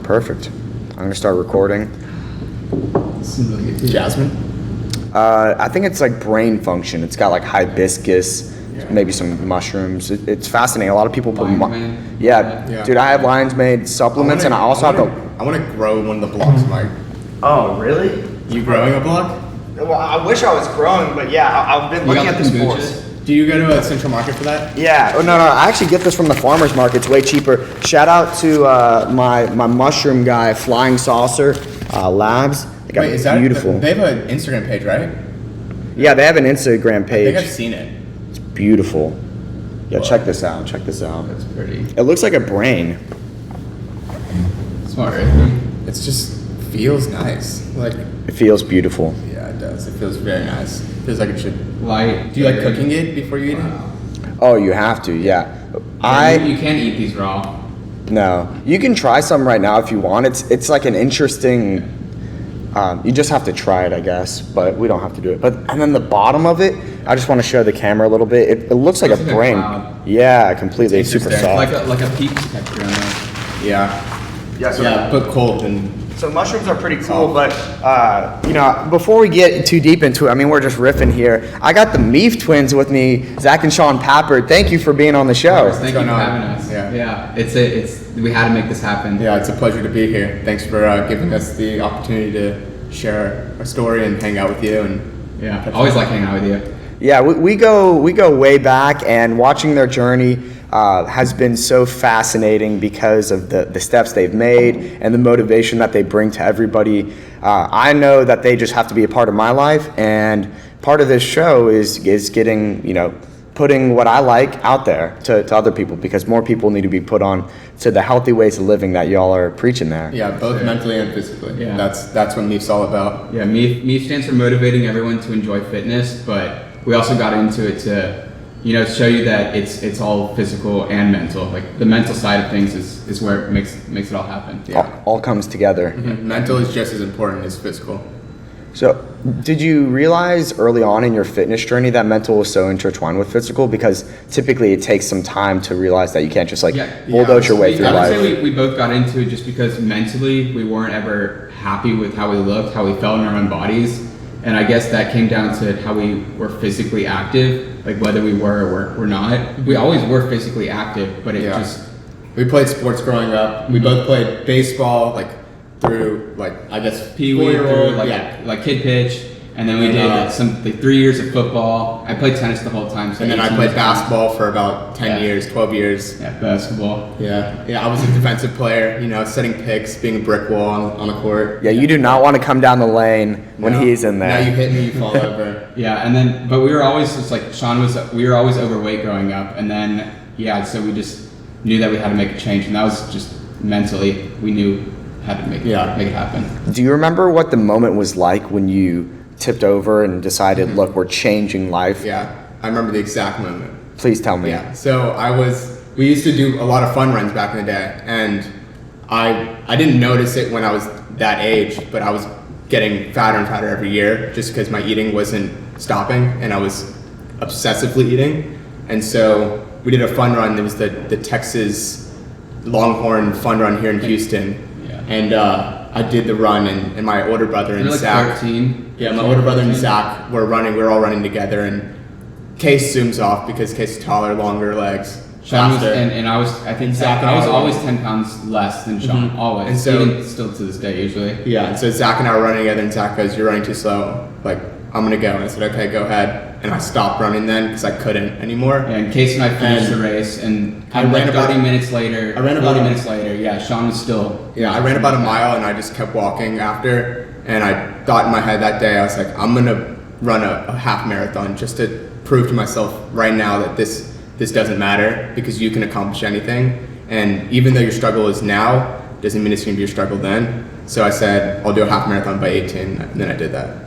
perfect. I'm gonna start recording. Jasmine? I think it's like brain function. It's got like hibiscus, maybe some mushrooms. It's fascinating. A lot of people put Yeah. Dude, I have Lion's Mane supplements, and I also have the. I want to grow one of the blocks, Mike. Oh, really? You growing a block? Well, I wish I was growing, but yeah, I've been looking at this course. Do you go to a central market for that? Yeah. Oh, no. I actually get this from the farmer's market. It's way cheaper. Shout out to my mushroom guy, Flying Saucer Labs. They got beautiful. They have an Instagram page, right? Yeah, they have an Instagram page. I think I've seen it. It's beautiful. Yeah, check this out. Check this out. That's pretty. It looks like a brain. Smart, right? It's just feels nice. Like It feels beautiful. yeah, it does. It feels very nice. Feels like it should. Light. Do you like cooking it before you eat it? Oh, you have to. Yeah. You can't eat these raw. No. You can try some right now if you want. It's like an interesting. You just have to try it, I guess, but we don't have to do it. And then the bottom of it, I just want to show the camera a little bit. It looks like a brain. Cloud. Completely. It's super soft. Like a peach texture on there. Yeah, but cold and. So mushrooms are pretty cool, but before we get too deep into it, I mean, we're just riffing here. I got the MEEF twins with me, Zach and Sean Pappert. Thank you for being on the show. Thank you for having us. Yeah. We had to make this happen. Yeah, it's a pleasure to be here. Thanks for giving us the opportunity to share our story and hang out with you. And yeah, always like hanging out with you. Yeah, we go way back, and watching their journey has been so fascinating because of the steps they've made and the motivation that they bring to everybody. I know that they just have to be a part of my life, and part of this show is getting, putting what I like out there to other people, because more people need to be put on to the healthy ways of living that y'all are preaching there. Yeah, both mentally and physically. Yeah. That's what MEEF's all about. Yeah, MEEF stands for motivating everyone to enjoy fitness, but we also got into it to show you that it's all physical and mental. Like the mental side of things is where it makes it all happen. Yeah. All comes together. Mm-hmm. Mental is just as important as physical. So, did you realize early on in your fitness journey that mental was so intertwined with physical? Because typically it takes some time to realize that you can't just bulldoze your way through life. I would say we both got into it just because mentally we weren't ever happy with how we looked, how we felt in our own bodies. And I guess that came down to how we were physically active, like whether we were or were not. We always were physically active, but we played sports growing up. We both played baseball, through Pee Wee, like kid pitch, and then we did 3 years of football. I played tennis the whole time. So and then I played basketball for about 10 years, 12 years. Yeah, basketball. Yeah, I was a defensive player, setting picks, being a brick wall on the court. Yeah, you do not want to come down the lane when he's in there. Now you hit me, you fall over. Yeah, but we were always just we were always overweight growing up, and then, so we just knew that we had to make a change, and that was just mentally, we knew how to make it happen. Do you remember what the moment was like when you tipped over and decided, look, we're changing life? Yeah, I remember the exact moment. Please tell me. Yeah, so we used to do a lot of fun runs back in the day, and I didn't notice it when I was that age, but I was getting fatter and fatter every year just because my eating wasn't stopping and I was obsessively eating. And so we did a fun run. It was the Texas Longhorn fun run here in Houston. And I did the run, and my older brother and Zach. 13. Yeah, my older brother and Zach were running. We were all running together, and Case zooms off because Case is taller, longer legs, faster. I was always 10 pounds less than Sean, always. And so, even still to this day, usually. Yeah, and so Zach and I were running together, and Zach goes, "You're running too slow. I'm gonna go." And I said, "Okay, go ahead." And I stopped running then because I couldn't anymore. Yeah, and Case and I finished the race, and I ran about 30 minutes later. I ran about 40 minutes later. Yeah, Sean was still. Yeah, I ran about a mile, and I just kept walking after. And I thought in my head that day, I was like, I'm gonna run a half marathon just to prove to myself right now that this doesn't matter, because you can accomplish anything. And even though your struggle is now, doesn't mean it's gonna be your struggle then. So I said, I'll do a half marathon by 18, and then I did that.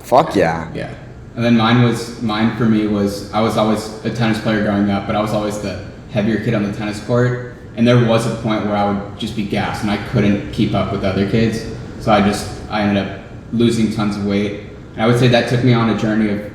Fuck yeah. Yeah. And then mine for me was, I was always a tennis player growing up, but I was always the heavier kid on the tennis court. And there was a point where I would just be gassed and I couldn't keep up with other kids. So I ended up losing tons of weight. And I would say that took me on a journey of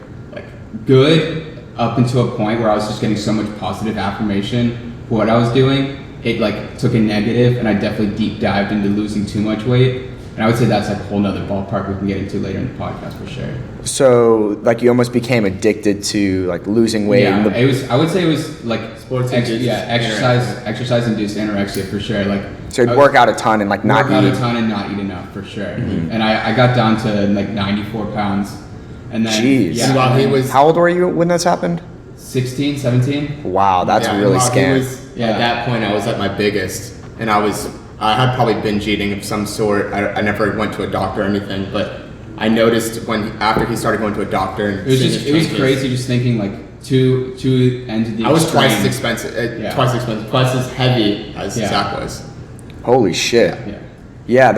good up until a point where I was just getting so much positive affirmation for what I was doing. it like took a negative, and I definitely deep dived into losing too much weight. And I would say that's like a whole nother ballpark we can get into later in the podcast for sure. So like you almost became addicted to like losing weight. Yeah, and it was. I would say it was like Sports-induced exercise-induced anorexia for sure. Like so you'd work out a ton and like not work out eat. a ton and not eat enough for sure. And I got down to like 94 pounds, and then Jeez. yeah, And while he was How old were you when this happened? 16, 17. Wow, that's yeah, and really while he scary. was- Yeah. At that point, I was at my biggest, and I had probably binge eating of some sort. I never went to a doctor or anything, but I noticed after he started going to a doctor, and It was crazy just thinking like two ends of the I was twice as extreme. expensive, Yeah. twice as heavy as Yeah. Zach was. Holy shit. Yeah. Yeah,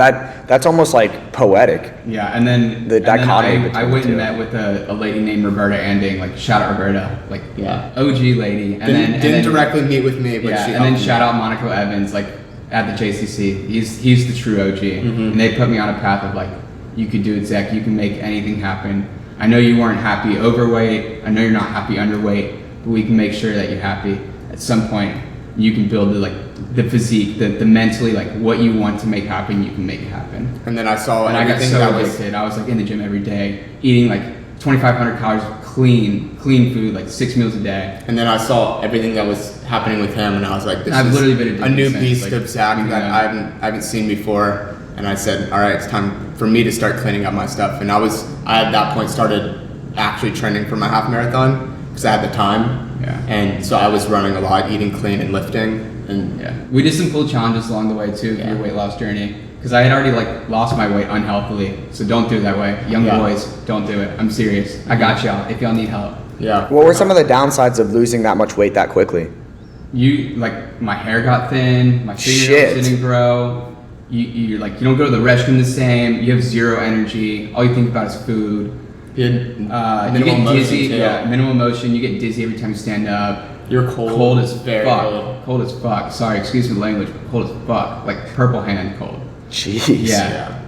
that's almost like poetic. Yeah, and then The and then dichotomy I between went the and two. met with a lady named Roberta Anding, like shout out Roberta, like Yeah. OG lady, and Didn't directly meet with me, but yeah, she and then helped me. shout out Monaco Evans, like at the JCC. He's the true OG, and they put me on a path of like, you could do it, Zach. You can make anything happen. I know you weren't happy overweight. I know you're not happy underweight, but we can make sure that you're happy. At some point, you can build the physique, the mentally, like what you want to make happen. You can make it happen. And then I saw And I got everything so that was. addicted. I was like in the gym every day, eating like 2,500 calories of clean food, like 6 meals a day. And then I saw everything that was happening with him, and I was like, "This I've is literally been addicted a new since, beast like, of Zach that yeah. I haven't seen before." And I said, "All right, it's time for me to start cleaning up my stuff." And I at that point started actually training for my half marathon because I had the time. Yeah. And so I was running a lot, eating clean and lifting. And Yeah, we did some cool challenges along the way too. Yeah. Your weight loss journey, because I had already like lost my weight unhealthily. So don't do it that way, young Yeah. boys. Don't do it. I'm serious. I got y'all. If y'all need help, yeah. What were some of the downsides of losing that much weight that quickly? you like my hair got thin, my Shit. fingernails didn't grow. You don't go to the restroom the same. You have zero energy. All you think about is food. You had You minimal get motion, dizzy. too. Yeah, minimal motion. You get dizzy every time you stand up. You're cold. Cold as very fuck. cold. Cold as fuck. Sorry, excuse me, language. But cold as fuck. Like purple hand cold. Jeez. Yeah. Yeah.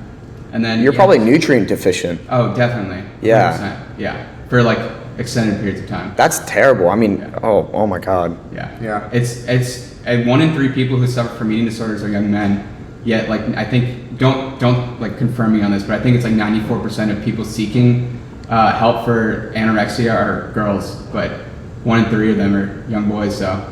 And then You're yeah. probably nutrient deficient. Oh, definitely. Yeah. 100%. Yeah. For like extended periods of time. That's terrible. I mean, Yeah. oh my God. Yeah. Yeah. It's and 1 in 3 people who suffer from eating disorders are young men. Yet, like I think don't like confirm me on this, but I think it's like 94% of people seeking help for anorexia are girls, but 1 in 3 of them are young boys. So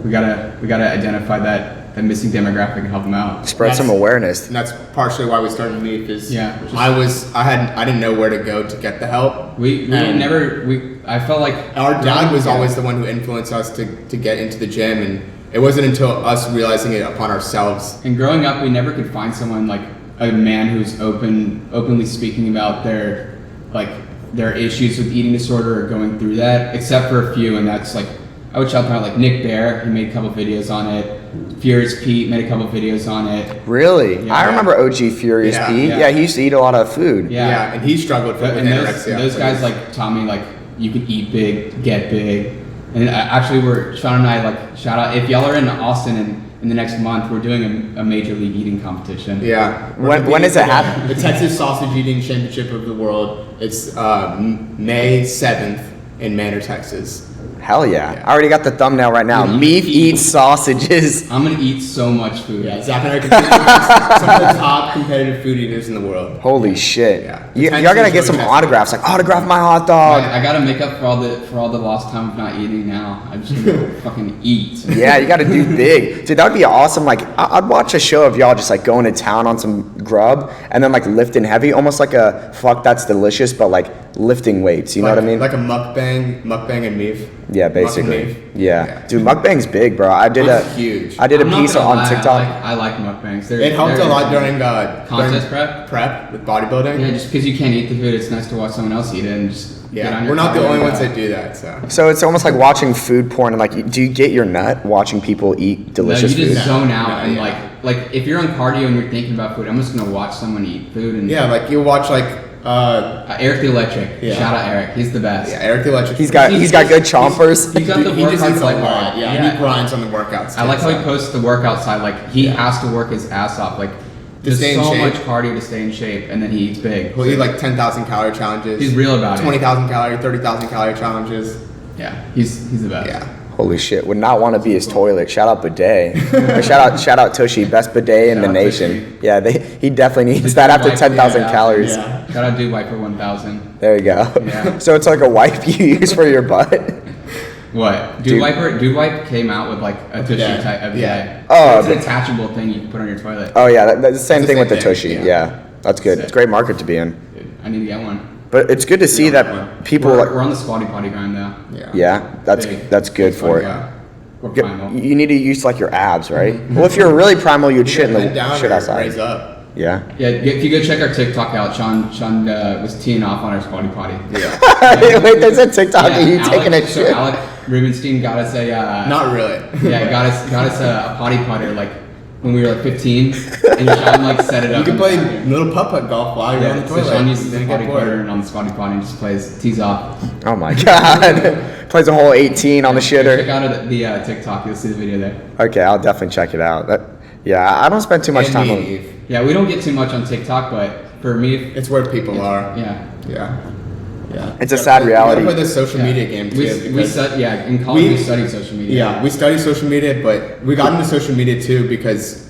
we gotta identify that missing demographic and help them out. Spread some That's- awareness. And that's partially why we started MEEF. Is Yeah. I didn't know where to go to get the help. I felt like Our dad was Yeah. always the one who influenced us to get into the gym, and it wasn't until us realizing it upon ourselves. And growing up, we never could find someone like a man who's openly speaking about their issues with eating disorder or going through that, except for a few, and that's like I would shout out like Nick Bear. He made a couple videos on it. Furious Pete made a couple videos on it. Really? Yeah. I remember OG Furious Yeah. Pete. Yeah. Yeah, he used to eat a lot of food. Yeah. And he struggled with And anorexia. those guys like taught me like you can eat big, get big, and actually Sean and I like shout out if y'all are in Austin and in the next month we're doing a major league eating competition. Yeah. When does it happen? The Texas Sausage Eating Championship of the World. It's May 7th in Manor, Texas. Hell yeah. Yeah. I already got the thumbnail right now. Dude, MEEF eats sausages. I'm gonna eat so much food. Yeah, Zach and I are considered some of the top competitive food eaters in the world. Holy shit. Yeah. Y'all gotta Potentially get some really autographs. Like, autograph my hot dog. I gotta make up for all the lost time of not eating now. I'm just gonna fucking eat. Yeah, you gotta do big. Dude, that'd be awesome. Like, I'd watch a show of y'all just like going to town on some grub and then like lifting heavy, almost like a fuck that's delicious, but like lifting weights. You know what I mean? Like a mukbang and MEEF. Yeah, Muk and basically. MEEF. Yeah. Dude, mukbang's big, bro. I did It's huge. I did a I'm not piece gonna on lie, TikTok. I like mukbangs. It helped a lot during contest prep. prep with bodybuilding. Yeah, just because you can't eat the food, it's nice to watch someone else eat it and just get on Yeah, your we're not the cardio only and ones go. that do that. So So it's almost like watching food porn and like, do you get your nut watching people eat delicious No, you food? just zone out No, and yeah. like if you're on cardio and you're thinking about food, I'm just gonna watch someone eat food and yeah, like you watch like Eric the Electric. Yeah. Shout out Eric, he's the best. yeah, Eric the Electric. He's got good chompers. He's got the he just workouts eats a like lot. Yeah, and he grinds on the workouts. I like too, how so. he posts the workout side. Like he has to work his ass off. Like there's stay in so shape. much cardio to stay in shape, and then he eats big. He'll eat like 10,000 calorie challenges. He's real about it. 20,000 calorie, 30,000 calorie challenges. Yeah, he's the best. Yeah. Holy shit! Would not want to be his toilet. Shout out bidet. Or shout out Tushy, best bidet in the nation. Yeah, he definitely needs that after 10,000 calories. Yeah. Shout out Dude Wiper 1000. There you go. Yeah. So it's like a wipe you use for your butt. What? Dude Wipe came out with like a Tushy type of Yeah. Oh, it's an attachable thing you can put on your toilet. Oh yeah, that's the same It's the thing with the same thing, Tushy. yeah. Yeah, that's good. Sick. It's a great market to be in. Dude, I need to get one. But it's good to see Yeah. that people We're on the squatty potty grind now. Yeah, that's good for it. Yeah. We're primal. You need to use like your abs, right? Well, if you're really primal, you'd shit in Bend the down shit or outside. raise up. Yeah. Yeah, if you go check our TikTok out, Sean was teeing off on our squatty potty. Yeah. Wait, there's a TikTok of you Alec- taking a so shit. Alec Rubenstein got us a Not really. got us a potty putter like when we were like 15, and Sean like set it up. You can and play started. little putt-putt golf while you're on the So toilet. Sean uses the Then potty get bored. putter and on the squatty potty and just tees off. Oh my god. Plays a whole 18 on the Check shitter. out the TikTok, you'll see the video there. Okay, I'll definitely check it out. Yeah, I don't spend too much And time on. MEEF. Yeah, we don't get too much on TikTok, but for me, It's where people are. yeah. Yeah. Yeah. It's a sad reality. You gotta play the social Yeah. media game too. because- in college we studied social media. Yeah, we study social media, but we got into social media too because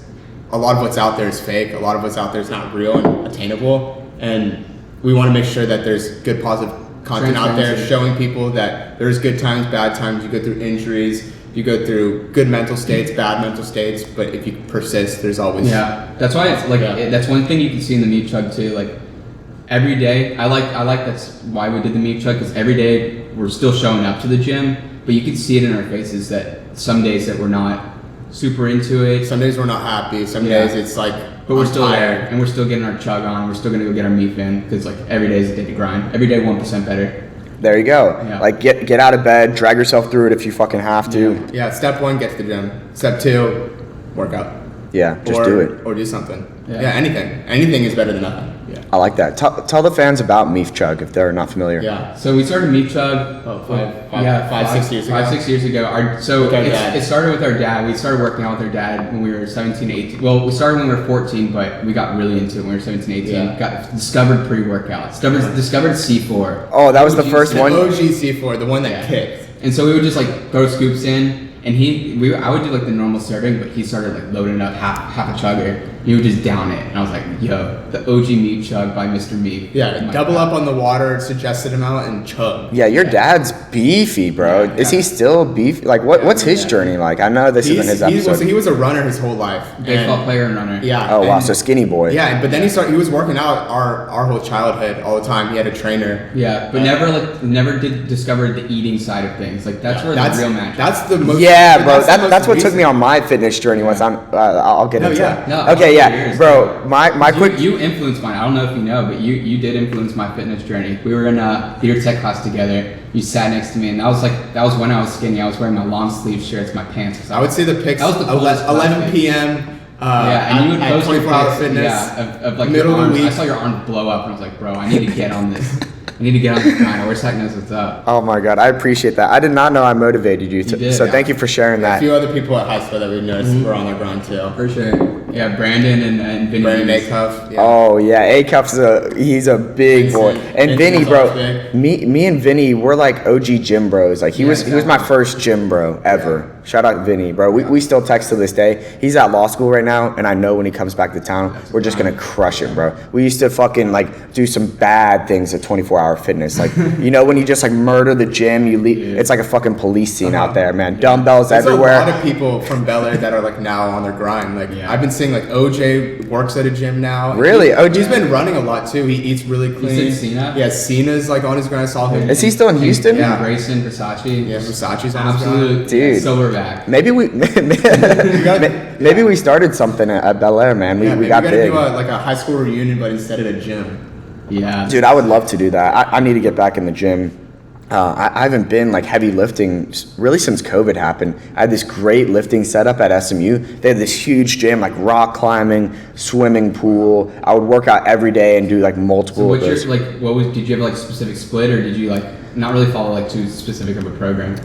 a lot of what's out there is fake. A lot of what's out there is not real and attainable, and we want to make sure that there's good, positive content out there Transparency. showing people that there's good times, bad times. You go through injuries, you go through good mental states, bad mental states, but if you persist, there's always Yeah, that's why it's like Yeah. that's one thing you can see in the meat chug too. Like every day, I like that's why we did the meat chug because every day we're still showing up to the gym, but you can see it in our faces that some days that we're not super into it, Some days we're not happy. Some Yeah. days it's like, but we're I'm still tired. there and we're still getting our chug on. We're still gonna go get our MEEF in because like every day is a day to grind. Every day 1% better. There you go. Yeah. Like get out of bed, drag yourself through it if you fucking have to. Yeah, step one, get to the gym. Step two, work out. Yeah, just or, do it. Or do something. Yeah. Yeah, anything. Anything is better than nothing. Yeah. I like that. Tell the fans about MEEF Chug if they're not familiar. Yeah. So we started meat chug. Oh, five, 6 years ago. 6 years ago. With our dad. It started with our dad. We started working out with our dad when we were 17, 18. Well, we started when we were 14, but we got really into it when we were 17, 18. Yeah. Got discovered pre-workout. Discovered C4. Oh, that was the first The one. OG C4, the one that Yeah. kicked. And so we would just like throw scoops in, and I would do like the normal serving, but he started like loading up half a chugger. He would just down it, and I was like, "Yo, the OG meat chug by Mr. Meat." Yeah, Oh my double God. up on the water, suggested amount, and chug. Yeah, your dad's beefy, bro. Yeah, Is he still beefy? Like, what's his yeah. journey like? I know this isn't his episode. He was a runner his whole life. Baseball and- player and runner. Yeah. Oh wow, and- so skinny boy. Yeah, but then he was working out our whole childhood all the time. He had a trainer. Yeah, but never did discover the eating side of things. Like that's where the real magic. That's the most. Yeah, but bro. the That's most what took recent- me on my fitness journey. Once I'll get No, into yeah. it. No, Okay, yeah, years, bro. My quick. You influenced mine. I don't know if you know, but you did influence my fitness journey. We were in a theater tech class together. You sat next to me, and that was when I was skinny. I was wearing my long sleeve shirts, my pants. I would say the pics. That was the coolest 11 class. p.m. Yeah, and you would at post your 24-hour pics, fitness. yeah, of like middle your of arms. the I week. saw your arms blow up, and I was like, bro, I need to get on this. I need to get on this grind. I wish Zach knows what's up. Oh my god, I appreciate that. I did not know I motivated you. did, So yeah. thank you for sharing A that. few other people at high school that we noticed were on their grind too. For sure. Yeah, Brandon and Vinny. Brandon Hughes. Acuff. Yeah. Oh yeah, A-Cuff's he's a big boy. Vincent. And Vinny, Vincent's bro, always big. me and Vinny, we're like OG gym bros. Like he Yeah, was my exactly. first gym bro ever. Shout out Vinny, bro. We still text to this day. He's at law school right now, and I know when he comes back to town, we're just gonna crush it, bro. We used to fucking like do some bad things at 24-hour fitness. Like you know when you just like murder the gym, you leave. Yeah. It's like a fucking police scene out there, man. Dumbbells There's everywhere. a lot of people from Bel Air that are like now on their grind. Like Yeah. I've been seeing like OJ works at a gym now. Really? He's been running a lot too. He eats really clean. said Cena? Yeah, Cena's like on his grind. I saw him. Is he still in Houston? Yeah. Grayson, Versace. Yeah, Versace's on his grind. Absolute Dude. silverback. Maybe we maybe we started something at Bel Air, man. We maybe got we gotta big. do like a high school reunion, but instead at a gym. Yeah. Dude, I would love to do that. I need to get back in the gym. I haven't been like heavy lifting really since COVID happened. I had this great lifting setup at SMU. They had this huge gym, like rock climbing, swimming pool. I would work out every day and do like multiple. So what's of your those. did you have like a specific split, or did you like not really follow like too specific of a program?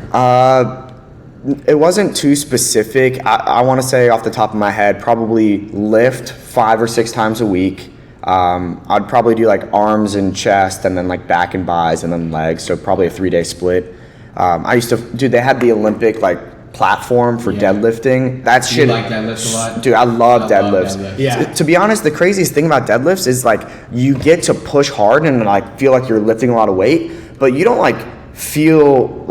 It wasn't too specific. I want to say off the top of my head, probably lift 5 or 6 times a week. I'd probably do like arms and chest and then like back and buys and then legs. So probably a 3-day split. They had the Olympic platform for deadlifting. That shit. You like deadlifts a lot? Dude, I love deadlifts. deadlifts. Yeah. To be honest, the craziest thing about deadlifts is you get to push hard and feel like you're lifting a lot of weight, but you don't feel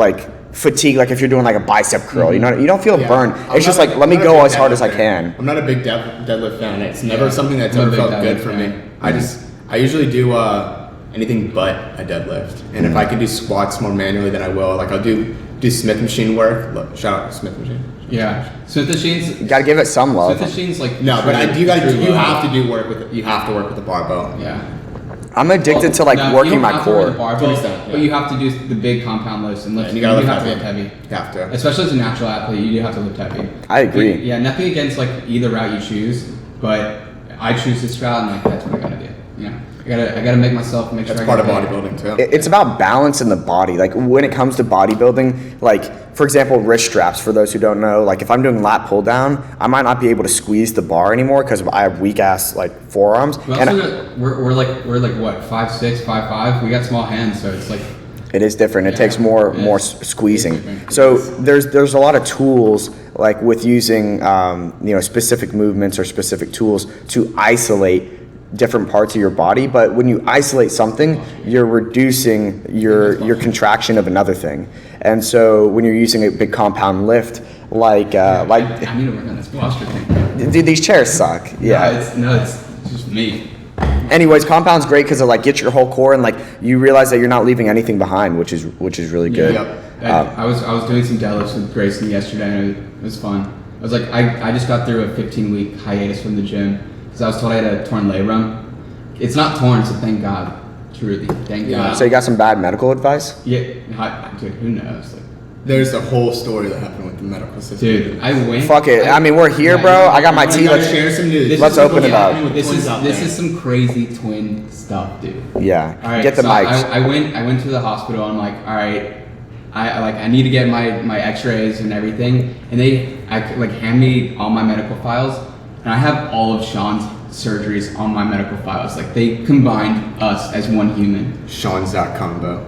fatigue if you're doing a bicep curl. You don't feel burned. It's just let me go as hard as I can. I'm not a big deadlift fan. It's never something that's I'm a ever big felt good deadlift for fan. me. I usually do anything but a deadlift, and if I can do squats more manually, then I will. I'll do Smith machine work. Shout out to Smith machine. Yeah, Smith machines. You gotta give it some love. Smith machines No, but you have to work. work with the barbell. Yeah. I'm addicted to working my core. But you have to do the big compound lifts and lift. You gotta have to lift lift heavy. You have to. Especially as a natural athlete, you do have to lift heavy. I agree. But, yeah, nothing against either route you choose, but I choose this route and that's what I gotta do. Yeah, I gotta make sure. That's I part of get it. bodybuilding too. It's about balance in the body. When it comes to bodybuilding, for example, wrist straps, for those who don't know, if I'm doing lat pull down, I might not be able to squeeze the bar anymore because I have weak ass forearms. We're what, 5'6", 5'5". We got small hands, so it's it is different. It takes more squeezing. So there's a lot of tools with using specific movements or specific tools to isolate different parts of your body, but when you isolate something, you're reducing your contraction of another thing. And so when you're using a big compound lift, I need to work on this posture thing. dude, these chairs suck. Yeah. It's just me. Anyways, compound's great because it gets your whole core and you realize that you're not leaving anything behind, which is really good. Yep. I was doing some deadlifts with Grayson yesterday, and it was fun. I was I just got through a 15-week hiatus from the gym because I was told I had a torn labrum. It's not torn, so thank God. Truly, thank God. So you got some bad medical advice? Yeah, dude, who knows? There's a whole story that happened with the medical system. Dude, I went. Fuck it. We're here, bro. I got my tea. Let's share some news. Let's open it up. This is some crazy twin stuff, dude. Yeah. All right, Get the so mics. I went to the hospital. I'm all right. I need to get my X-rays and everything, and they hand me all my medical files, and I have all of Sean's surgeries on my medical files. They combined us as one human. Sean Zach combo.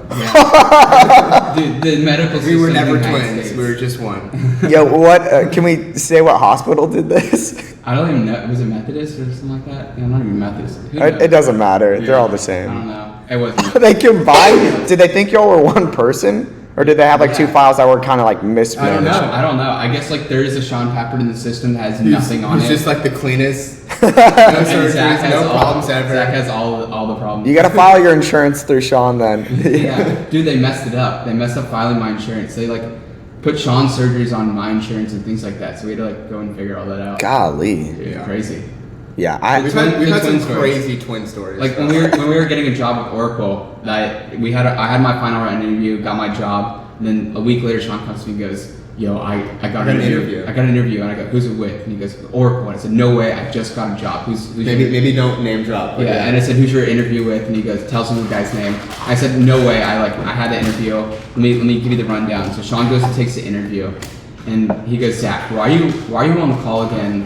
Dude, the medical system. We were never in the United twins. States. We were just one. Yo, what? Can we say what hospital did this? I don't even know. Was it Methodist or something like that? Yeah, not even Methodist. Who knows? It doesn't matter. They're all the I same. don't know. It wasn't. They combined? Did they think y'all were one person? Or did they have two files that were kind of mismanaged? I don't know. I guess there is a Sean Pappert in the system that has nothing on it. He's just the cleanest. No And surgeries, Zach has no problems ever. Zach has all the problems. You gotta file your insurance through Sean then. Yeah, dude, they messed it up. They messed up filing my insurance. They put Sean's surgeries on my insurance and things like that. So we had to go and figure all that out. Golly. Dude, Yeah. crazy. Yeah, We've had some twin stories. crazy twin stories. When we were getting a job with Oracle, I had my final round interview, got my job, and then a week later Sean comes to me and goes, "Yo, I got an interview. I got an interview," and I go, "Who's it with?" And he goes, "Oracle." And I said, "No way, I just got a job. Who's maybe don't name drop. Yeah, and I said, "Who's your interview with?" And he goes, "Tells me the guy's name." I said, "No way, I had the interview. Let me give you the rundown." So Sean goes and takes the interview, and he goes, "Zach, why are you on the call again?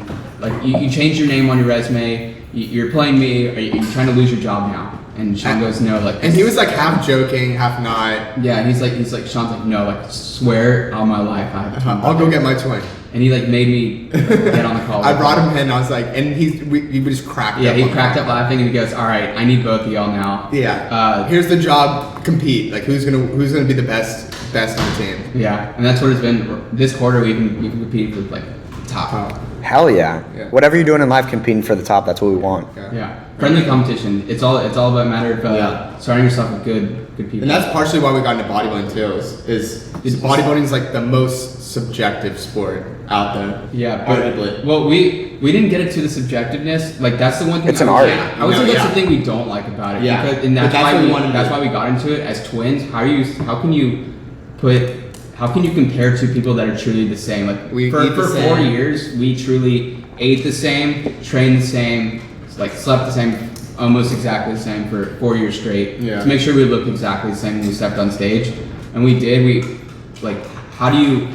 You changed your name on your resume. You're playing me. Are you trying to lose your job now?" And Sean goes, "No." And he was half joking, half not. Yeah, and he's like, Sean's "No, swear on my life, I have a twin I'll go brother." get my twin. And he made me get on the call. I brought him in. I was and we just cracked up. Yeah, he cracked up laughing, and he goes, "All right, I need both of y'all now." Yeah. Here's the job. Compete. Who's gonna be the best on the team? Yeah, and that's what it's been. This quarter, we've been competing for top. Hell yeah. Yeah. Whatever you're doing in life, competing for the top, that's what we want. Yeah, friendly competition. It's all about a matter of surrounding yourself with good people. And that's partially why we got into bodybuilding too. Is bodybuilding is the most subjective sport out there. Yeah, arguably. Well, we didn't get it to the subjectiveness. That's the one thing. It's an art. I would say that's the thing we don't like about it. Yeah. And that's But why we got into it as twins. How can you compare two people that are truly the same? For 4 years, we truly ate the same, trained the same, slept the same, almost exactly the same for 4 years straight. Yeah. To make sure we looked exactly the same when we stepped on stage, and we did. How do you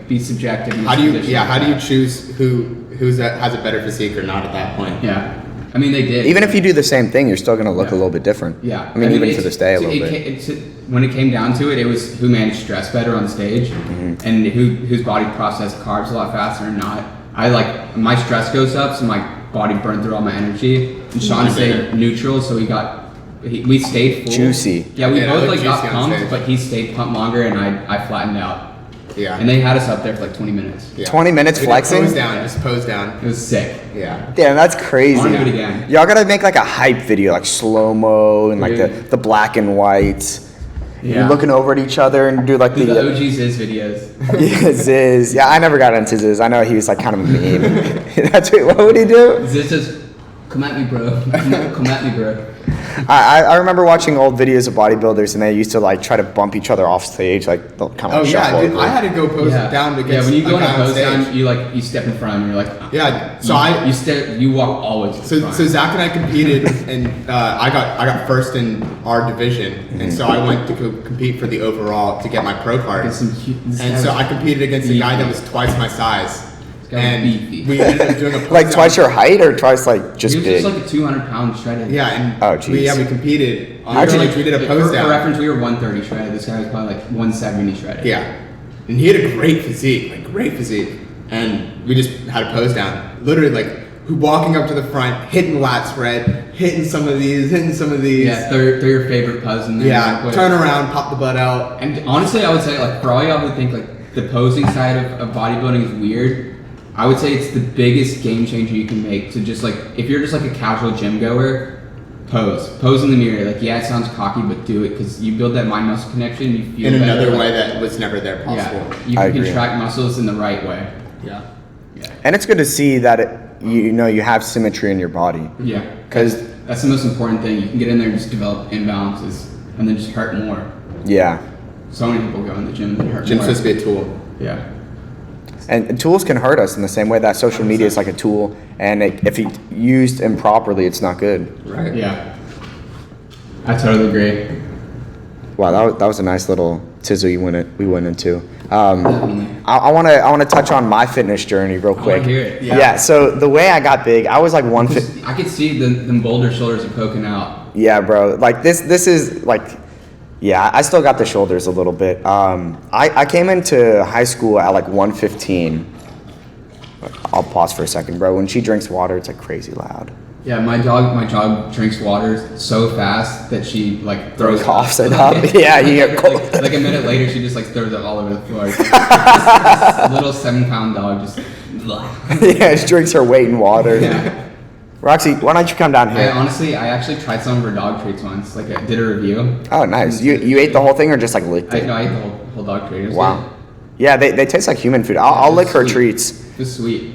be subjective? In this How do you choose who has a better physique or not at that point? Yeah. I mean, they did. Even if you do the same thing, you're still going to look a little bit different. Yeah. Even to this day, a little bit. when it came down to it, it was who managed stress better on stage, and whose body processed carbs a lot faster or not. My stress goes up, so my body burned through all my energy, and Sean stayed neutral, so we stayed full. Juicy. Yeah, we both juicy got on pumped, stage. but he stayed pumped longer, and I flattened out. Yeah. And they had us up there for like 20 minutes. Yeah. 20 minutes We did flexing? Pose down, just pose down. It was sick. Yeah. Damn, that's crazy. I wanna do it again. Y'all gotta make like a hype video, like slow-mo and like Yeah. the black and whites. Yeah. You're looking over at each other and do like Do the OG Ziz videos. Yeah, Ziz. Yeah, I never got into Ziz. I know he was like kind of mean. That's what would he do? Ziz just, come at me, bro. Come at me, bro. I remember watching old videos of bodybuilders and they used to like try to bump each other off stage, like they'll kind of Oh yeah, shuffle dude, over. I had to go pose down against Yeah, when you go a in a guy on pose stage. down, you step in front and you're like, Yeah, so you walk always to the front. So Zach and I competed, and I got first in our division, and so I went to compete for the overall to get my pro card. And so I competed against a guy that was twice my size, and beefy. we ended up doing a pose Like down. twice your height or twice like just He was big? just like a 200-pound shredded. Yeah, and Oh, jeez. we competed. Actually, We did a pose for down. reference, we were 130 shredded. This guy was probably like 170 shredded. Yeah, and he had a great physique, and we just had a pose down. Literally, like walking up to the front, hitting lat spread, hitting some of these. Yeah, throw your favorite pose in there. real Yeah, quick. turn around, pop the butt out. And honestly, I would say like for all y'all who think like the posing side of bodybuilding is weird, I would say it's the biggest game changer you can make. To just like if you're just like a casual gym goer, pose in the mirror. Like yeah, it sounds cocky, but do it because you build that mind muscle connection. You feel In better, another like- way that was never there possible. Yeah, you I can agree. contract muscles in the right way. Yeah. And it's good to see that you have symmetry in your body. Yeah, 'Cause- that's the most important thing. You can get in there and just develop imbalances, and then just hurt more. Yeah. So many people go in the gym and they hurt Gym's more. supposed to be a tool. Yeah. And tools can hurt us in the same way that social media is like a tool, and if used improperly, it's not good. Right. Yeah. I totally agree. Wow, that was a nice little tizzle we went into. Definitely. I want to touch on my fitness journey real quick. hear it. Yeah. So the way I got big, I was like 150. I could see them boulder shoulders are poking out. Yeah, bro. Like this is like, yeah, I still got the shoulders a little bit. I came into high school at like 115. I'll pause for a second, bro. When she drinks water, it's like crazy loud. Yeah, my dog drinks water so fast that she like throws Coughs up. it up. Yeah, you get cold. like a minute later, she just like throws it all over the floor. This little 7-pound dog just. Yeah, she drinks her weight in water. Yeah. Roxy, why don't you come down here? I actually tried some of her dog treats once. Like I did a review. Oh, nice. You ate the whole thing or just like licked I it? ate the whole dog treat. It was Wow. Yeah, they taste like human food. I'll Yeah, lick her sweet. treats. good. It was sweet.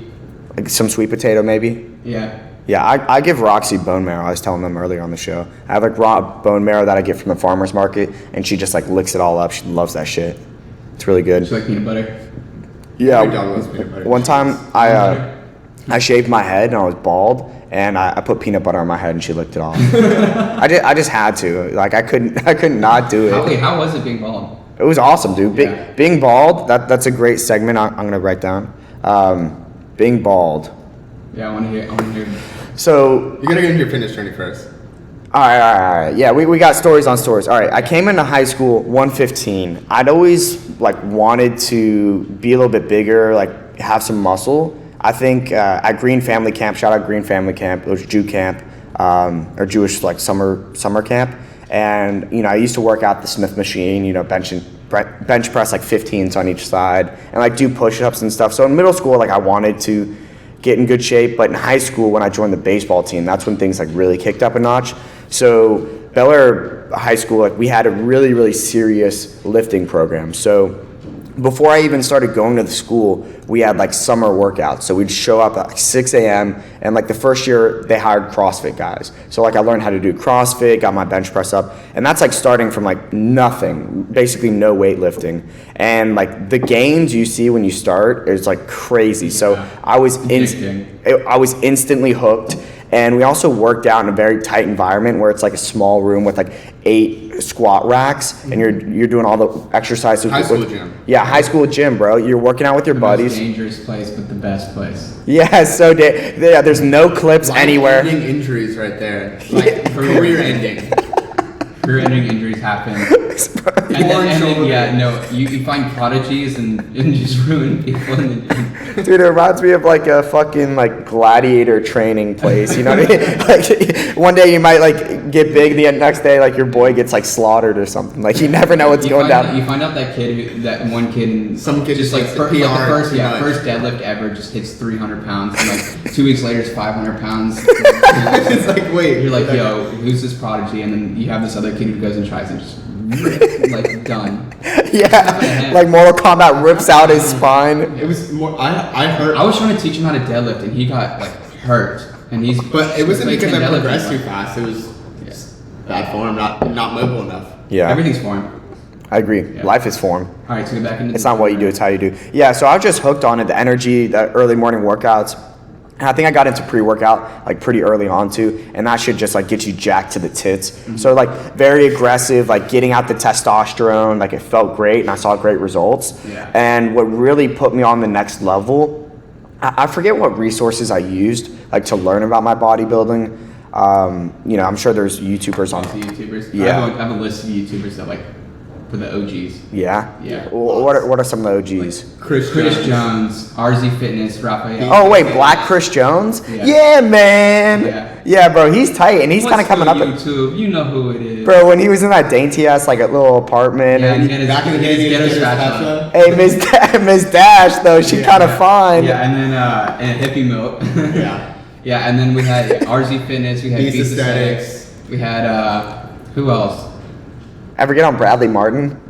Like some sweet potato maybe. Yeah. Yeah, I give Roxy bone marrow. I was telling them earlier on the show. I have like raw bone marrow that I get from the farmer's market, and she just like licks it all up. She loves that shit. It's really good. She like peanut butter. Yeah. Every dog loves peanut butter. One time I shaved my head and I was bald, and I put peanut butter on my head and she licked it off. I just had to. Like I couldn't not do it. How was it being bald? It was awesome, dude. Yeah. Being bald, that's a great segment. I'm gonna write down. Being bald. Yeah, I want to hear. So You gotta get into your fitness journey first. all right. Yeah, we got stories on stories. All right, I came into high school 115. I'd always like wanted to be a little bit bigger, like have some muscle. I think at Green Family Camp, shout out Green Family Camp, it was Jew camp, or Jewish like summer camp. And I used to work out the Smith machine, bench press like 15s on each side, and like do push-ups and stuff. So in middle school, like I wanted to get in good shape, but in high school when I joined the baseball team, that's when things like really kicked up a notch. So Bel Air High School, like we had a really, really serious lifting program. So before I even started going to the school, we had like summer workouts. So we'd show up at like 6 a.m. and like the first year they hired CrossFit guys. So like I learned how to do CrossFit, got my bench press up, and that's like starting from like nothing, basically no weightlifting. And like the gains you see when you start is like crazy. So I was instantly hooked. And we also worked out in a very tight environment where it's like a small room with like 8 squat racks, and you're doing all the exercises. High school gym. Yeah, high school gym, bro. You're working out with your The buddies. most dangerous place, but the best place. Yeah, so there's no clips anywhere. Life-ending injuries right there. Like career ending. career-ending injuries happen. You find prodigies and just ruin people. Dude, it reminds me of like a fucking like gladiator training place. You know what I mean? Like one day you might like get big, the next day like your boy gets like slaughtered or something. Like you never know what's going down. You find out that one kid, some kid just like the first deadlift ever just hits 300 pounds, and like 2 weeks later it's 500 pounds. It's like, wait, you're like, yo, who's this prodigy? And then you have this other kid who goes and tries and just like done. Yeah, like Mortal Kombat rips out his spine. It was more. I heard. I was trying to teach him how to deadlift, and he got like hurt, and he's. But it wasn't because I progressed too fast. It was bad form, not mobile enough. Yeah, everything's form. I agree. Yeah. Life is form. All right, so get back into. It's not what you do; it's how you do. Yeah, so I was just hooked on it. The energy, the early morning workouts. And I think I got into pre-workout like pretty early on too, and that should just like get you jacked to the tits. Mm-hmm. So like very aggressive, like getting out the testosterone, like it felt great and I saw great results. Yeah. And what really put me on the next level, I forget what resources I used like to learn about my bodybuilding. I'm sure there's YouTubers on. YouTubers. Yeah. I have a list of YouTubers that like for the OGs. Yeah. Yeah. What are some of the OGs? Like Chris Jones, RZ Fitness, Raphael. Oh wait, Black Chris Jones? Yeah, man. Yeah, bro, he's tight and he's kind of coming up. YouTube, you know who it is. Bro, when he was in that dainty ass like a little apartment. Yeah, and back in the day, he had his spatula. Hey, Miss Dash though, she kind of fine. Yeah, and then and Hippie Milk. Yeah. Yeah, and then we had RZ Fitness, we had Beast Aesthetics, we had who else? Ever get on Bradley Martin?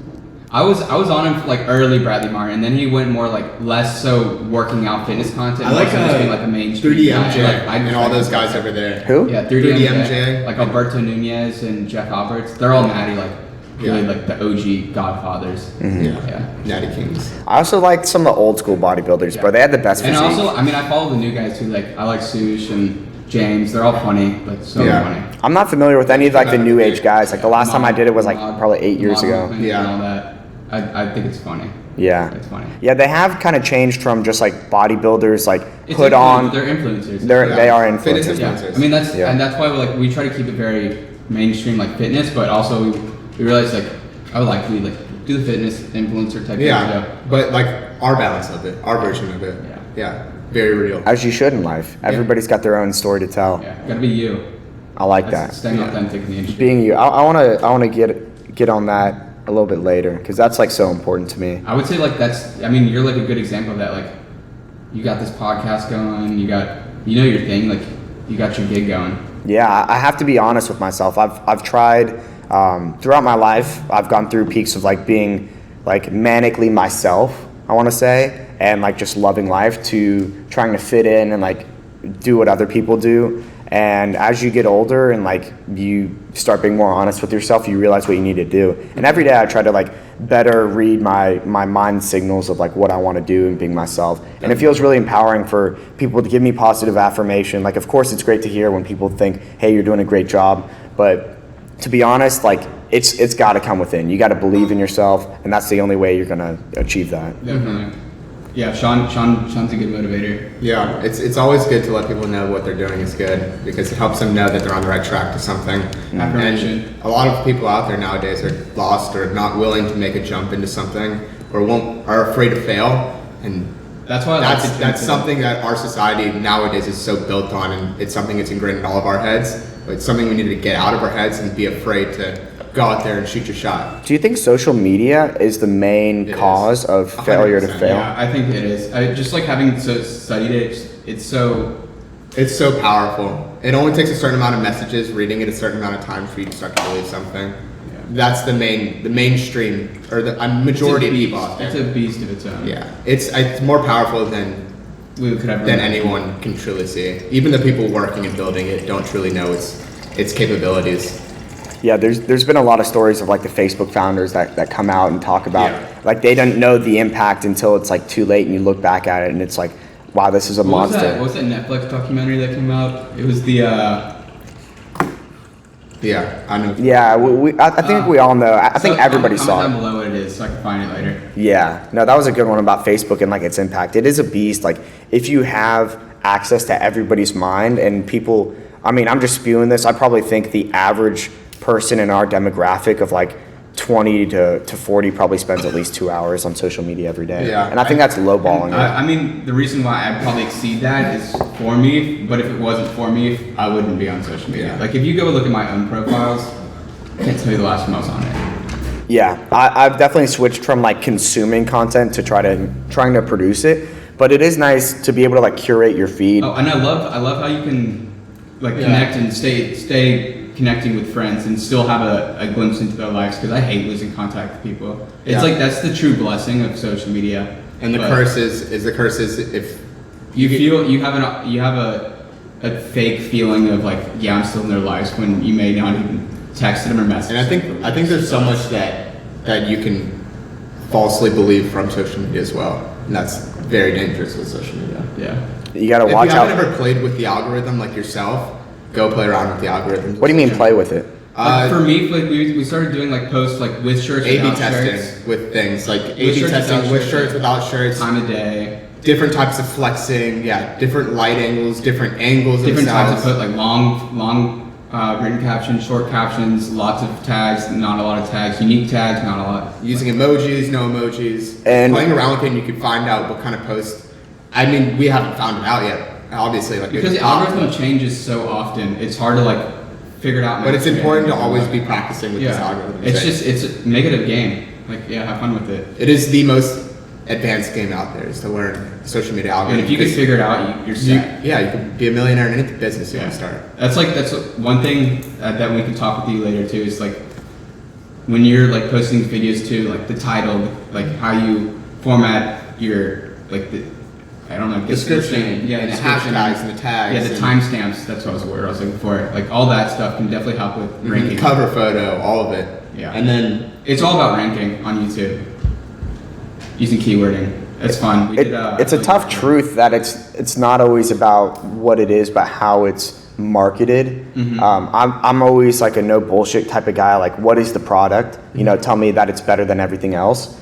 I was on him for like early Bradley Martin, and then he went more like less so working out fitness content. I like being like a mainstream 3D guy. MJ Like, and all those guys over there. Who? Yeah, 3D MJ, MJ. like Alberto Nunez and Jeff Alberts. They're all natty, like really like the OG Godfathers. Mm-hmm. Yeah. Natty Kings. I also like some of the old school bodybuilders, bro. They had the best physique. And also, I mean, I follow the new guys too. Like I like Sush and James. They're all funny, like so funny. I'm not familiar with any of like the new age guys. Like the last time I did it was like probably 8 years ago. Yeah, and all that. I think it's funny. Yeah, it's funny. Yeah, they have kind of changed from just like bodybuilders, like it's put on. They're influencers. They are influencers. Yeah. I mean that's why we try to keep it very mainstream, like fitness, but also we realize like I would like to do the fitness influencer type. Yeah, but like our balance of it, our version of it. Yeah, very real. As you should in life. Everybody's got their own story to tell. Yeah, gotta be you. I like that. Staying authentic in the industry. Being you. I want to get on that a little bit later because that's like so important to me. I would say like you're like a good example of that. Like you got this podcast going, you know your thing, like you got your gig going. Yeah, I have to be honest with myself. I've tried throughout my life. I've gone through peaks of like being like manically myself, I want to say, and like just loving life to trying to fit in and like do what other people do. And as you get older and like you start being more honest with yourself, you realize what you need to do. And every day I try to like better read my mind signals of like what I want to do and being myself. And it feels really empowering for people to give me positive affirmation. Like, of course, it's great to hear when people think, hey, you're doing a great job. But to be honest, like it's got to come within. You got to believe in yourself, and that's the only way you're going to achieve that. Definitely. Yeah, Sean's a good motivator. Yeah, it's always good to let people know what they're doing is good because it helps them know that they're on the right track to something. Affirmation. And a lot of people out there nowadays are lost or not willing to make a jump into something or are afraid to fail. And that's why that's something that our society nowadays is so built on, and it's something that's ingrained in all of our heads. But it's something we need to get out of our heads and be afraid to go out there and shoot your shot. Do you think social media is the main cause of failure to fail? Yeah, I think it is. I just like having studied it. It's so powerful. It only takes a certain amount of messages, reading it a certain amount of time for you to start to believe something. Yeah. That's the mainstream or the majority of people out there. It's a beast of its own. Yeah, it's more powerful than anyone can truly see. Even the people working and building it don't truly know its capabilities. Yeah, there's been a lot of stories of like the Facebook founders that come out and talk about like they don't know the impact until it's like too late and you look back at it and it's like, wow, this is a monster. What was that Netflix documentary that came out? It was the yeah, I know. Yeah, I think we all know. I think everybody saw it. Down below what it is so I can find it later. Yeah, no, that was a good one about Facebook and like its impact. It is a beast. Like if you have access to everybody's mind and people, I mean, I'm just spewing this. I probably think the average person in our demographic of like 20 to 40 probably spends at least 2 hours on social media every day. Yeah. And I think that's lowballing it. I mean, the reason why I'd probably exceed that is for me, but if it wasn't for me, I wouldn't be on social media. Yeah. Like if you go look at my own profiles, I can't tell you the last time I was on it. Yeah, I've definitely switched from like consuming content to trying to produce it. But it is nice to be able to like curate your feed. Oh, and I love how you can like connect and stay connecting with friends and still have a glimpse into their lives, because I hate losing contact with people. It's like that's the true blessing of social media. And the curse is if you have a fake feeling of like, yeah, I'm still in their lives, when you may not even text them or message. And I think there's so much that you can falsely believe from social media as well, and that's very dangerous with social media. Yeah. You gotta watch If you out. haven't ever played with the algorithm like yourself, go play around with the algorithm. What do you mean play with it? Like for me, like we started doing like posts like with shirts, A/B without testing shirts, with things like With A/B shirts, testing without with shirts, shirts, without shirts, time of day, different types of flexing, different light angles, different angles, different themselves. types of put like long written captions, short captions, lots of tags, not a lot of tags, unique tags, not a lot. Using emojis, no emojis, And- playing around with it, and you can find out what kind of post. I mean, we haven't found it out yet, obviously, like Because the algorithm changes so often, it's hard to like figure it out. But it's important to always be practicing with this algorithm. It's a negative game. Like have fun with it. It is the most advanced game out there, is to learn social media And algorithm. if you can figure it out, you're set. you can be a millionaire in any business you want to start. That's one thing that we can talk with you later too. Is like when you're like posting videos too, like the title, like how you format your like the Description, yeah, and the the description, hashtags and the tags. yeah, the and timestamps. That's what I was looking for. Like all that stuff can definitely help with ranking. cover photo, all of it. Yeah. And then It's all about ranking on YouTube. Using keywording. It's fun. It's a tough truth that it's not always about what it is, but how it's marketed. I'm always like a no bullshit type of guy. Like, what is the product? Tell me that it's better than everything else.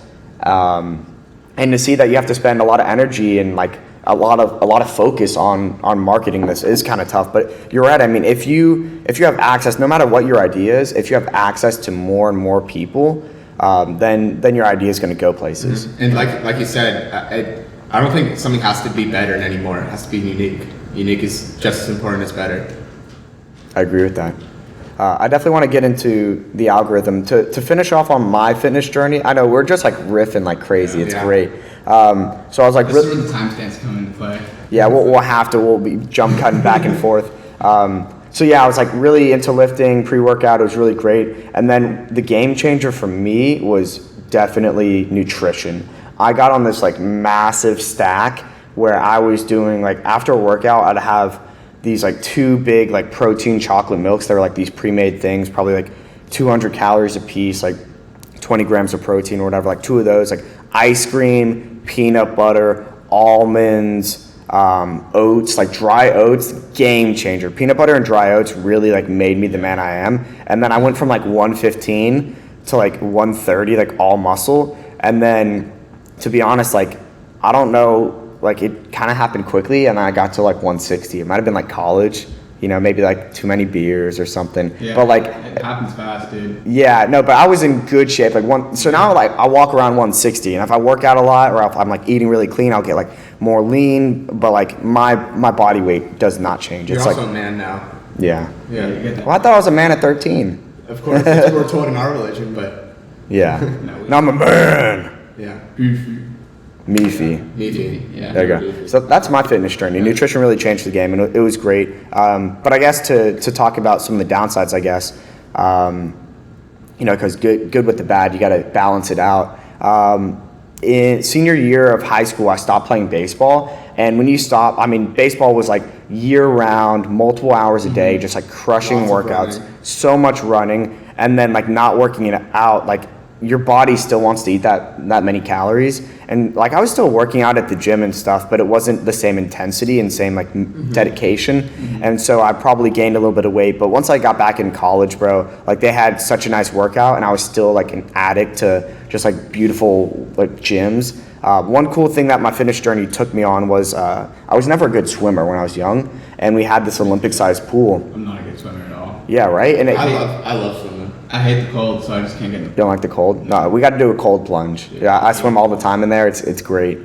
And to see that you have to spend a lot of energy and like a lot of focus on marketing this is kind of tough. But you're right. I mean, if you have access, no matter what your idea is, if you have access to more and more people, then your idea is going to go places. And like you said, I don't think something has to be better anymore. It has to be unique. Unique is just as important as better. I agree with that. I definitely want to get into the algorithm. To finish off on my fitness journey, I know we're just like riffing like crazy. It's great. So I was like, This is where the timestamps come into play. yeah, we'll be jump cutting back and forth. So yeah, I was like really into lifting, pre-workout. It was really great. And then the game changer for me was definitely nutrition. I got on this like massive stack where I was doing like after a workout, I'd have these like 2 big like protein chocolate milks. They were like these pre-made things, probably like 200 calories a piece, like 20 grams of protein or whatever, like 2 of those, like ice cream, peanut butter, almonds, oats, like dry oats, game changer. Peanut butter and dry oats really like made me the man I am. And then I went from like 115 to like 130, like all muscle. And then to be honest, like, I don't know, like it kind of happened quickly and I got to like 160. It might've been like college, maybe like too many beers or something. Yeah, but like, it happens fast, dude. yeah, no, but I was in good shape. So now like I walk around 160, and if I work out a lot or if I'm like eating really clean, I'll get like more lean. But like my body weight does not change. You're It's also like a man now. yeah. Yeah, you get that. Well, I thought I was a man at 13. Of course, that's what we're told in our religion, but Yeah. No, Now I'm a man. yeah. Meefy. Me too. Yeah. There you go. So that's my fitness journey. Nutrition really changed the game, and it was great. But I guess to talk about some of the downsides, I guess, because good with the bad, you got to balance it out. In senior year of high school, I stopped playing baseball, and when you stop, I mean, baseball was like year-round, multiple hours a day, just like crushing Lots of workouts, running. so much running, and then like not working it out, like your body still wants to eat that many calories. And like I was still working out at the gym and stuff, but it wasn't the same intensity and same like dedication. And so I probably gained a little bit of weight. But once I got back in college, bro, like they had such a nice workout and I was still like an addict to just like beautiful like gyms. One cool thing that my fitness journey took me on was I was never a good swimmer when I was young, and we had this Olympic sized pool. I'm not a good swimmer at all. Yeah, right? And I love swimming. I hate the cold, so I just can't get in the pool. Don't like the cold? No, we got to do a cold plunge. Yeah, I swim all the time in there. It's great.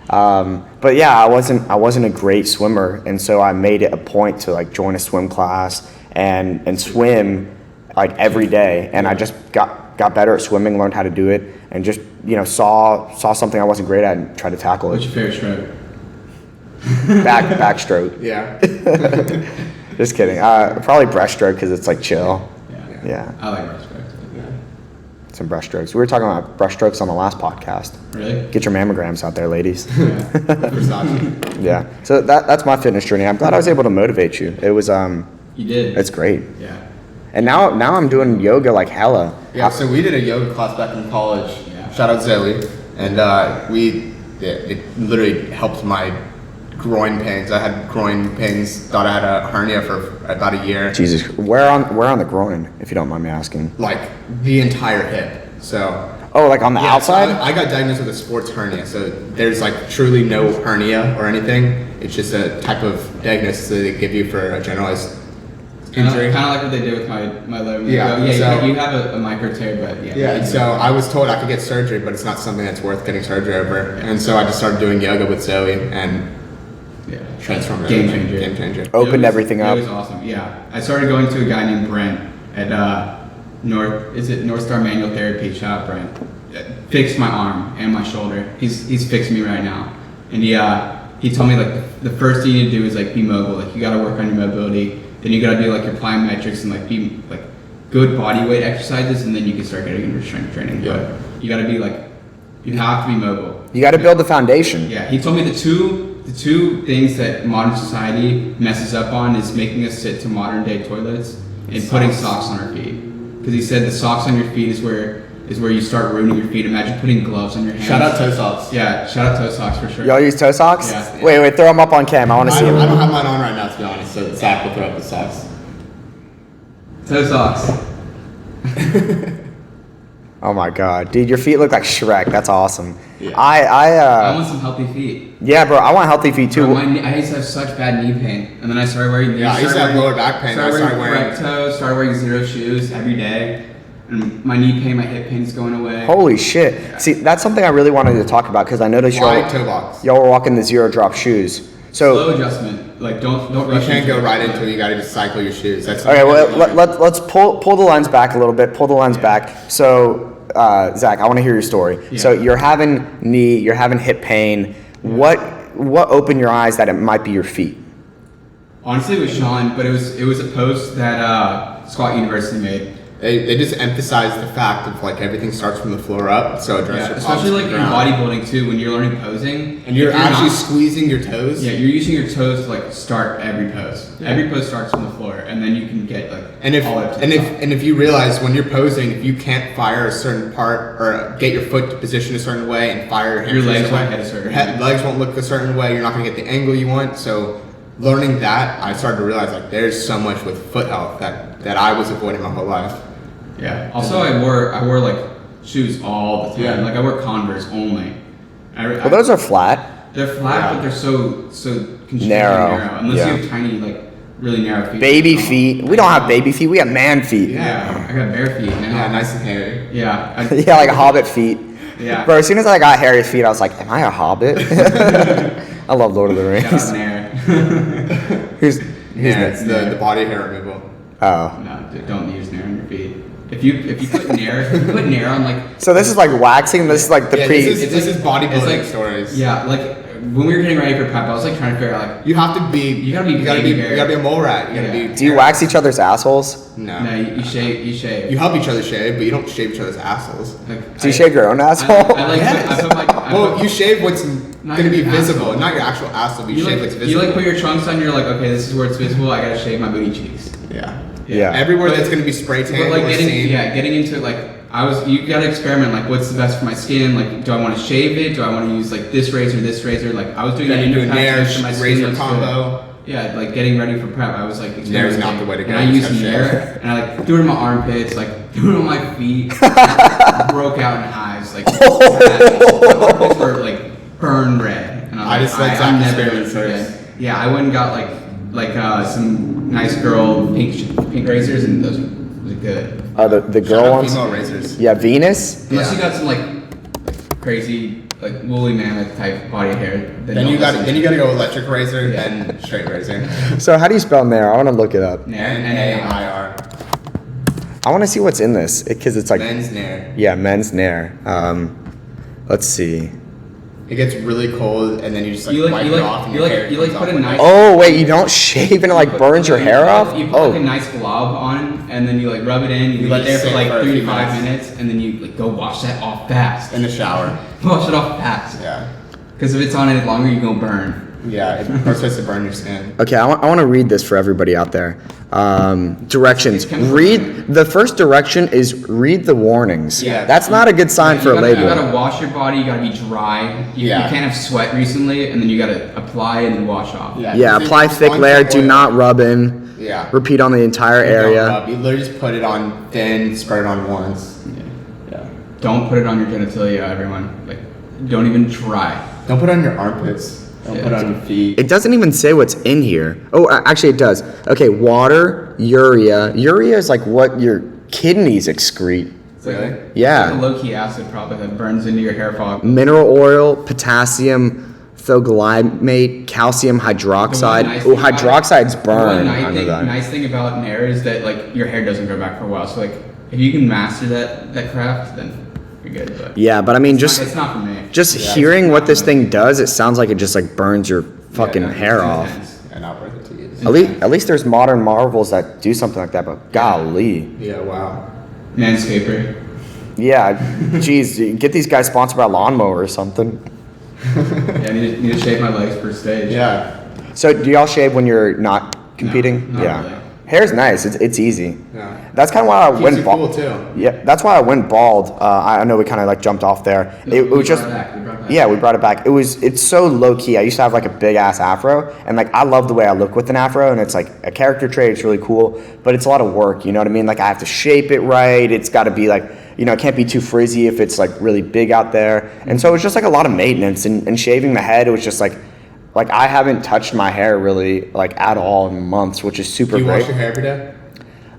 But yeah, I wasn't a great swimmer, and so I made it a point to like join a swim class and swim like every day. And I just got better at swimming, learned how to do it, and just saw something I wasn't great at and tried to tackle What's it. your favorite stroke? Backstroke. Yeah. Just kidding. Probably breaststroke because it's like chill. Yeah. I like breaststroke. Some breaststrokes. We were talking about breaststrokes on the last podcast. Really? Get your mammograms out there, ladies. Versace. Yeah. So that's my fitness journey. I'm glad I was able to motivate you. It was You did. It's great. Yeah. And now I'm doing yoga like hella. Yeah, so we did a yoga class back in college. Yeah. Shout out Zoe. And it literally helped my groin pains. I had groin pains, thought I had a hernia for about a year. Jesus, where on the groin, if you don't mind me asking? Like the entire hip. So Oh, like on the yeah, so outside? I got diagnosed with a sports hernia. So there's like truly no hernia or anything. It's just a type of diagnosis that they give you for a generalized injury. Kind of like what they did with my leg. Yeah, Yeah. so- You have a micro tear, but yeah. Yeah, and so I was told I could get surgery, but it's not something that's worth getting surgery over. And so I just started doing yoga with Zoe and Yeah. transformed Game everything. changer. Game changer. Opened It was- everything up. It was awesome. Yeah. I started going to a guy named Brent at North Star Manual Therapy. Shout out Brent. Fixed my arm and my shoulder. He's fixing me right now. And he told me like the first thing you need to do is like be mobile. Like you got to work on your mobility. Then you got to do like your plyometrics and like be like good body weight exercises, and then you can start getting into strength training. Yeah. But you got to be like, you have to be mobile. You got to build the foundation. Yeah, he told me the two things that modern society messes up on is making us sit to modern day toilets and putting socks on our feet. Because he said the socks on your feet is where you start ruining your feet. Imagine putting gloves on your hands. Shout out toe socks. Yeah, shout out toe socks for sure. Y'all use toe socks? Yeah. Wait, throw them up on cam. I want to I see don't them. have mine on right now, to be honest, so Zach will throw up the socks. Toe socks. Oh my god, dude, your feet look like Shrek. That's awesome. Yeah. I want some healthy feet. Yeah, bro, I want healthy feet too. Bro, I used to have such bad knee pain, and then I started wearing. Yeah, I used to have lower back pain. Started wearing wearing correct toes. Started wearing zero shoes every day, and my knee pain, my hip pain is going away. Holy shit. See, that's something I really wanted to talk about because I noticed wide toe box. y'all were walking the zero drop shoes. So Slow adjustment. Like don't You rush. can't into go it. right into it. You got to just cycle your shoes. That's okay, well let's pull the lens back a little bit. Pull the lens back. So Zach, I want to hear your story. Yeah. So you're having hip pain. What opened your eyes that it might be your feet? Honestly, it was Sean, but it was a post that Scott University made. They just emphasize the fact of like everything starts from the floor up. So address Yeah, your especially posture like to in the ground. bodybuilding too, when you're learning posing, And you're if actually not- squeezing your toes. Yeah, you're using your toes to like start every pose. Yeah. Every pose starts from the floor, and then you can get like And if all the way up to the top. if you realize when you're posing, if you can't fire a certain part or get your foot to position a certain way and fire Your legs certain won't way, hit a certain your way. legs won't look a certain way. You're not going to get the angle you want. So learning that, I started to realize like there's so much with foot health that I was avoiding my whole life. Yeah. Also, I wore like shoes all the time. Yeah. Like I wear Converse only. Well, those are flat. They're flat, Yeah. but they're so constricted Narrow. Unless Yeah. you have tiny, like really narrow feet. Baby feet. We don't have baby feet. We have man feet. Yeah, I got bare feet now. Yeah, nice and hairy. Yeah. Yeah, like hobbit feet. Yeah. Bro, as soon as I got hairy feet, I was like, am I a hobbit? I love Lord of the Shout out Rings. Nair. Who's Yeah, next? it's the body hair removal. Oh. No, dude, don't use Nair on your feet. If you put Nair on like So this is like waxing. This is like the Yeah, pre. this is bodybuilding it's like- stories. yeah, like when we were getting ready for prep, I was like trying to figure out like You have to be. You gotta be baby hair. You gotta be a mole rat. You gotta Yeah. be. Do you wax each other's assholes? No. no, you shave. You help each other shave, but you don't shave each other's assholes. Like, Do you shave your own asshole? I like Yes. I put like I Well, put, you shave what's Not gonna be your visible, asshole. not your actual asshole. But you, you shave like what's you visible. like put your trunks on. You're like, okay, this is where it's visible. I gotta shave my booty cheeks. Yeah. Yeah. Everywhere But- that's gonna be spray tan But like or getting seen. getting into it, like you gotta experiment. Like, what's the best for my skin? Like, do I want to shave it? Do I want to use like this razor, this razor? Like, I was doing Then that you do a independent Nair test for my skin razor looks good. combo. Yeah, like getting ready for prep, I was like Nair's experimenting. not the way to go. And I You used just gotta Nair, and I like do it in my armpits, like do it on my feet. Broke out in hives, like my armpits were like burned red. And I was just like, let I'm Zach never doing experience this again. Yeah, I went and got like some nice girl pink razors, and those Is it good? The Shout girl out ones. female racers. Yeah, Venus. Unless Yeah. you got some like crazy like woolly mammoth type body hair. Then you got to go electric razor, then straight razor. So how do you spell Nair? I want to look it up. Nair. I want to see what's in this because it's like Men's Nair. yeah, men's Nair. Let's see. It gets really cold, and then you just like You wipe it off, and you your hair like comes put off a with nice. Oh wait, you don't shave and it like burns your hair off? You put Oh, like a nice glob on, and then you like rub it in. You let it there for sit like for a 3 to few 5 minutes. minutes, and then you like go wash that off fast. in the shower. Wash it off fast. Yeah. Because if it's on any longer, you're gonna burn. Yeah, it's supposed to burn your skin. okay. I want to read this for everybody out there. Directions. It's kind of Read the first direction is read the warnings. Yeah. That's not a good sign Yeah, for a you label. gotta wash your body. You gotta be dry. You Yeah. can't have sweat recently, and then you gotta apply and then wash off. Yeah, apply It's thick one layer. foot Do oil. not rub in. Yeah. Repeat on the entire You don't area. rub. You literally just put it on thin, spread it on once. Yeah. Don't put it on your genitalia, everyone. Like, don't even try. Don't put it on your armpits. Don't Yeah. put it on your feet. It doesn't even say what's in here. Oh, actually, it does. Okay, water, urea. Urea is like what your kidneys excrete. It's like, Really? Yeah. It's like a low-key acid probably that burns into your hair follicle. Mineral oil, potassium, thioglymate, calcium hydroxide. nice Oh, thing about it- hydroxide's The one burn. nice I know thing, that. nice thing about Nair is that like your hair doesn't grow back for a while. So like, if you can master that craft, then you're good. But Yeah, but I mean, just it's not for me. just Yeah, hearing it's what not this me. thing does, it sounds like it just like burns your fucking Yeah, hair It's off. intense. Yeah, not worth it to use. At least there's modern marvels that do something like that, but golly. Yeah, wow. Manscaper. Yeah, geez, get these guys sponsored by Lawnmower or something. Yeah, I need to shave my legs per stage. Yeah. So do y'all shave when you're not competing? not Yeah. really. Hair's nice. It's easy. Yeah. That's kind of why I Keeps went you bald. cool too. Yeah, that's why I went bald. I know we kind of like jumped off there. It We was just brought it back, we brought it back. yeah, we brought it back. It's so low key. I used to have like a big ass afro, and like I love the way I look with an afro, and it's like a character trait. It's really cool, but it's a lot of work. You know what I mean? Like I have to shape it right. It's got to be like it can't be too frizzy if it's like really big out there. And so it's just like a lot of maintenance and shaving the head. It was just like I haven't touched my hair really like at all in months, which is super Do you great. wash your hair every day?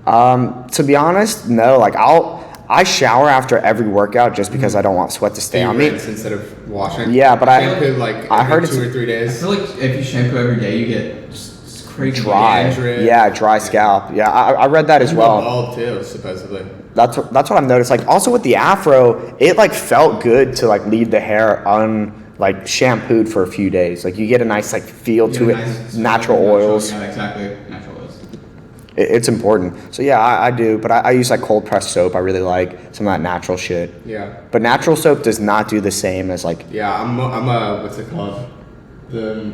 To be honest, no. Like I shower after every workout just because I don't want sweat to stay Do you on me. rinse instead of washing? Yeah, but shampoo like I every heard 2 or 3 I days. feel like if you shampoo every day, you get just crazy Dry, Dandruff. yeah, dry scalp. Yeah, I read that as You go well. bald too, supposedly. That's what I've noticed. Like also with the afro, it like felt good to like leave the hair like shampooed for a few days. Like you get a nice like feel You to get it, a nice- natural oils. Yeah, exactly. Natural oils. It's important. So yeah, I do. But I use like cold pressed soap. I really like some of that natural shit. Yeah. But natural soap does not do the same as like Yeah, I'm a what's it called? The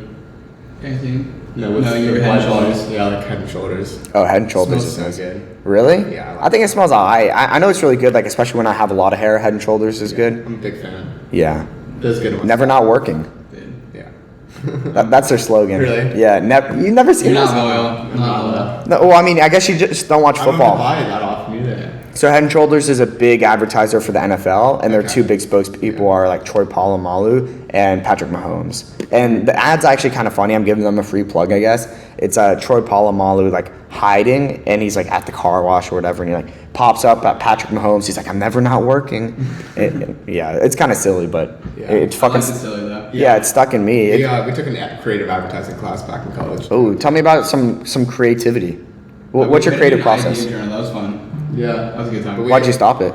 Anything? no, what's your the head white and shoulders. ones? Yeah, like head and shoulders. oh Head and Shoulders Smells is so nice. good. Really? Yeah, I like I think it smells alright. I know it's really good, like especially when I have a lot of hair. Head and Shoulders is good. I'm a big fan. Yeah. Those good ones. Never not working. Dude. Yeah. That's their slogan. Really? Yeah. You never seen You're this? not loyal. Not loyal. No, well, I mean, I guess you just don't watch I don't football. buy that often either. So Head and Shoulders is a big advertiser for the NFL, and their Okay. two big spokespeople are like Troy Polamalu and Patrick Mahomes. And the ad's actually kind of funny. I'm giving them a free plug, I guess. It's Troy Polamalu like hiding, and he's like at the car wash or whatever, and he like pops up at Patrick Mahomes. He's like, "I'm never not working." Yeah, it's kind of silly, but Yeah. it's I fucking like it silly though. yeah, it's stuck in me. We took a creative advertising class back in college. Oh, tell me about some creativity. But What's we your could've creative done an process? idea journal, That was fun. Yeah. That was a good time. But we- Why'd you stop it?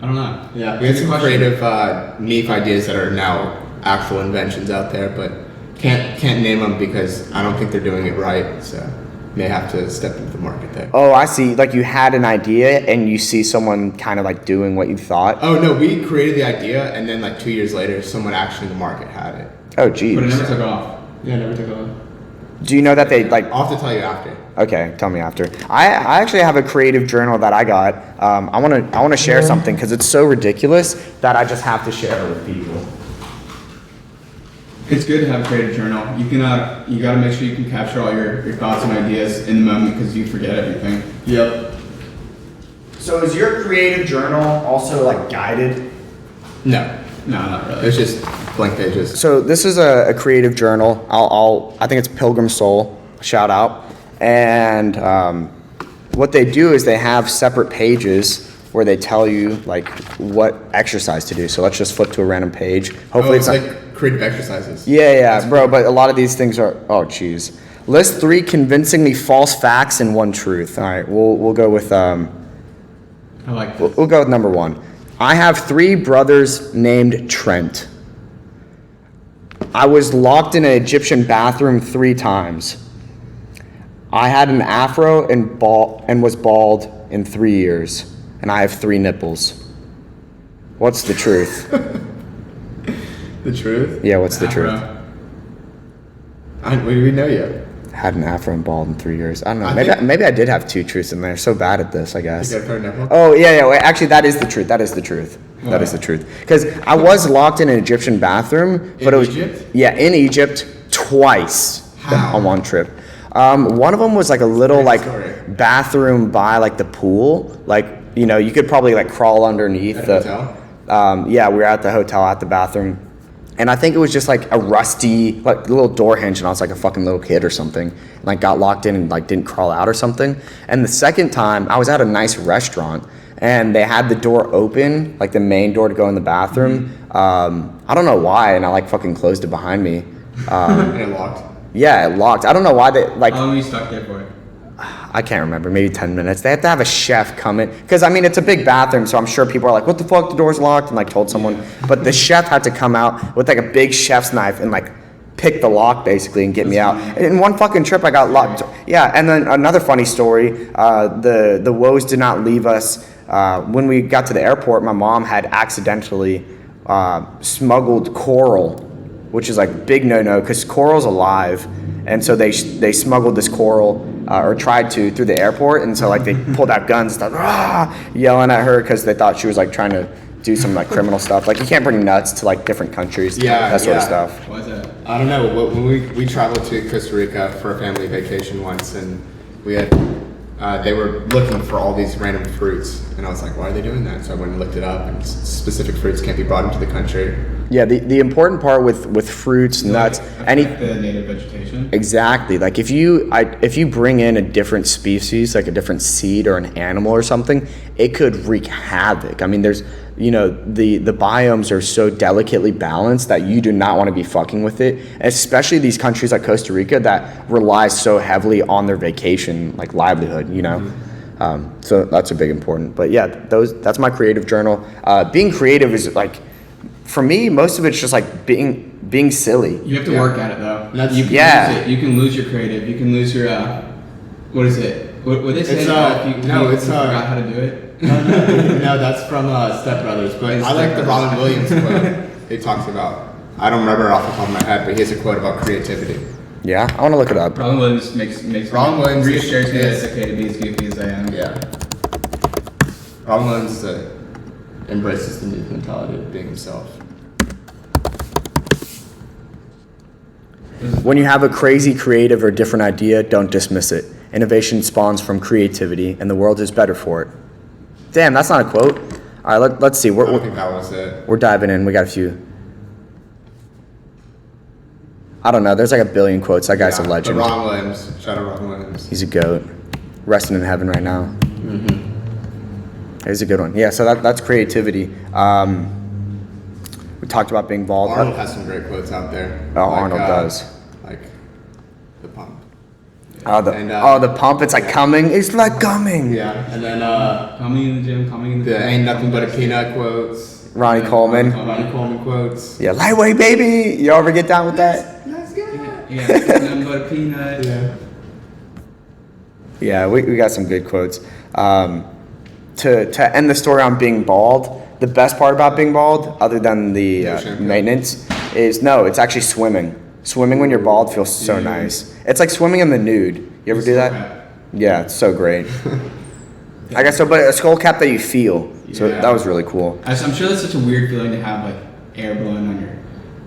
I don't know. Yeah, we had some Good question. creative MEEF ideas that are now actual inventions out there, but can't name them because I don't think they're doing it right. So may have to step into the market there. Oh, I see. Like you had an idea and you see someone kind of like doing what you thought. Oh no, we created the idea and then like 2 years later, someone actually in the market had it. Oh, geez. But it never took off. Yeah, never took off. Do you know that they like? I'll have to tell you after. Okay, tell me after. I actually have a creative journal that I got. I wanna share something because it's so ridiculous that I just have to share it with people. It's good to have a creative journal. You gotta make sure you can capture all your thoughts and ideas in the moment because you forget everything. Yep. So is your creative journal also like guided? No, No, not really. it's just blank pages. So this is a creative journal. I think it's Pilgrim Soul. Shout out. And what they do is they have separate pages where they tell you like what exercise to do. So let's just flip to a random page. Hopefully it's it's not, like creative exercises. yeah, That's bro. cool. But a lot of these things are, oh, geez. List 3 convincingly false facts and 1 truth. All right, we'll go with I like this. we'll go with number 1. I have 3 brothers named Trent. I was locked in an Egyptian bathroom 3 times. I had an afro and was bald in 3 years, and I have 3 nipples. What's the truth? The truth? Yeah, what's the truth? We know you. Had an afro and bald in 3 years. I don't know. I think- Maybe I did have 2 truths in there. So bad at this, I guess. You got a third nipple? Oh yeah. Wait, actually, that is the truth. That is the truth. That is the truth. Because I was locked in an Egyptian bathroom, but In it was Egypt? yeah, in Egypt twice How? on one trip. One of them was like a little Crazy like story. bathroom by like the pool. Like you could probably like crawl underneath At a the. hotel? Yeah, we were at the hotel at the bathroom. And I think it was just like a rusty, like little door hinge, and I was like a fucking little kid or something. And like got locked in and like didn't crawl out or something. And the second time, I was at a nice restaurant, and they had the door open, like the main door to go in the bathroom. I don't know why, and I like fucking closed it behind me. And it locked. Yeah, it locked. I don't know why they like. How long were you stuck there for? I can't remember, maybe 10 minutes. They have to have a chef come in. Because, I mean, it's a big bathroom, so I'm sure people are like, what the fuck, the door's locked? And, like, told someone. But the chef had to come out with, like, a big chef's knife and, like, pick the lock, basically, and get me out. In one fucking trip, I got locked. Yeah, and then another funny story, the woes did not leave us. When we got to the airport, my mom had accidentally smuggled coral, which is, like, big no-no, because coral's alive. And so they smuggled this coral, or tried to, through the airport. And so like they pulled out guns and stuff, yelling at her because they thought she was like trying to do some like criminal stuff. Like you can't bring nuts to like different countries, that sort of stuff. Why is that? I don't know. When we traveled to Costa Rica for a family vacation once, and we had they were looking for all these random fruits, and I was like, why are they doing that? So I went and looked it up, and specific fruits can't be brought into the country. Yeah, the important part with fruits, nuts, any The native vegetation. exactly. Like if you bring in a different species, like a different seed or an animal or something, it could wreak havoc. I mean, there's the biomes are so delicately balanced that you do not want to be fucking with it, especially these countries like Costa Rica that rely so heavily on their vacation like livelihood. So that's a big important. But yeah, that's my creative journal. Being creative is like, for me, most of it's just like being silly. You have to work at it though. That's- You can Yeah. lose it. You can lose your creative. You can lose your what is it? What they say? It's, if no, you it's, forgot how to do it. No, that's from Step Brothers. But It's I like Step the Brothers. Robin Williams quote. He talks about. I don't remember it off the top of my head, but he has a quote about creativity. Yeah, I want to look it up. Robin Williams makes Robin Williams reassures me that is- it's okay to be as goofy as I am. Yeah. Robin Williams embraces the youth mentality of being himself. When you have a crazy, creative, or different idea, don't dismiss it. Innovation spawns from creativity, and the world is better for it. Damn, that's not a quote. All right, let's see. I don't We're think that was it. diving in. We got a few. I don't know. There's like a billion quotes. That guy's a Yeah, legend. but Robin Williams. Shout out Robin Williams. He's a goat. Resting in heaven right now. He's a good one. Yeah, so that's creativity. We talked about being bald. Arnold has some great quotes out there. Oh, Arnold does. Like the pump. Oh, the pump. It's like coming. It's like coming. Yeah, and then Coming in the gym, coming in the the ain't nothing but a peanut quotes. Ronnie Coleman. Ronnie Coleman quotes. Yeah, lightweight baby. You ever get down with that? Let's go. Yeah, nothing but a peanut. Yeah. Yeah, we got some good quotes. To end the story on being bald, the best part about being bald, other than the No shampoo. maintenance, is it's actually swimming. Swimming when you're bald feels so nice. It's like swimming in the nude. You ever do that? Yeah, it's so great. I guess so, but a skull cap that you feel. So Yeah. that was really cool. I'm sure that's such a weird feeling to have like air blowing on your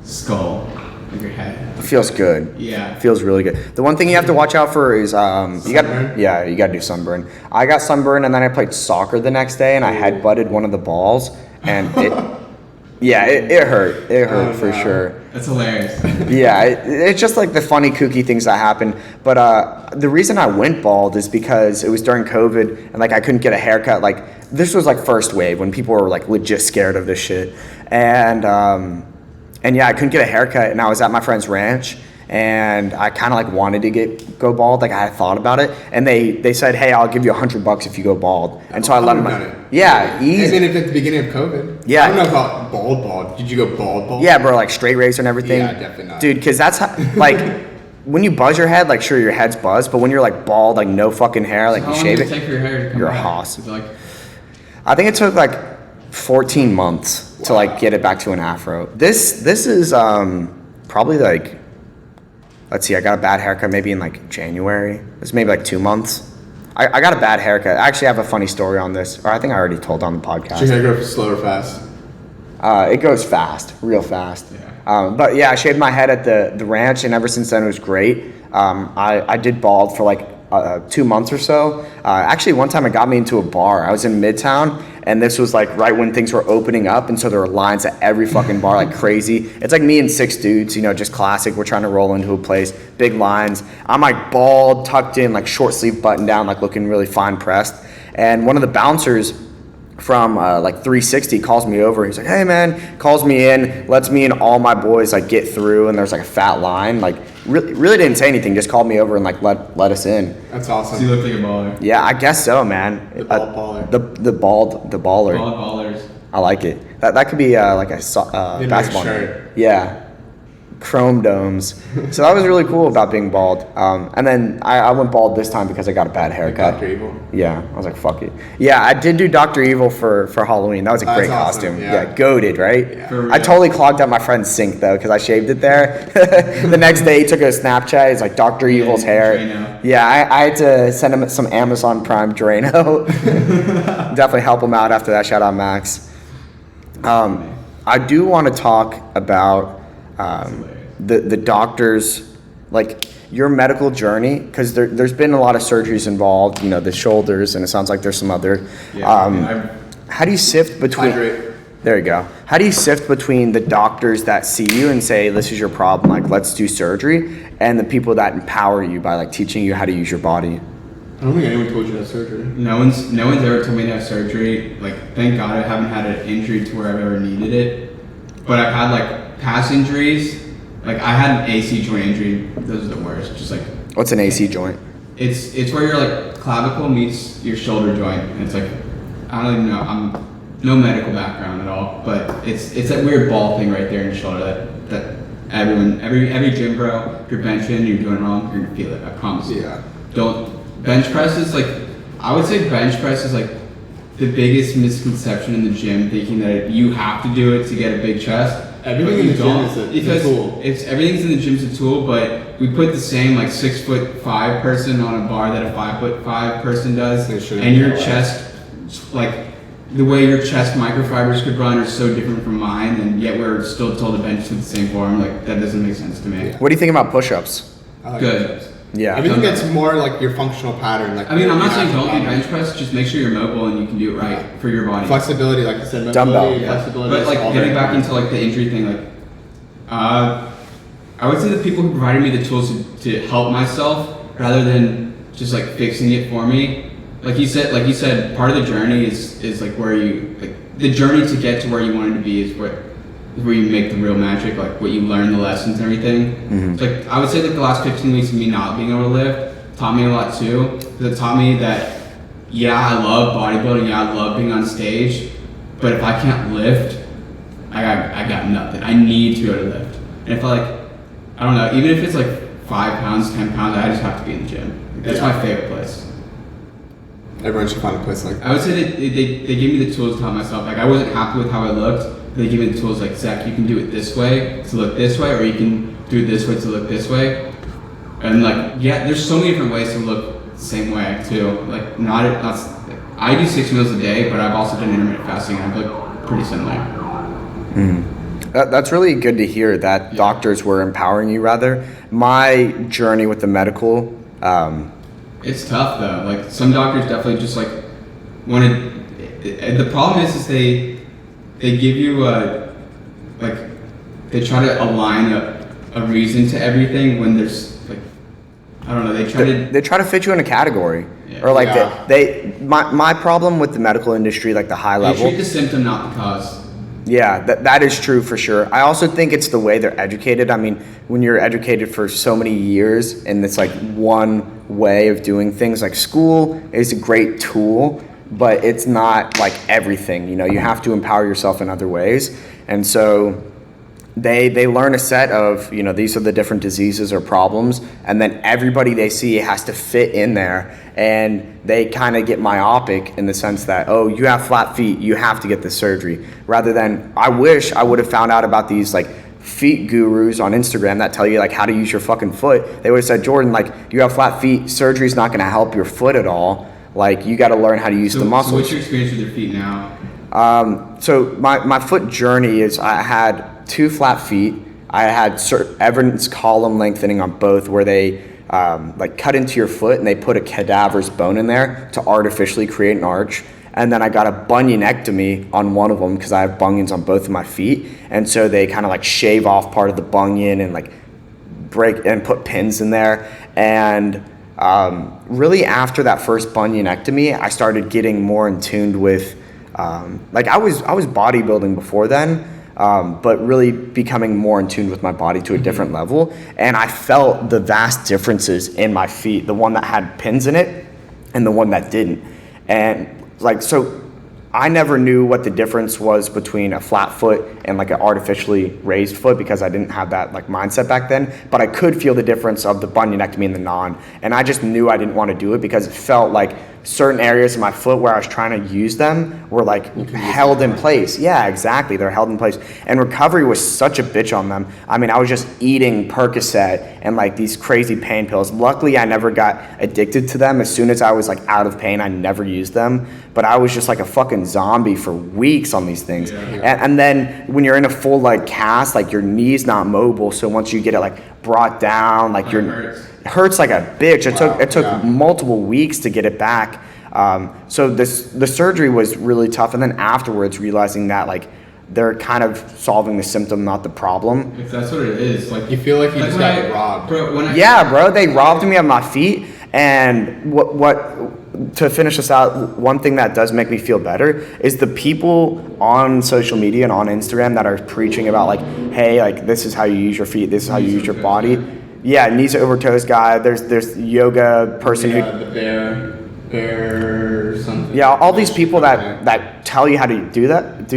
skull, like your head. It feels good. Yeah. It feels really good. The one thing you have to watch out for is you got Sunburn? you got to do sunburn. I got sunburn and then I played soccer the next day and I head butted one of the balls and Yeah, it hurt. It hurt for no. sure. That's hilarious. Yeah, it's just like the funny, kooky things that happen. But the reason I went bald is because it was during COVID and like I couldn't get a haircut. Like this was like first wave when people were like legit scared of this shit. And yeah, I couldn't get a haircut and I was at my friend's ranch and I kind of like wanted to go bald. Like I had thought about it and they said, hey, I'll give you $100 if you go bald. And so I let them. Yeah, easy. And then at the beginning of COVID. Yeah. I don't know about bald. Did you go bald? Yeah, bro, like straight razor and everything. Yeah, definitely not. Dude, because that's how, like, when you buzz your head, like, sure, your head's buzzed, but when you're, like, bald, like, no fucking hair, like, How you long shave did it, take for your hair to come you're a back? hoss. Is it like, I think it took, like, 14 months to, like, get it back to an afro. This is probably, like, let's see, I got a bad haircut maybe in, like, January. It's maybe, like, 2 months. I got a bad haircut. I actually have a funny story on this, or I think I already told on the podcast. Should your hair go slow or fast? It goes fast, real fast. Yeah. But yeah, I shaved my head at the ranch, and ever since then it was great. I did bald for like 2 months or so. Actually, one time it got me into a bar. I was in Midtown, and this was like right when things were opening up, and so there were lines at every fucking bar like crazy. It's like me and 6 dudes, you know, just classic. We're trying to roll into a place, big lines. I'm like bald, tucked in, like short sleeve button down, like looking really fine pressed. And one of the bouncers from like 360 calls me over. He's like, hey man, calls me in, lets me and all my boys like get through, and there's like a fat line. Like really didn't say anything, just called me over and like let us in. That's so you awesome. look like a baller. Yeah, I guess so, man. The bald baller. The baller. Bald ballers. I like it. That could be like a Need a basketball shirt. name. Yeah. Chrome domes. So that was really cool about being bald. And then I went bald this time because I got a bad haircut. Dr. Evil. Yeah, I was like, fuck it. Yeah, I did do Dr. Evil for Halloween. That was a great That's awesome, costume. yeah. Goated, right? Yeah. For I real. totally clogged up my friend's sink though because I shaved it there. The next day he took a Snapchat. He's like, Dr. Evil's hair. Drano. Yeah, I had to send him some Amazon Prime Drano. Definitely help him out after that. Shout out Max. I do want to talk about the doctors, like your medical journey, because there's been a lot of surgeries involved, you know, the shoulders, and it sounds like there's some other. How do you sift between? Hydrate. There you go. How do you sift between the doctors that see you and say, this is your problem, like let's do surgery, and the people that empower you by like teaching you how to use your body? I don't think anyone told you to have surgery. No one's ever told me to have surgery. Like, thank God I haven't had an injury to where I've ever needed it. But I've had like past injuries. Like I had an AC joint injury. Those are the worst. Just like What's an AC joint? it's where your like clavicle meets your shoulder joint, and it's like I don't even know. I'm no medical background at all, but it's that weird ball thing right there in your shoulder that every gym bro, if you're benching, you're doing it wrong, you're gonna feel it. I promise you. Yeah. Don't bench press is like I would say bench press is like the biggest misconception in the gym, thinking that you have to do it to get a big chest. Everything But in you the gym don't, is a because tool. It's everything's in the gym's a tool, but we put the same like 6'5" person on a bar that a 5'5" person does, They shouldn't and be your allowed. chest, like the way your chest microfibers could run are so different from mine, and yet we're still told to bench to the same form. Like that doesn't make sense to me. What do you think about push-ups? I like Good. push-ups. Yeah. Everything that's more like your functional pattern. Like I mean, I'm not your saying don't natural do pattern. bench press. Just make sure you're mobile and you can do it right for your body. Flexibility, like you said, Dumbbell. mobility, Yeah. flexibility. But is like all getting very back into like the injury thing, like I would say the people who provided me the tools to help myself rather than just like fixing it for me. Like you said, part of the journey is like where you like the journey to get to where you wanted to be is where you make the real magic, like what you learn, the lessons and everything. Mhm. So, like I would say like the last 15 weeks of me not being able to lift taught me a lot too. 'Cause it taught me that yeah, I love bodybuilding, yeah, I love being on stage, but if I can't lift, I got nothing. I need to be able to lift. And if I don't know, even if it's like 5 pounds, 10 pounds, I just have to be in the gym. That's Yeah. my favorite place. Everyone should find a place like that. I would say that they gave me the tools to help myself. Like I wasn't happy with how I looked. They gave me the tools like, Zach, you can do it this way to look this way, or you can do it this way to look this way. And like, yeah, there's so many different ways to look the same way too. Like I do 6 meals a day, but I've also done intermittent fasting and I look pretty similar. That's really good to hear that doctors were empowering you rather. My journey with the medical, It's tough though. Like some doctors definitely just like wanted. The problem is they give you like they try to align a reason to everything when there's like, I don't know, they try to fit you in a category. Yeah. Or like Yeah. my problem with the medical industry, like the high they level. treat the symptom, not the cause. Yeah, that is true for sure. I also think it's the way they're educated. I mean, when you're educated for so many years and it's like one way of doing things, like school is a great tool, but it's not like everything. You know, you have to empower yourself in other ways. And so they learn a set of, you know, these are the different diseases or problems, and then everybody they see has to fit in there, and they kind of get myopic in the sense that, oh, you have flat feet, you have to get this surgery, rather than, I wish I would have found out about these like feet gurus on Instagram that tell you like how to use your fucking foot. They would have said, Jordan, like, you have flat feet, surgery's not going to help your foot at all. Like, you got to learn how to use the muscles. So what's your experience with your feet now? So my foot journey is, I had 2 flat feet. I had Evans column lengthening on both, where they like cut into your foot and they put a cadaver's bone in there to artificially create an arch. And then I got a bunionectomy on one of them because I have bunions on both of my feet. And so they kind of like shave off part of the bunion and like break and put pins in there. And really after that first bunionectomy, I started getting more in tune with like I was bodybuilding before then. But really becoming more in tune with my body to a different level. And I felt the vast differences in my feet, the one that had pins in it and the one that didn't. And like, so I never knew what the difference was between a flat foot and like an artificially raised foot because I didn't have that like mindset back then, but I could feel the difference of the bunionectomy and the non. And I just knew I didn't want to do it because it felt like certain areas of my foot where I was trying to use them were like held in place. Yeah, exactly. They're held in place. And recovery was such a bitch on them. I mean, I was just eating Percocet and like these crazy pain pills. Luckily, I never got addicted to them. As soon as I was like out of pain, I never used them. But I was just like a fucking zombie for weeks on these things. Yeah. And then when you're in a full like cast, like your knee's not mobile. So once you get it like brought down, like it hurts like a bitch. It took multiple weeks to get it back. So the surgery was really tough. And then afterwards realizing that like they're kind of solving the symptom, not the problem. If that's what it is, like you feel like you just got robbed. Bro, they robbed me of my feet. And what to finish this out, one thing that does make me feel better is the people on social media and on Instagram that are preaching about like, hey, like this is how you use your feet, this is how you use your body. Yeah, knees over toes guy. There's yoga person who the bear something. Yeah, all these people that tell you how to do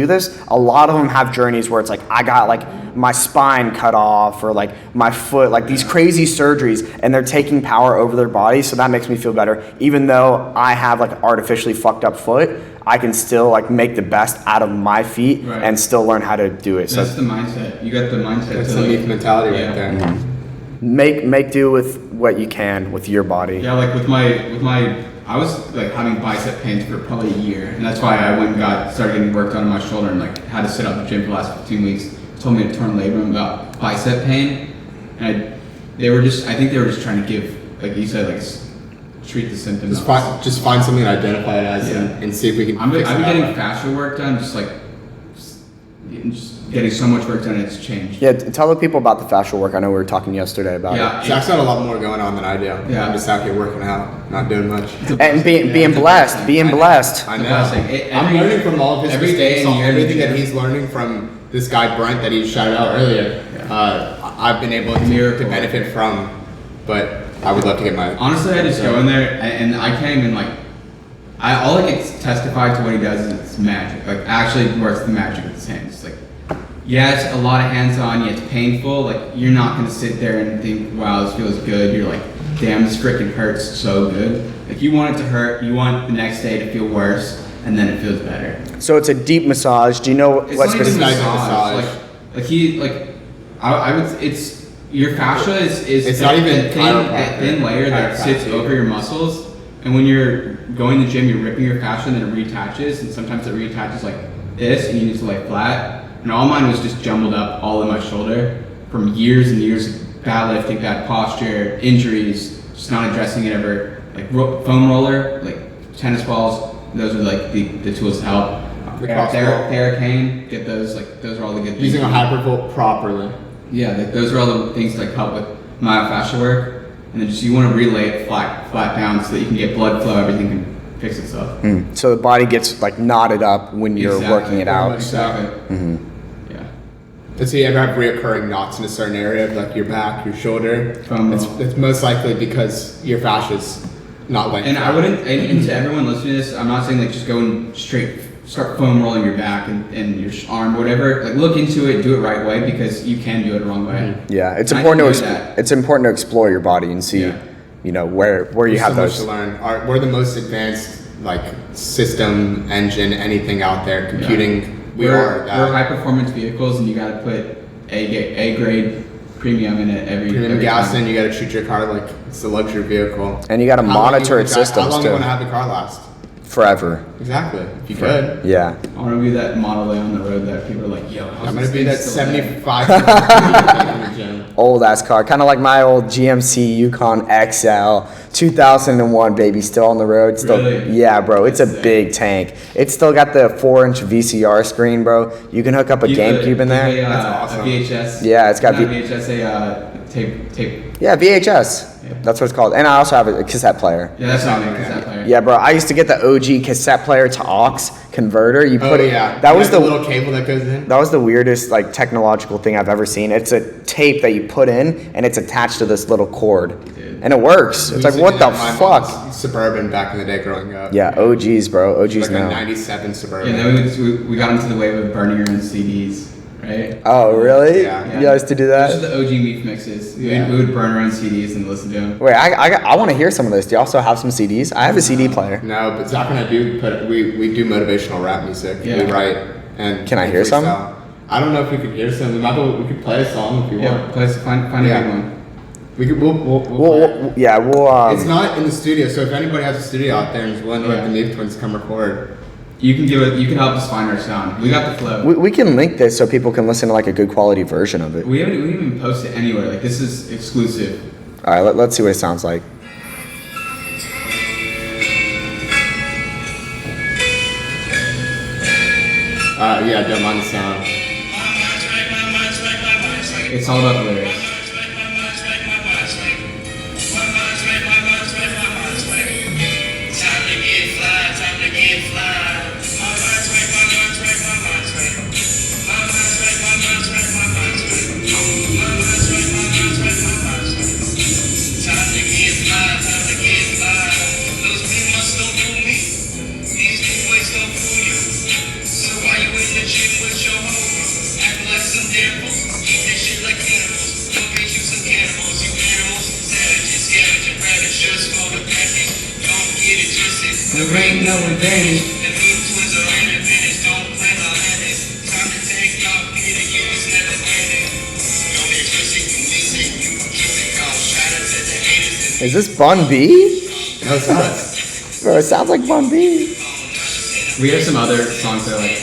this, a lot of them have journeys where it's like, I got like my spine cut off or like my foot, like these crazy surgeries, and they're taking power over their body. So that makes me feel better. Even though I have like artificially fucked up foot, I can still like make the best out of my feet and still learn how to do it. That's the mindset. You got the mindset. That's the MEEF mentality right there. Mm-hmm. Make do with what you can with your body. Yeah, like with my I was like having bicep pains for probably a year, and that's why I went and started getting work done on my shoulder and like had to sit out the gym for the last 15 weeks. Told me to torn labrum about bicep pain, and I think they were just trying to give, like you said, like treat the symptoms. Just find something to identify it as and see if we can. I've been getting fascia work done, just getting so much work done, it's changed. Yeah, tell the people about the fascial work. I know we were talking yesterday about it. Zach's got a lot more going on than I do. Yeah. I'm just out here working out, not doing much. And being blessed. I know. I'm learning from all of his mistakes, everything that he's learning from this guy Brent that he shouted out earlier. I've been able to benefit from, but I would love to get my. Honestly, I just go in there and I can't even like. All I can testify to what he does is it's magic. Like actually works the magic with his hands. Like, yeah, it's a lot of hands-on. Yeah, it's painful. Like you're not gonna sit there and think, wow, this feels good. You're like, damn, this freaking hurts so good. Like you want it to hurt. You want the next day to feel worse, and then it feels better. So it's a deep massage. Do you know what specific massage? It's your fascia is it's not even a thin layer that sits over your muscles. And when you're going to the gym, you're ripping your fascia and then it reattaches, and sometimes it reattaches like this, and you need to lay flat. And all mine was just jumbled up all in my shoulder from years and years of bad lifting, bad posture, injuries, just not addressing it ever. Like foam roller, like tennis balls, those are like the tools to help. Theracane, get those. Like those are all the good things. Using a hypervolt properly. Yeah, like those are all the things that like, help with myofascial work, and then just you want to relay it flat down so that you can get blood flow. Everything can fix itself. So the body gets like knotted up when you're working it out. Exactly. Yeah. Does he ever have reoccurring knots in a certain area of like your back, your shoulder? It's most likely because your fascia's not length. And I wouldn't, and to everyone listening to this, I'm not saying like just go and start foam rolling your back and your arm, whatever. Like look into it, do it right way because you can do it the wrong way. Yeah, it's important to explore your body and see, you know, where you have those. So much to learn. We're the most advanced like system, engine, anything out there. Computing. We're high performance vehicles, and you got to put A grade premium in it every gas time. in. You got to treat your car like it's a luxury vehicle. And you got to monitor its systems too. How long do you want to have the car last? Forever. Exactly. If you could. Yeah. I want to be that Model A on the road that people are like, yo, I'm gonna be that 75 in the gym. Old ass car, kind of like my old GMC Yukon XL, 2001 baby, still on the road. Still, really? Yeah, bro, it's a big tank. It's still got the 4-inch VCR screen, bro. You can hook up a GameCube in there. That's awesome. A VHS. Yeah, it's got VHS, tape. Yeah, VHS. Yeah. That's what it's called. And I also have a cassette player. Yeah, that's not a cassette player. Yeah, bro. I used to get the OG cassette player to aux converter. You put it. Yeah. That was the little cable that goes in. That was the weirdest like technological thing I've ever seen. It's a tape that you put in, and it's attached to this little cord, and it works. It's like what the fuck? Suburban back in the day, growing up. Yeah, OGs, bro. OGs like now. a '97 Suburban. Yeah, then we got into the wave of burning your own CDs. Right? Oh, really? Yeah. You guys to do Those that? are the OG MEEF mixes. Yeah. We would burn our own CDs and listen to them. Wait, I want to hear some of this. Do you also have some CDs? I have a CD player. No, but Zach and I we do motivational rap music. Yeah. We write and Can I hear some? I don't know if we could hear some. We could play a song if you want. Find a good one. We could. We'll play it. It's not in the studio, so if anybody has a studio out there and is willing to let the MEEF twins come record, you can do it. You can help us find our sound. We got the flow. We can link this so people can listen to like a good quality version of it. We didn't even post it anywhere. Like this is exclusive. All right, let's see what it sounds like. Yeah, don't mind the sound. It's all about the lyrics. There ain't no advantage. Is this Bun B? No, it's not. Bro, it sounds like Bun B. We have some other songs that are like.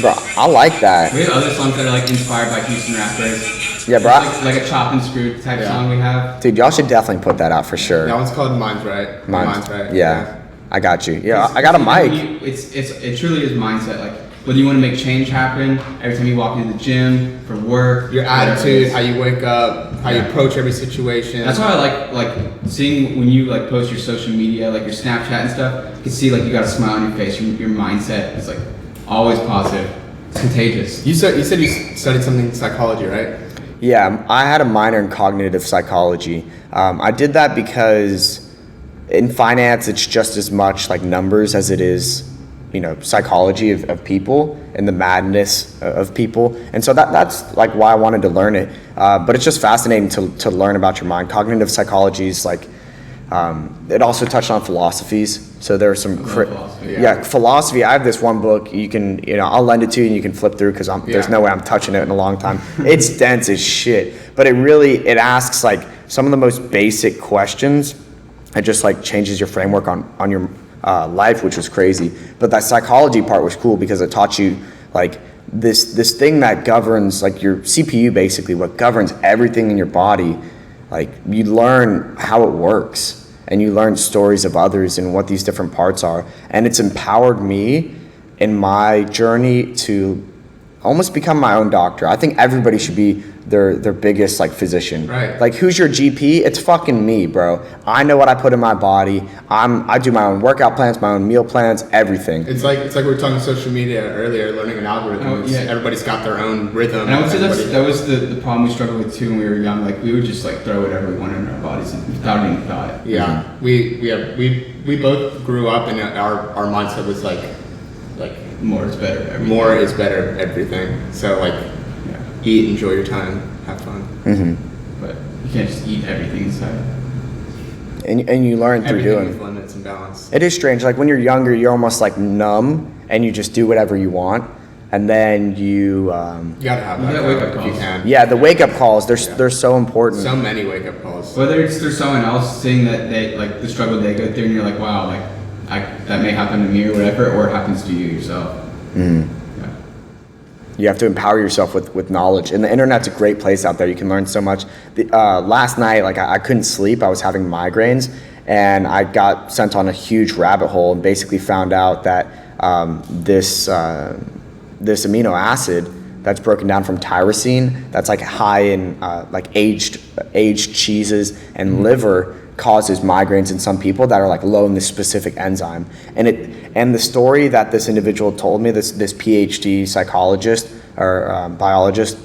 Bro, I like that. We have other songs that are like inspired by Houston rappers. Yeah, bro. Like a chop and screw type song we have. Dude, y'all should definitely put that out for sure. That one's called Mine's Right. Mine's Right. Yeah. I got you. Yeah, I got a mic. It truly is mindset. Like whether you want to make change happen every time you walk into the gym, for work, your attitude, how you wake up, how you approach every situation. That's why I like seeing when you like post your social media, like your Snapchat and stuff. You can see like you got a smile on your face. Your mindset is like always positive. It's contagious. You said you studied something in psychology, right? Yeah, I had a minor in cognitive psychology. I did that because in finance, it's just as much like numbers as it is, you know, psychology of people and the madness of people. And so that's like why I wanted to learn it. But it's just fascinating to learn about your mind. Cognitive psychology is like, it also touched on philosophies. So there are some, philosophy. I have this one book I'll lend it to you and you can flip through because there's no way I'm touching it in a long time. It's dense as shit, but it asks like some of the most basic questions. It just like changes your framework on your life, which was crazy. But that psychology part was cool because it taught you like this thing that governs like your CPU, basically what governs everything in your body. Like you learn how it works and you learn stories of others and what these different parts are. And it's empowered me in my journey to almost become my own doctor. I think everybody should be their biggest like physician. Right. Like, who's your GP? It's fucking me, bro. I know what I put in my body. I do my own workout plans, my own meal plans, everything. It's like we were talking social media earlier, learning an algorithm. Oh, yeah. Everybody's got their own rhythm. And I would say that was the problem we struggled with too when we were young. Like we would just like throw whatever we wanted in our bodies without any thought. Yeah, we both grew up and our mindset was like More is better. Everything. more is better everything. So like eat, enjoy your time, have fun. But you can't just eat everything inside. And you learn through Everything doing. with limits and balance. It is strange. Like when you're younger, you're almost like numb and you just do whatever you want. And then you You gotta have that wake up if you calls. can. yeah, the wake up calls, they're so important. So many wake up calls. Whether it's through someone else saying that they like the struggle they go through, and you're like, wow, like that may happen to me or whatever, or it happens to you yourself. Yeah. You have to empower yourself with knowledge. And the internet's a great place out there. You can learn so much. Last night, like I couldn't sleep. I was having migraines, and I got sent on a huge rabbit hole and basically found out that this amino acid that's broken down from tyrosine, that's like high in like aged cheeses and liver, causes migraines in some people that are like low in this specific enzyme. And the story that this individual told me, this PhD psychologist or biologist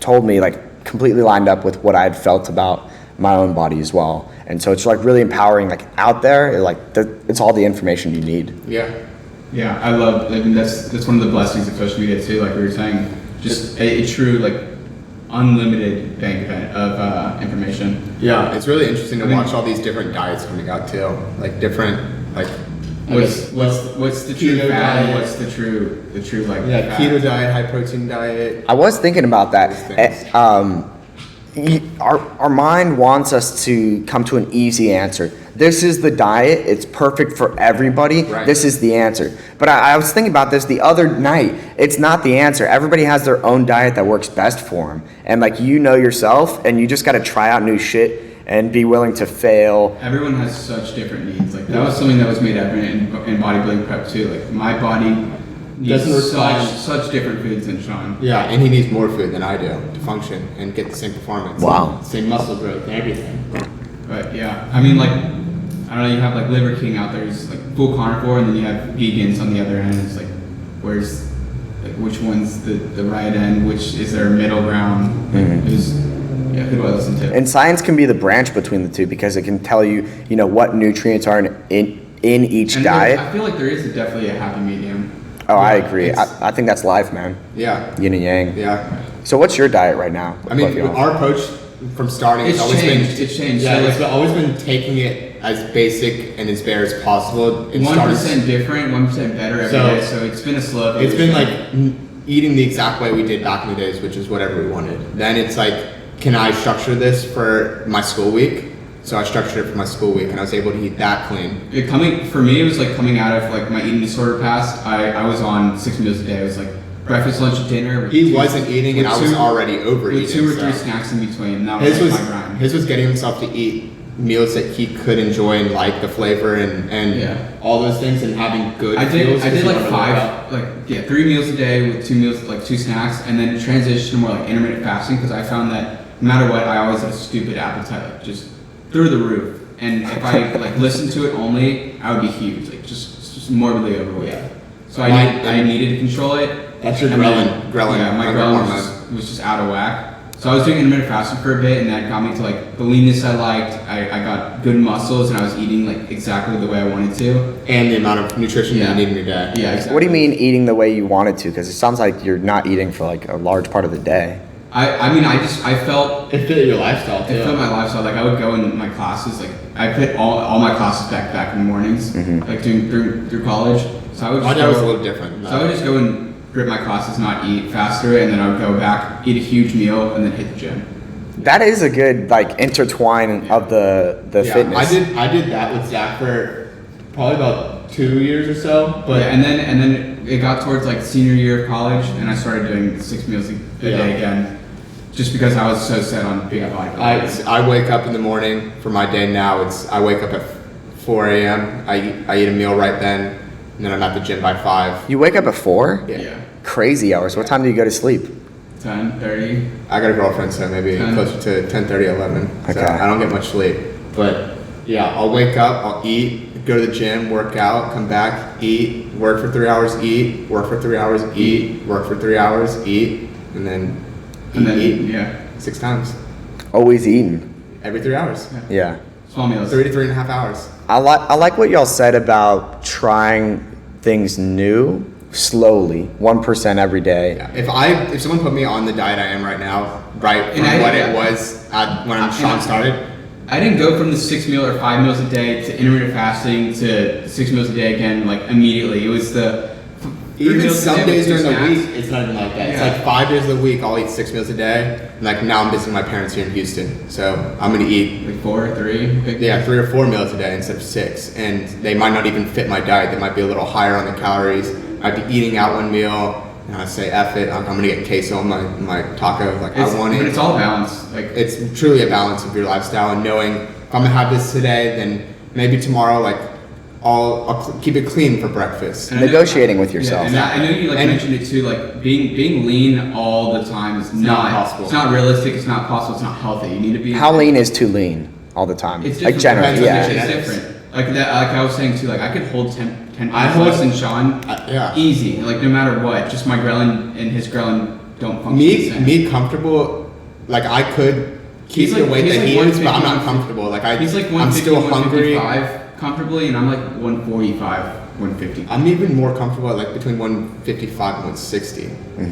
told me, like completely lined up with what I had felt about my own body as well. And so it's like really empowering, like out there, it's all the information you need. Yeah. Yeah, I mean, that's one of the blessings of social media too. Like we were saying, just a true like unlimited bank of information. Yeah, it's really interesting to watch all these different diets coming out too. Like different like What's the true keto fat? diet. And what's the true like fat? keto diet, high protein diet. I was thinking about that. Those things. Our mind wants us to come to an easy answer. This is the diet. It's perfect for everybody. Right. This is the answer. But I was thinking about this the other night. It's not the answer. Everybody has their own diet that works best for them. And like, you know yourself, and you just got to try out new shit and be willing to fail. Everyone has such different needs. Like that was something that was made evident in bodybuilding prep too. Like my body needs Doesn't respond. such different foods than Sean. Yeah, and he needs more food than I do to function and get the same performance. Wow. Same muscle growth and everything. But yeah, I mean, like, I don't know, you have like Liver King out there, he's like full carnivore, and then you have vegans on the other end. It's like, where's, like, which one's the right end? Which is their middle ground? Like, who do I listen to? And science can be the branch between the two because it can tell you, what nutrients are in each And diet. I feel like there is definitely a happy medium. Oh, I Yeah, agree. it's- I think that's life, man. Yeah. Yin and yang. Yeah. So what's your diet right now? I mean, Both of y'all? our approach from starting It's has always changed. been It's changed. Yeah, So, it's like, always been taking it as basic and as bare as possible. It 1% different, 1% better every day. So it's been a slow It's been like evolution. eating the exact way we did back in the days, which is whatever we wanted. Then it's like, can I structure this for my school week? So I structured it for my school week, and I was able to eat that clean. For me, it was like coming out of like my eating disorder past. I was on 6 meals a day. It was like breakfast, lunch, and dinner. with He two- wasn't eating, and with I was two- already overeating. with 2 or 3 so. snacks in between. And that His was was like my grind. his was getting himself to eat meals that he could enjoy and like the flavor and Yeah. all those things, and having good. I did meals because like he wanted to work out. 3 meals a day with 2 meals, like 2 snacks, and then transitioned to more like intermittent fasting because I found that no matter what, I always had a stupid appetite, like just through the roof. And if I like listened to it only, I would be huge, like just morbidly overweight. So I needed to control it. That's your And then- ghrelin. Yeah, my hunger ghrelin hormone. was just out of whack. So I was doing intermittent fasting for a bit, and that got me to like the leanness I liked. I got good muscles, and I was eating like exactly the way I wanted to. And the amount of nutrition Yeah. you need in your day. Yeah, exactly. What do you mean eating the way you wanted to? Because it sounds like you're not eating for like a large part of the day. I mean, I felt It fit your lifestyle too. it fit my lifestyle. Like I would go in my classes, like I fit all my classes back in the mornings, like doing through college. So I would My just day was a go, little different. so I would just go and grip my classes, not eat faster, and then I would go back, eat a huge meal, and then hit the gym. That is a good like intertwine of the Yeah, fitness. I did that with Zach for probably about 2 years or so. But Yeah, and then it got towards like senior year of college, and I started doing 6 meals a Yeah. day again, just because I was so set on being a bodybuilder. I wake up in the morning for my day now. I wake up at 4 a.m. I eat a meal right then, and then I'm at the gym by 5. You wake up at 4? Yeah. Crazy hours. What time do you go to sleep? 10:30. I got a girlfriend, so maybe 10. closer to 10:30, 11. So Okay. I don't get much sleep. But yeah, I'll wake up, I'll eat, go to the gym, work out, come back, eat, work for 3 hours, eat, work for 3 hours, eat, work for 3 hours, eat, and then eat yeah, 6 times Always eating. every 3 hours. Yeah. small meals. 3 to 3.5 hours. I like what y'all said about trying things new slowly, 1% every day. Yeah. If someone put me on the diet I am right now, right from what it was when Sean started, I didn't go from the 6 meal or 5 meals a day to intermittent fasting to 6 meals a day again, like immediately. It was the even some days during the week, it's it's not even like that. It's Yeah. like 5 days of the week, I'll eat 6 meals a day. And like now I'm visiting my parents here in Houston, so I'm gonna eat like 4 or 3. 3 or 4 meals a day instead of 6, and they might not even fit my diet. They might be a little higher on the calories. I'd be eating out one meal, and I say, "F it, I'm gonna get queso on my taco." Like I want But it. it's all balanced. Like It's truly a balance of your lifestyle, and knowing if I'm gonna have this today, then maybe tomorrow, like I'll keep it clean for breakfast. And I know- Negotiating with yourself. Yeah, and I know you like And- mentioned it too. Like being lean all the time is not possible. It's not realistic. It's not possible. It's not healthy. You need to be. How lean is too lean all the time? It's Like different. generally, Depends on yeah. the It's genetics. different. Like that. Like I was saying too. Like I could hold 10 I pounds hold- less than Sean. Yeah. Easy. Like no matter what. Just my ghrelin and his ghrelin don't function the same. Me comfortable, like I could keep He's the like- weight he's that like he is, but I'm 150, not comfortable. Like He's like I'm 150, still hungry. 155 comfortably, and I'm like 145, 150. I'm even more comfortable at like between 155 and 160,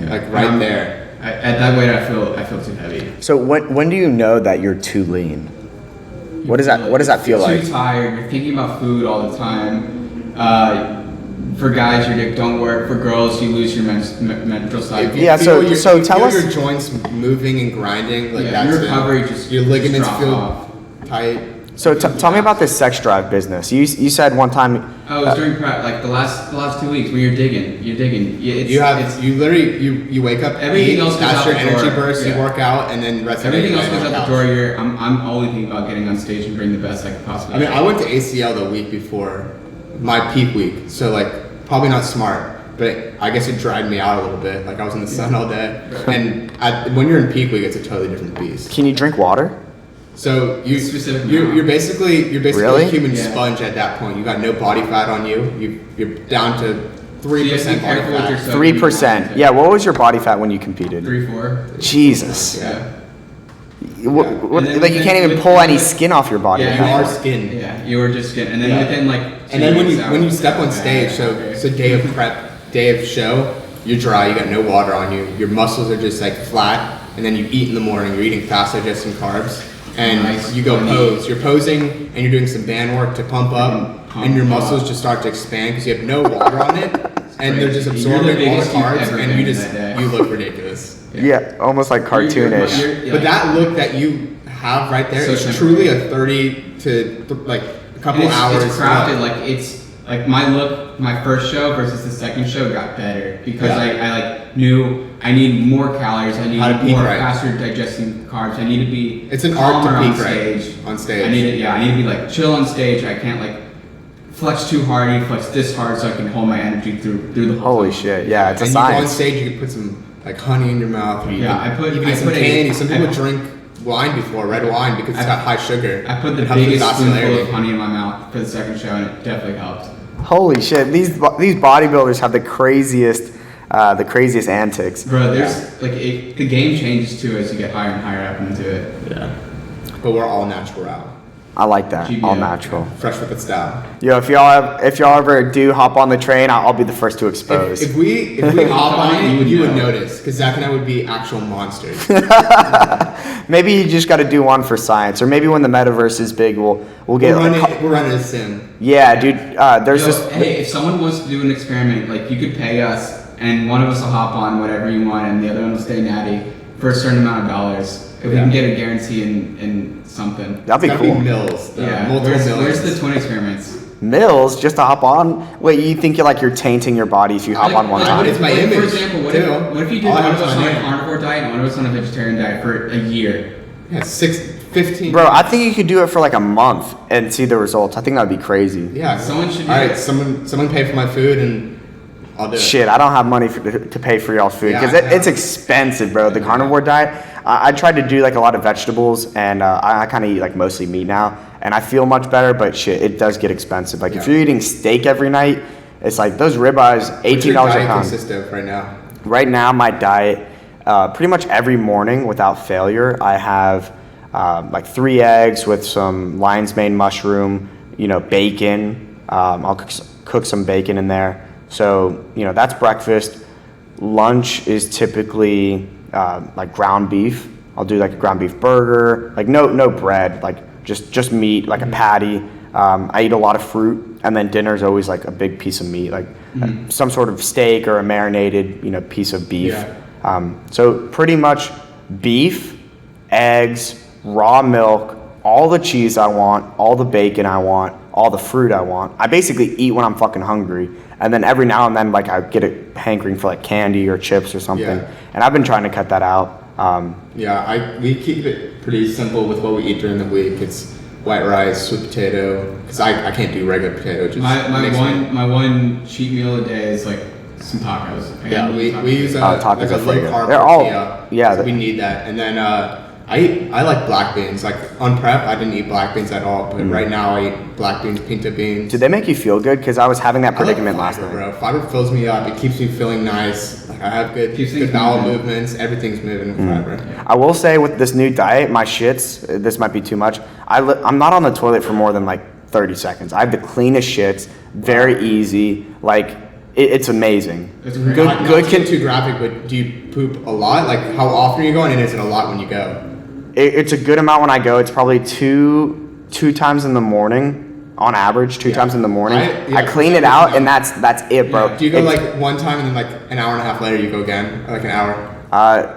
like And right I'm- there. At that weight, I feel too heavy. So when do you know that you're too lean? What does that feel You're like? too tired. You're thinking about food all the time. For guys, your dick don't work. For girls, you lose your menstrual cycle. Yeah, so you tell feel us- your joints moving and grinding, like Yeah, that's your it. recovery just your ligaments drop feel off. tight. So tell me about this sex drive business. You said one time. Oh, it was during prep, like the last 2 weeks when you're digging. Yeah, You literally you wake up, Everything eat, else goes that's out your the energy door. burst. You Yeah. work out, and then the rest of the day everything you else lay goes on out couch. the door. I'm only thinking about getting on stage and bring the best I could possibly. I mean, I went to ACL the week before my peak week, so like probably not smart, but I guess it dried me out a little bit. Like I was in the sun all day, and when you're in peak week, it's a totally different beast. Can you drink water? So Specific you're amount. basically Really? a human Yeah. sponge at that point. You got no body fat on you. You're down to So you have to 3% be body careful with fat. yourself. 3%. Yeah. What was your body fat when you competed? 3-4. Jesus. Yeah. What, And then like you can't even with- pull any skin off your body. Yeah, You right? are skin. Yeah, you were just getting, and then Yeah. within like. And then 2 when weeks you out- step on stage, so day of prep, day of show, you're dry. You got no water on you. Your muscles are just like flat, and then you eat in the morning. You're eating fast digesting carbs, and Nice. you go Funny. pose. You're posing, and you're doing some band work to pump up, Pump and your up. muscles just start to expand because you have no water on it, and they're just You're the absorbing all the biggest you've carbs, ever and been you just that day. you look ridiculous. Yeah, almost like cartoonish. Yeah. But that look that you have right there So is simple. truly a 30 to like a couple And hours. It's crafted look. like it's like my look, my first show versus the second show got better because Yeah. I like knew I need more calories, I need How to peak more right. faster digesting carbs, I need to be It's an art to calmer on peak right stage. on stage. I need to be like chill on stage. I can't like flex too hard. I need to flex this hard so I can hold my energy through the whole Holy time. shit! Yeah, it's a And you go on science. stage, you can put some like honey in your mouth. Or you Yeah, can I put- even I eat some put a- candy. Some people I- drink wine before, red wine, because it's got high sugar. I put the It helps with biggest spoonful vascularity. of honey in my mouth for the second show, and it definitely helped. Holy shit! These bodybuilders have the craziest antics. Bro, there's the game changes too as you get higher and higher up into it. Yeah. But we're all natural. I like that. GBO. All natural. Fresh with its style. Yo, if y'all ever do hop on the train, I'll be the first to expose. If we hop on it, you would know. notice, because Zach and I would be actual monsters. Maybe you just got to do one for science, or maybe when the metaverse is big, we'll get. We're running a sim. Yeah, dude. There's Yo, this. hey, if someone wants to do an experiment, like you could pay us, and one of us will hop on whatever you want, and the other one will stay natty for a certain amount of dollars. If we can get a guarantee in something. That'd be It's cool. gotta be Mills. Multiple Where's millions. the twin experiments? Mills just to hop on. Wait, you think you're tainting your body if you hop on one like, time? it's my For image, example, what too. if you did All I one have of is us my on a name. carnivore diet and one of us on a vegetarian diet for a year? Yeah, 15. Bro, I think you could do it for like a month and see the results. I think that'd be crazy. Yeah, Someone should do All right, it. someone pay for my food and I'll do it. Shit, I don't have money to pay for y'all's food Yeah, because I know. it's expensive, bro. The carnivore diet. I tried to do like a lot of vegetables, and I kind of eat like mostly meat now, and I feel much better. But shit, it does get expensive. Like if Yeah. you're eating steak every night, it's like those ribeyes, $18 What's your a diet pound. consist of right now? Right now, my diet, pretty much every morning without failure, I have like 3 eggs with some lion's mane mushroom, bacon. I'll cook some bacon in there. So, that's breakfast. Lunch is typically like ground beef. I'll do like a ground beef burger, like no bread, like just meat, like a patty. I eat a lot of fruit, and then dinner is always like a big piece of meat, like some sort of steak or a marinated, piece of beef. Yeah. So pretty much beef, eggs, raw milk, all the cheese I want, all the bacon I want, all the fruit I want. I basically eat when I'm fucking hungry. And then every now and then, like, I get a hankering for like candy or chips or something. Yeah. And I've been trying to cut that out. We keep it pretty simple with what we eat during the week. It's white rice, sweet potato, because I can't do regular potato. Just My one cheat meal a day is like some tacos. Yeah, we use tacos like a are low pretty good. carb They're all- tortilla. yeah, So we need that. And then I like black beans. Like on prep, I didn't eat black beans at all, but right now I eat black beans, pinto beans. Did they make you feel good? Because I was having that predicament I like last fiber, night. bro. Fiber fills me up. It keeps me feeling nice. Like I have good bowel movements. Everything's moving with fiber. I will say with this new diet, my shits, this might be too much. I'm not on the toilet for more than like 30 seconds. I have the cleanest shits, very easy. Like, it's amazing. It's great. Good, Not good. to get too graphic, but do you poop a lot? Like how often are you going, and is it a lot when you go? It's a good amount when I go. It's probably two times in the morning, on average, two times in the morning. I clean it out, and that's it, bro. Yeah. Do you go like one time and then like an hour and a half later you go again, or like an hour?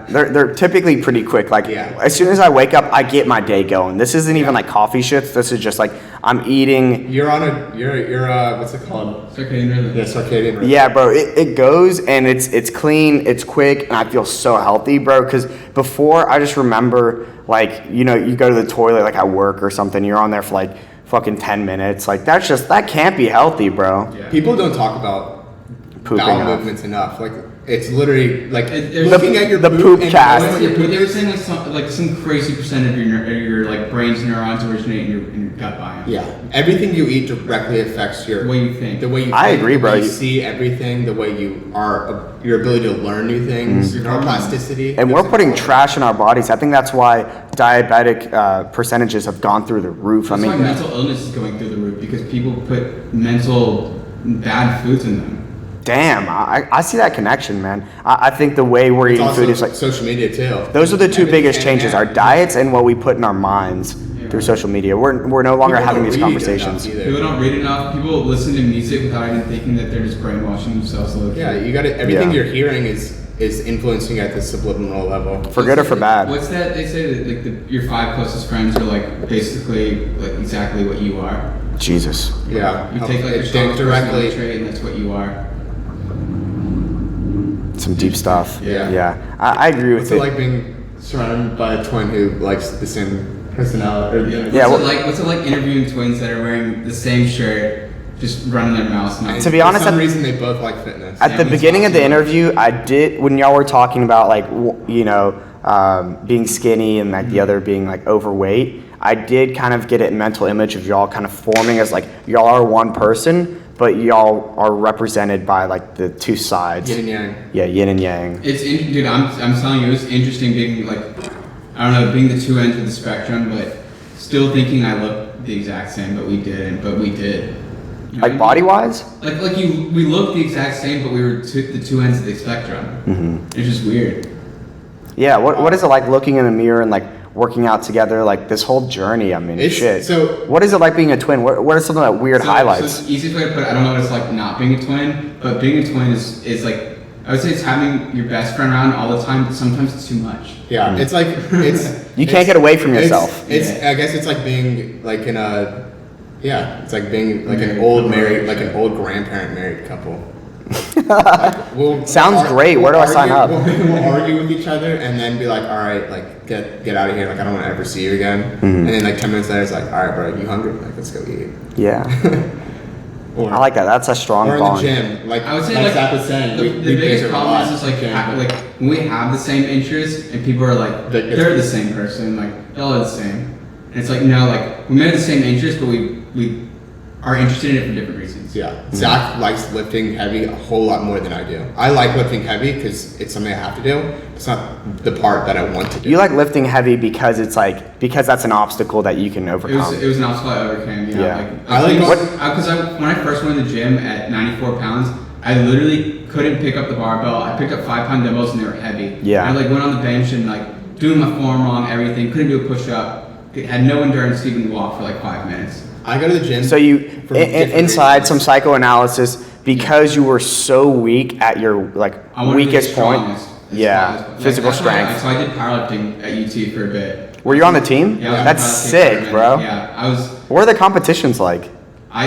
They're typically pretty quick. Like as soon as I wake up, I get my day going. This isn't even like coffee shits. This is just like I'm eating. You're what's it called? Circadian rhythm. Yeah, circadian rhythm. Yeah, bro. It goes and it's clean. It's quick, and I feel so healthy, bro. Because before, I just remember like you go to the toilet like at work or something. You're on there for like fucking 10 minutes. Like that can't be healthy, bro. Yeah. People don't talk about Pooping bowel enough. movements enough. Like it's literally like There's- looking at your the poop and cast. knowing what your poop They were is. saying some crazy percent of your like brain's neurons originate in your gut biome. Yeah, everything you eat directly affects The way you think. the way you. I think, agree, the bro. way you see everything, the way you are, your ability to learn new things, your neuroplasticity. And we're Those putting things. trash in our bodies. I think that's why diabetic percentages have gone through the roof. That's I why mean, mental illness is going through the roof because people put mental bad foods in them. damn, I see that connection, man. I think the way we're It's eating also food is like social media too. those are the two Everything biggest hand in changes: hand. our diets and what we put in our minds through social media. We're no longer People having don't these read conversations. enough People either. don't read enough. People listen to music without even thinking that they're just brainwashing themselves. Yeah, you got to everything Yeah. you're hearing is influencing at the subliminal level. For good or for bad. What's that? They say that like your 5 closest friends are like basically like exactly what you are. Jesus. Yeah, You take like a it strong directly. personality trait and that's what you are. Some deep stuff. Yeah. Yeah. I agree with What's it. it like being surrounded by a twin who likes the same personality? Or Yeah, What's it like interviewing twins that are wearing the same shirt, just running their mouths? To be honest, for some at- reason they both like fitness. At the Yeah, beginning of the awesome. interview, I did, when y'all were talking about like, being skinny and like the other being like overweight, I did kind of get a mental image of y'all kind of forming as like, y'all are one person, but y'all are represented by like the two sides. Yin and yang. Yeah, yin and yang. Dude, I'm telling you, it was interesting being like, I don't know, being the two ends of the spectrum, but still thinking I looked the exact same, but we didn't, but we did. You know Like what I mean? body wise? we looked the exact same, but we were the two ends of the spectrum. Mm-hmm. It's just weird. Yeah, what is it like looking in the mirror and like working out together, like this whole journey? I mean, It's- shit. so- what is it like being a twin? What are some of the weird So highlights? the easiest way to put it, I don't know what it's like not being a twin, but being a twin is like, I would say it's having your best friend around all the time, but sometimes it's too much. Yeah, it's like it's. You can't get away from it's- yourself. It's. Yeah. I guess it's like being like in a. Yeah, it's like being like an Married old couple, married, like sure. an old grandparent married couple. Sounds great. Where do I sign up? We'll argue with each other and then be like, all right, like get out of here. Like I don't want to ever see you again. And then like 10 minutes later, it's like, all right, bro, you hungry? Like let's go eat. Yeah. Or, I like that. That's a strong or in bond. the gym, like I would say like Zach was saying, the we biggest banter a problem lot. is just like Yeah. like when we have the same interests and people are like they're the same person, like y'all are the same, and it's like no, like we may have the same interests, but we are interested in it for different reasons. Yeah, Zach likes lifting heavy a whole lot more than I do. I like lifting heavy because it's something I have to do. It's not the part that I want to do. You like lifting heavy because because that's an obstacle that you can overcome. It was an obstacle I overcame. Yeah. When I first went to the gym at 94 pounds, I literally couldn't pick up the barbell. I picked up 5-pound dumbbells and they were heavy. Yeah. And I went on the bench and doing my form wrong, everything. Couldn't do a push up. Had no endurance to even walk for 5 minutes. I go to the gym. So you inside reasons. some psychoanalysis because you were so weak at your I wanted to be weakest point. strongest, as Yeah, far as- physical that's why strength. So I did powerlifting at UT for a bit. Were you on the team? Yeah, I was in That's powerlifting sick, for a bro. minute. Yeah, I was. What are the competitions like? I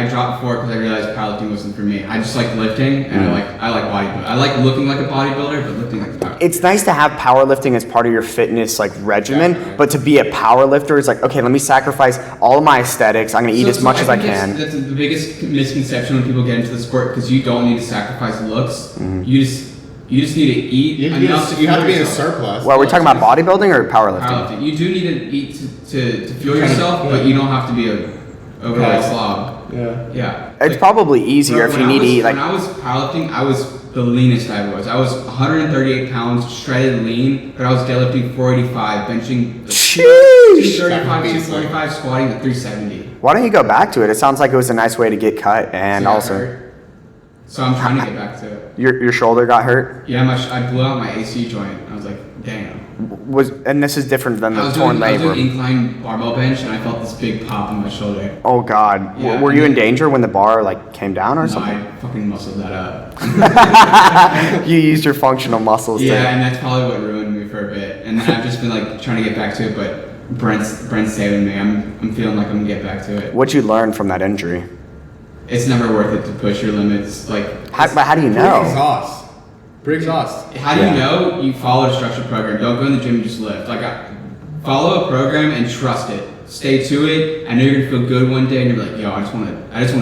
dropped before because I realized powerlifting wasn't for me. I just like lifting and I like bodybuilding. I like looking like a bodybuilder, but lifting like a powerlifter. It's nice to have powerlifting as part of your fitness regimen, Definitely. but to be a powerlifter is okay, let me sacrifice all of my aesthetics. I'm gonna eat as much as I think can. That's the biggest misconception when people get into the sport because you don't need to sacrifice looks. Mm-hmm. You just need to eat enough you have to be in a fuel yourself. surplus. Well, are we talking about bodybuilding or powerlifting? Powerlifting. You do need to eat to fuel yourself, but you don't have to be a overweight slob. Yeah. Yeah. It's probably easier if you need to eat When I was powerlifting, I was the leanest I was. I was 138 pounds, shredded lean, but I was deadlifting 485, benching Sheesh. 235, 245, squatting at 370. Why don't you go back to it? It sounds like it was a nice way to get cut and So I got also hurt. So I'm trying to get back to it. your shoulder got hurt. Yeah, I blew out my AC joint. I was like, damn. And this is different than I the was torn doing labor. incline barbell bench, and I felt this big pop in my shoulder. Oh God, Yeah, were you in and- danger when the bar came down or No, something? I fucking muscled that up. You used your functional muscles. Yeah, and that's probably what ruined me for a bit. And then I've just been trying to get back to it, but Brent's saving me. I'm feeling like I'm gonna get back to it. What'd you learn from that injury? It's never worth it to push your limits. But how do you Bring know? exhaust. Bring exhaust. How do you know? You follow a structured program. Don't go in the gym and just lift. Follow a program and trust it. Stay to it. I know you're gonna feel good one day, and you're like, yo, I just want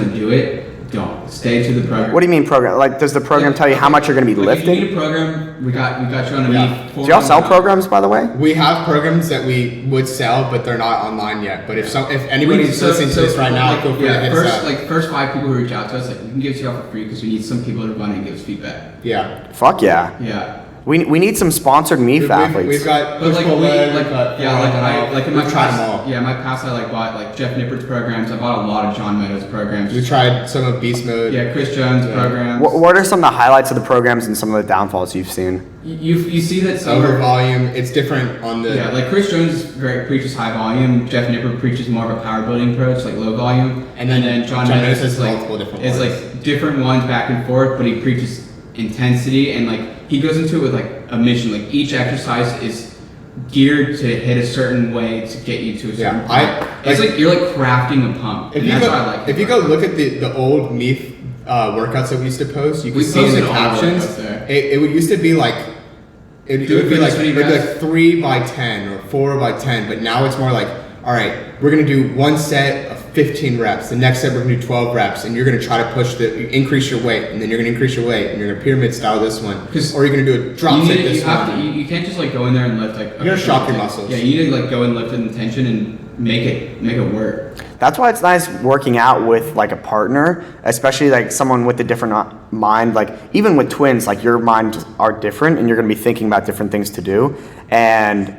to do it. Don't stay to the program. What do you mean program? Does the program tell you how much you're going to be If you lifting? need a program, we got you on a Yeah. MEEF. Do y'all sell programs, by the way? We have programs that we would sell, but they're not online yet. But if anybody's listening to this right now, feel free to hit us up. First 5 people who reach out to us, we can give it to y'all for free because we need some people to run and give us feedback. Yeah. Fuck yeah. Yeah. We need some sponsored MEEF athletes. We've got But push-pull leg, we've got in my we've tried past, them all. yeah, my past I bought Jeff Nippert's programs. I bought a lot of John Meadows programs. We tried some of Beast Mode. Yeah, Chris Jones programs. What are some of the highlights of the programs and some of the downfalls you've seen? You see that some Over volume, it's different on the. Yeah, Chris Jones preaches high volume. Jeff Nipper preaches more of a power building approach, low volume. And then John John Meadows Meadows is has multiple different it's ones. different ones back and forth, but he preaches intensity and he goes into it with a mission. Each exercise is geared to hit a certain way to get you to a certain point. It's you're crafting a pump. If And you that's go, why I like if you go look at the old MEEF workouts that we used to post, you can We see in the posted all the captions. workouts there. It would used to be it Do it would be for this many it'd be reps. 3 by 10 or 4 by 10, but now it's more all right, we're gonna do one set of 15 reps. The next set we're gonna do 12 reps, and you're gonna try to increase your weight, and then you're gonna increase your weight, and you're gonna pyramid style this one, or you're gonna do a drop set this one. You can't just go in there and lift You gotta shock your muscles. Yeah, you need to go and lift with intention and make it work. That's why it's nice working out with a partner, especially someone with a different mind. Even with twins, your minds are different, and you're going to be thinking about different things to do. And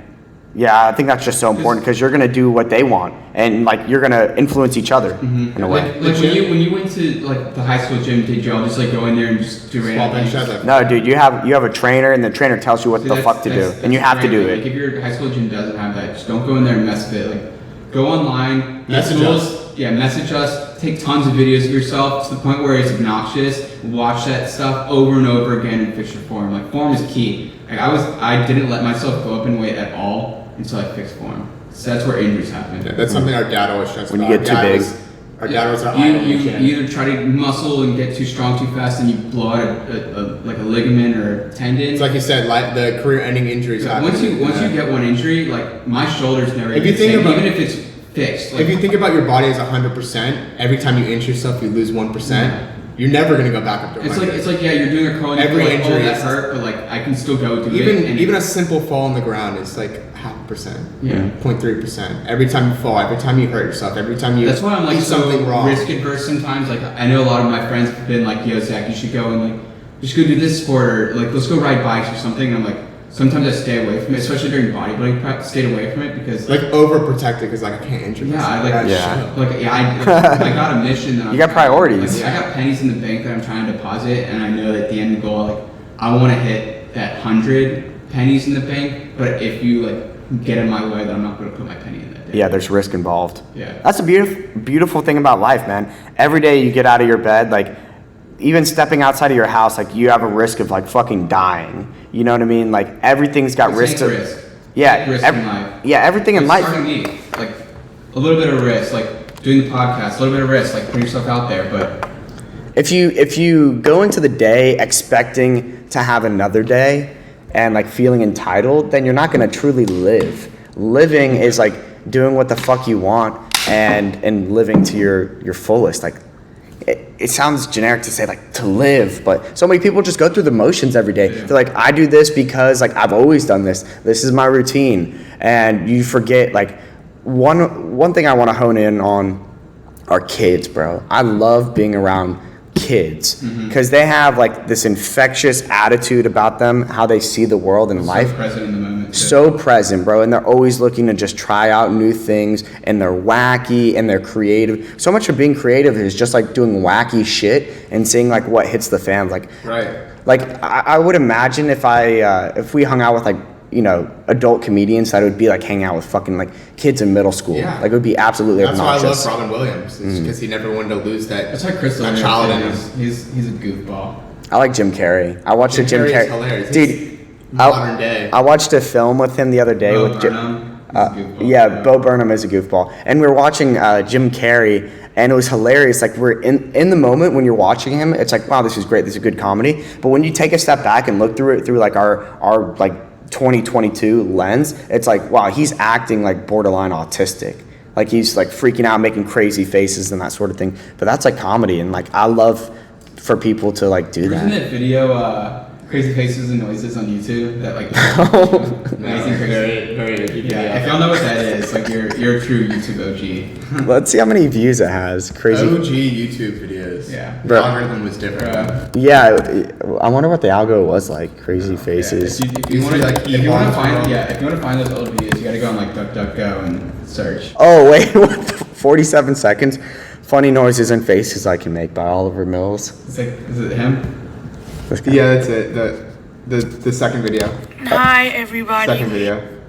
yeah, I think that's just so important because you're going to do what they want, and you're going to influence each other in a way. When you went to the high school gym, did y'all just go in there and just do Small random bench things? deadlift. No, dude, you have a trainer, and the trainer tells you what See, the fuck to do, and you have to do it. If your high school gym doesn't have that, just don't go in there and mess with it. Go online, Message us. Yeah, message us. Take tons of videos of yourself to the point where it's obnoxious. Watch that stuff over and over again and fix your form. Form is key. I didn't let myself go up in weight at all until I fixed form. So that's where injuries happen. Yeah, that's something our dad always stressed When you about. get too Our dad big. was Our dad was our you idol. you either try to muscle and get too strong too fast and you blow out like a ligament or a tendon. It's like you said, like the career-ending injuries happen. Once you get one injury, like my shoulder's never If you think about, even if it's fixed. Like, if you think about your body as 100%, every time you injure yourself, you lose 1%. You're never gonna go back up to 100. It's like yeah, you're doing a curl and Every you're like, injury oh, that is- hurt, but like I can still go do even it. And even a simple fall on the ground is like 0.5%, Yeah. 0.3%. Every time you fall, every time you hurt yourself, every time you that's why I'm like do something so wrong. risk adverse sometimes. Like I know a lot of my friends have been like, yo Zach, you should go and like just go do this sport or like let's go ride bikes or something. And I'm like sometimes I stay away from it, especially during bodybuilding practice. Stayed away from it because Like overprotected because like I can't injure yeah, myself. I like Yeah. I got a mission that You got priorities. I got pennies in the bank that I'm trying to deposit, and I know that the end goal, like I want to hit that 100 pennies in the bank. But if you like get in my way, then I'm not going to put my penny in that day. Yeah, there's risk involved. Yeah. That's a beautiful thing about life, man. Every day you get out of your bed, like even stepping outside of your house, like you have a risk of like fucking dying. You know what I mean? Like everything's got risk to risk. Yeah, Risk in life. Yeah, everything in life. Starting me, like a little bit of risk, like doing the podcast, a little bit of risk, like putting yourself out there. But If you go into the day expecting to have another day and like feeling entitled, then you're not gonna truly live. Living is like doing what the fuck you want and living to your fullest. Like it sounds generic to say like to live, but so many people just go through the motions every day. Yeah. They're like, I do this because like I've always done this. This is my routine, and you forget like one thing I want to hone in on are kids, bro. I love being around kids because they have like this infectious attitude about them, how they see the world and life. so present in the moment. too. So present, bro, and they're always looking to just try out new things, and they're wacky and they're creative. So much of being creative is just like doing wacky shit and seeing like what hits the fans. Like I would imagine if we hung out with like adult comedians, that it would be like hanging out with fucking like kids in middle school. Yeah. Like it would be absolutely That's why I obnoxious. love Robin Williams, because he never wanted to lose that. That's why Chris that Lillard child in him. he's a goofball. I like Jim Carrey. I watched Jim a Jim Carrey is Carrey. hilarious. Dude, He's modern day. I watched a film with him the other day Bo with Jim. Burnham, he's a goofball. Yeah, Bo Burnham is a goofball. And we were watching Jim Carrey, and it was hilarious. Like we're in the moment when you're watching him, it's like, wow, this is great. This is a good comedy. But when you take a step back and look through it through like our like 2022 lens, it's like, wow, he's acting like borderline autistic. Like he's like freaking out, making crazy faces and that sort of thing. But that's like comedy, and like I love for people to like do Isn't that. that video Crazy Faces and Noises on YouTube? That like amazing crazy. Very Yeah, if y'all know what that is, like you're a true YouTube OG. Let's see how many views it has. Crazy. OG YouTube videos. Yeah. The Bro. algorithm was different. Yeah, I wonder what the algo was like. Crazy faces. If you want to like if you want to Elon's find world. if you want to find those old videos, you gotta go on like DuckDuckGo and search. Oh wait, what 47 seconds. Funny noises and faces I can make by Oliver Mills. It's like, is it him? Yeah, that's it. The second video. Hi, everybody. Second video.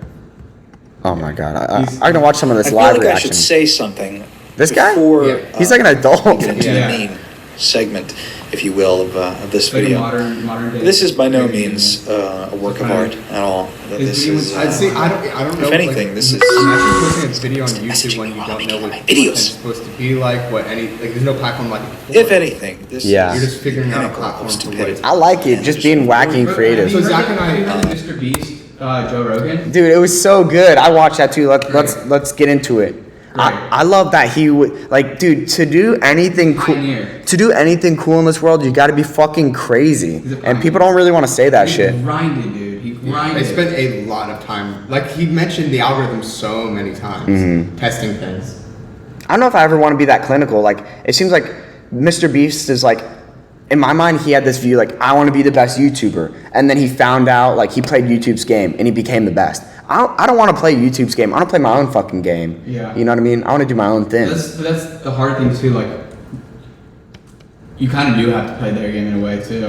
Oh my god, I'm gonna watch some of this I feel live like I reaction. should say something. This guy? Before, Yeah. He's like an adult. get into Yeah. the main segment, if you will, of this It's like a video. modern day. This is by no means a work of art at all. This is, I see. I don't know. if anything, this is- Imagine posting a video on YouTube messaging when you while don't making know my what videos. it's supposed to be like. There's no platform like it before. if anything, this Yeah. is You're just figuring out a pinnacle platform of for what stupidity. it's I like it, just being wacky and creative. So Zach and Have you I. heard of Mr. Beast, Joe Rogan? Dude, it was so good. I watched that too. Let's get into it. Great. I love that he would like, dude. To do anything cool, Pioneer. to do anything cool in this world, you got to be fucking crazy. He's a And pioneer. people don't really want to say that He shit. grinded, dude. He grinded. I spent a lot of time. Like he mentioned the algorithm so many times, testing things. I don't know if I ever want to be that clinical. Like, it seems like Mr. Beast is like, in my mind, he had this view like, I want to be the best YouTuber, and then he found out like he played YouTube's game and he became the best. I don't want to play YouTube's game. I want to play my own fucking game. Yeah. You know what I mean? I want to do my own thing. That's the hard thing too. Like, you kind of do have to play their game in a way too,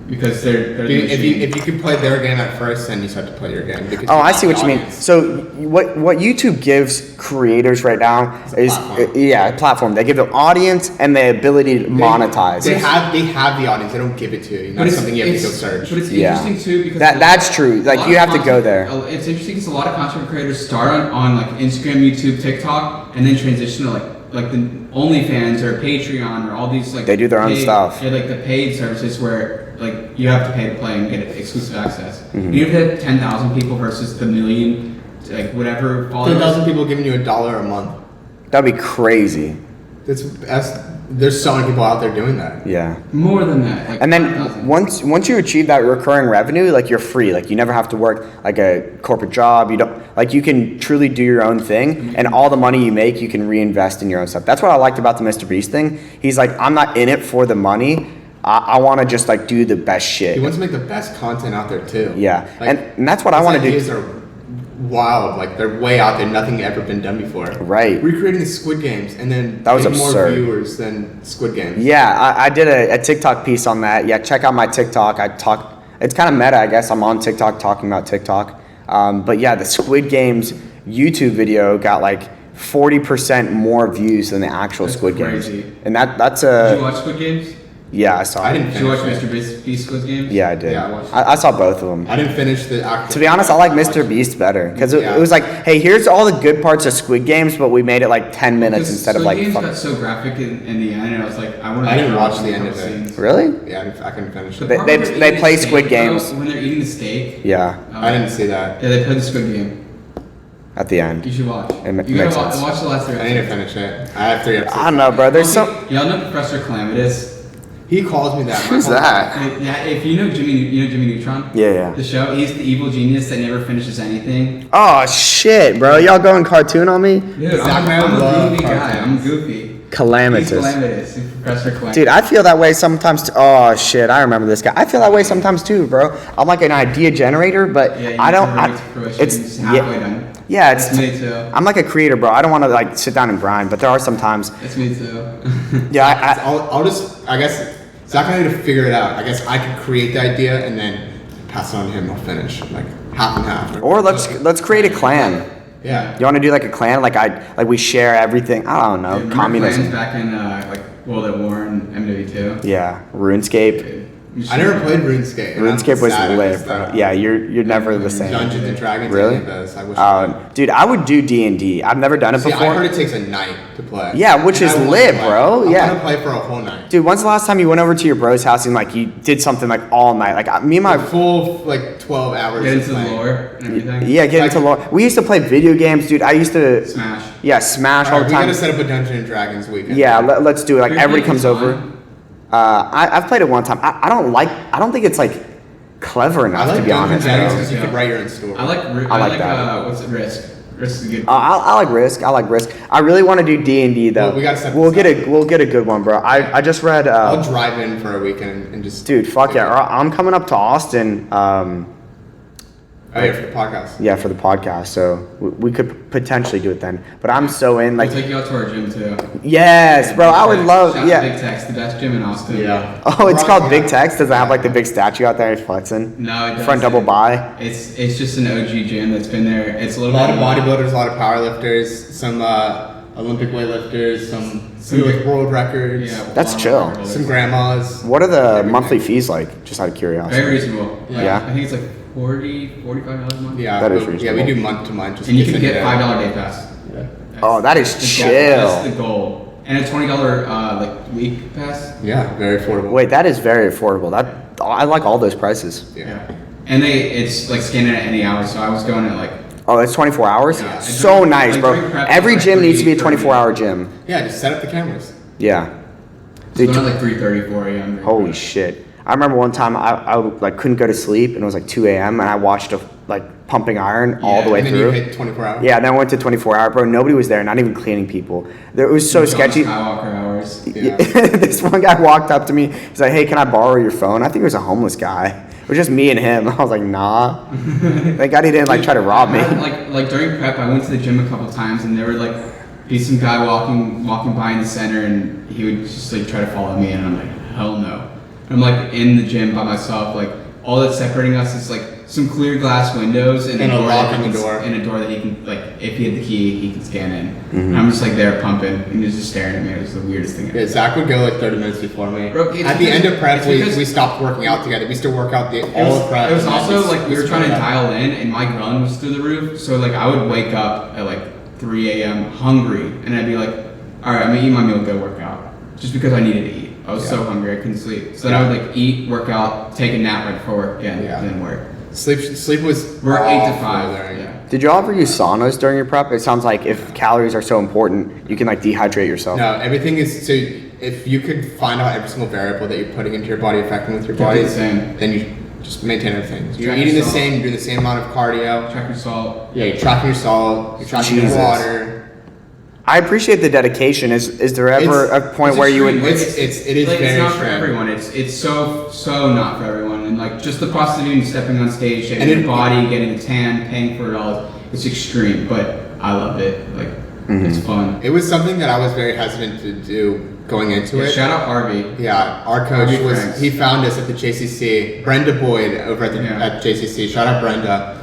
because they're the If machine. you could play their game at first, then you just have to play your game. Because Oh, you I got see what the you mean. audience. So what YouTube gives creators right now a is platform. a platform. They give the audience and the ability to monetize. They have the audience. They don't give it to you. But That's something you have to go it's- search. But it's Yeah. interesting too because That's true. Like, a lot you of have to go content- there. It's interesting because a lot of content creators start on like Instagram, YouTube, TikTok, and then transition to like like the OnlyFans or Patreon or all these like They do their own stuff. Yeah, like the paid services where like you have to pay to play and get exclusive access. Mm-hmm. You have 10,000 people versus the million, like whatever followers. 10,000 people giving you $1 a month. That'd be crazy. There's so many people out there doing that. Yeah. More than that. Like And then 5,000. once you achieve that recurring revenue, like you're free. Like you never have to work like a corporate job. You don't like you can truly do your own thing, and all the money you make, you can reinvest in your own stuff. That's what I liked about the Mr. Beast thing. He's like, I'm not in it for the money. I want to just like do the best shit. He wants to make the best content out there too. Yeah, Like, and that's what I want to his do. ideas are wild. Like they're way out there. Nothing ever been done before. Right. Recreating the Squid Games and then That was getting more absurd. viewers than Squid Games. Yeah, I did a TikTok piece on that. Yeah, check out my TikTok. It's kind of meta, I guess. I'm on TikTok talking about TikTok. But yeah, the Squid Games YouTube video got like 40% more views than the actual That's Squid crazy. Games. And that's Did you watch Squid Games? yeah, I saw I it. didn't Did you watch finish Mr. Beast Squid Games? Yeah, I did. Yeah, I watched I saw both of them. I didn't finish the actual. To be honest, I like Mr. Beast better because it was like, hey, here's all the good parts of Squid Games, but we made it like 10 minutes Because instead of Squid like Games fuck. got so graphic in the end, and I was like, I want to. I didn't watch the end of it. Really? Yeah, I couldn't finish The it. They- part where they're they eating play the steak, Squid though, Games. when they're eating the steak. Yeah, I didn't see that. Yeah, they play the Squid Game. at the end. You should watch. It You makes gotta sense. watch the last 3 I need to episodes. finish it. I have 3 episodes. I don't know, bro. There's so. Y'all know Professor Calamitous? He calls me that. Who's that? Yeah, if you know Jimmy Neutron? Yeah. The show, he's the evil genius that never finishes anything. Oh shit, bro! Y'all going cartoon on me? Dude, Zach I'm a love goofy guy. cartoons. I'm goofy. Calamitous. He's Calamitous. He's Professor Calamitous. Dude, I feel that way sometimes. Oh shit, I remember this guy. I feel that way sometimes too, bro. I'm like an idea generator, but Yeah, you I don't. need to bring it to fruition. It's It's halfway yeah, done. yeah. It's That's me too. I'm like a creator, bro. I don't want to like sit down and grind, but there are some times. That's me too. Yeah, I'll just, I guess, Zach and I need to figigure it out. I guess I could create the idea and then pass it on to him. I'll finish like half and half. or let's create a clan. Yeah. You want to do like a clan? Like we share everything. I don't know. Remember Communism. Clans back in like World at War and MW2? Yeah. RuneScape. Dude, I never played RuneScape. and I'm RuneScape was sad I lit, missed bro. that. Yeah, you're never the same. Dungeons and Dragons. Really? Any of those. I wish I could. Dude, I would do D&D. I've never done it See, before. I heard it takes a night to play. Yeah, which And is I wanna lit, play. bro. I Yeah. want to play for a whole night. Dude, when's the last time you went over to your bro's house and like you did something like all night? Like me and my Full like 12 hours. Get of into the playing. lore and everything. yeah, get into lore. We used to play video games, dude. I used to Smash. yeah, Smash all Alright, the we time. gotta set up a Dungeons and Dragons weekend. Yeah, let's do it. Like You're everybody playing comes over. fine. I've played it one time. I don't think it's like clever I enough like to be Dungeons honest. and Dragons Bro. because you Yeah. can write your own story. I like I like that. what's it, Risk? Risk is good. I like Risk. I like Risk. I really want to do D&D though. Well, we gotta set We'll this get up. we'll get a good one, bro. I just read. I'll drive in for a weekend and just. Dude, fuck yeah! I'm coming up to Austin. Oh, yeah, for the podcast. Yeah, for the podcast. So we could potentially do it then. But I'm so in. We'll Like, take you out to our gym too. yes, bro. I would love. Shout out to Yeah. Big Tex, the best gym in Austin. Yeah. Oh, it's Rock called on. Big Tex. Does it have like the big statue out there? He's flexing. No, it doesn't. Front double buy. It's just an OG gym that's been there. It's a A little lot of bit bodybuilders, a lot of powerlifters, some Olympic weightlifters, some with world records, Yeah, That's a lot of chill. bodybuilders. some grandmas. What are the Everything. monthly fees like? Just out of curiosity. Very reasonable. Yeah. I think it's like $45 a month. Yeah, That is but- reasonable. Yeah, we do month to month. Just And you gets can into get that. $5 day pass. Yeah. Oh, that is That's the chill. goal. That's the goal. And a $20 like week pass. Yeah, very affordable. Wait, that is very affordable. I like all those prices. Yeah. And it's like scanning at any hour. So I was going at like Oh, it's 24 hours? Yeah. So nice, Like, bro. during prep, Every it's gym like needs to be a 3:30. 24-hour gym. Yeah, just set up the cameras. Yeah. Dude, Dude, going at like 3:30, 4 a.m. holy shit. I remember one time I like couldn't go to sleep and it was like 2 a.m. and I watched a like pumping iron all Yeah, the way And then through. you hit 24 hours. Yeah, then I went to 24 hour, bro. Nobody was there, not even cleaning people. It was so sketchy. Skywalker hours. Yeah. This one guy walked up to me. He's like, "Hey, can I borrow your phone?" I think it was a homeless guy. It was just me and him. I was like, "Nah." Thank God he didn't like try to rob me. Like during prep, I went to the gym a couple times, and there would like be some guy walking by in the center, and he would just like try to follow me, and I'm like, hell no. I'm like in the gym by myself. Like all that's separating us is like some clear glass windows and And a door lock that on the he can- door. and a door that he can like if he had the key, he can scan in. Mm-hmm. And I'm just like there pumping, and he's just staring at me. It was the weirdest thing. Yeah, Zach would go like 30 minutes before me. Bro, it's At the because- end of prep, it's because- we stopped working out together. We still work out It all was, of prep. it was and then also like we were trying to split up. dial in, and my run was through the roof. So like I would wake up at like 3 a.m. hungry, and I'd be like, all right, I'm gonna eat my meal, go work out, just because I needed to eat. I was so hungry, I couldn't sleep. So then I would like eat, work out, take a nap right before work again, and then work. Sleep was Work 8 to 5. Yeah. Did you all ever use saunas during your prep? It sounds like if calories are so important, you can like dehydrate yourself. No, everything is so. If you could find out every single variable that you're putting into your body affecting with your body, the same. then you just maintain everything. So you're Track eating your the salt. same, you're doing the same amount of cardio. Track your salt. Yeah, you're tracking your salt. You're tracking Jesus. your water. I appreciate the dedication. Is there ever It's- a point where you would? It is like, very it's not for extreme. everyone. It's so not for everyone. And like just the process of even stepping on stage, shaving And your it- body, getting a tan, paying for it all, it's extreme. But I loved it. Like it's fun. It was something that I was very hesitant to do going into Yeah, it. shout out Harvey. Yeah, our coach Harvey Franks. he found us at the JCC. Brenda Boyd over at JCC. Shout out Brenda.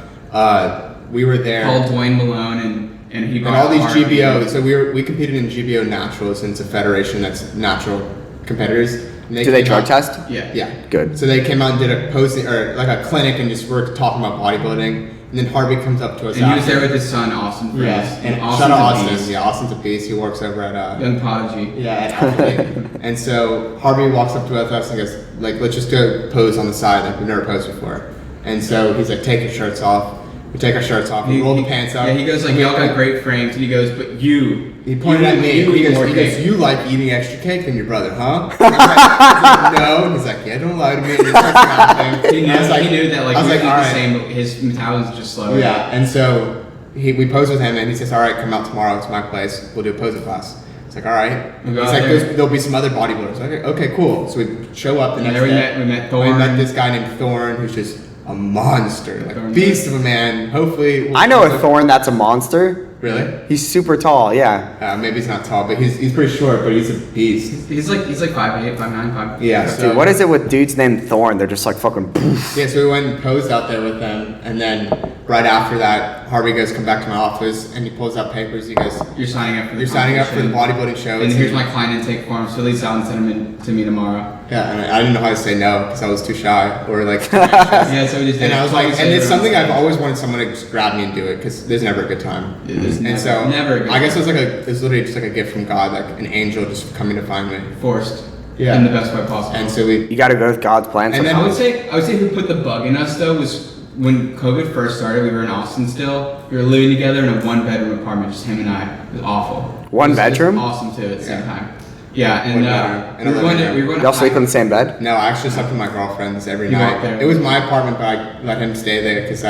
We were there. Called Dwayne Malone and he And brought all these Harvey. GBO. So we competed in GBO Naturals, and it's a federation that's natural competitors. And Do they came drug out- test? Yeah. Yeah. Good. So they came out and did a posting or like a clinic and just were talking about bodybuilding. And then Harvey comes up to us. And he was after. there with his son Austin. Yeah. Friends. And Austin's shout out a Austin. beast. Yeah, Austin's a beast. He works over at Young Prodigy. Yeah, at Athlete. And so Harvey walks up to us and goes, like, let's just do a pose on the side, like we've never posed before. And so he's like, take your shirts off. We take our shirts off, we roll the pants up. Yeah, he goes like, y'all got great frames, and he goes, but you. He pointed at me. You He eat more goes, cake. you like eating extra cake than your brother, huh? I was like, no. And he's like, yeah, don't lie to me. And he starts laughing. He knew, And I was like, he knew that like I was we like, eat all the right. same, but his metabolism is just slower. Yeah, and so we posed with him, and he says, all right, come out tomorrow to my place. We'll do a posing class. It's like, all right. We'll He's go like, out there. there'll be some other bodybuilders. Okay, cool. So we show up the And next there day. we met We Thorne. met this guy named Thorne, who's just a monster, like a Thorne. beast of a man. Hopefully, I know a thorn that's a monster. Really? He's super tall. Yeah. Maybe he's not tall, but he's pretty short, but he's a beast. He's like 5'8", 5'9", 5'. Yeah. So, Dude, what is it with dudes named Thorn? They're just like fucking. Poof. Yeah, so we went and posed out there with them, and then right after that, Harvey goes, come back to my office, and he pulls out papers. He goes, You're signing up for the you're signing up for the competition. bodybuilding show. And here's my client intake form. Fill these out and send them in to me tomorrow. Yeah, and I didn't know how to say no because I was too shy or like. Yeah, so we just did And it. I was like, Always and say it's everyone's something I've like- always wanted someone to just grab me and do it because there's never a good time. There's And never- so never a good I guess time. it was literally just like a gift from God, like an angel just coming to find me. Forced. Yeah. In the best way possible. And so we. You got to go with God's plan. And then- I would say who put the bug in us though was when COVID first started. We were in Austin still. We were living together in a 1-bedroom apartment, just him and I. It was awful. One It was bedroom? Awesome too at the same Yeah. time. Yeah, and One bedroom and a we were going living to we were going to Y'all sleep hike- in the same bed? No, I actually slept with my girlfriends every You night. walked there. It was my apartment, but I let him stay there because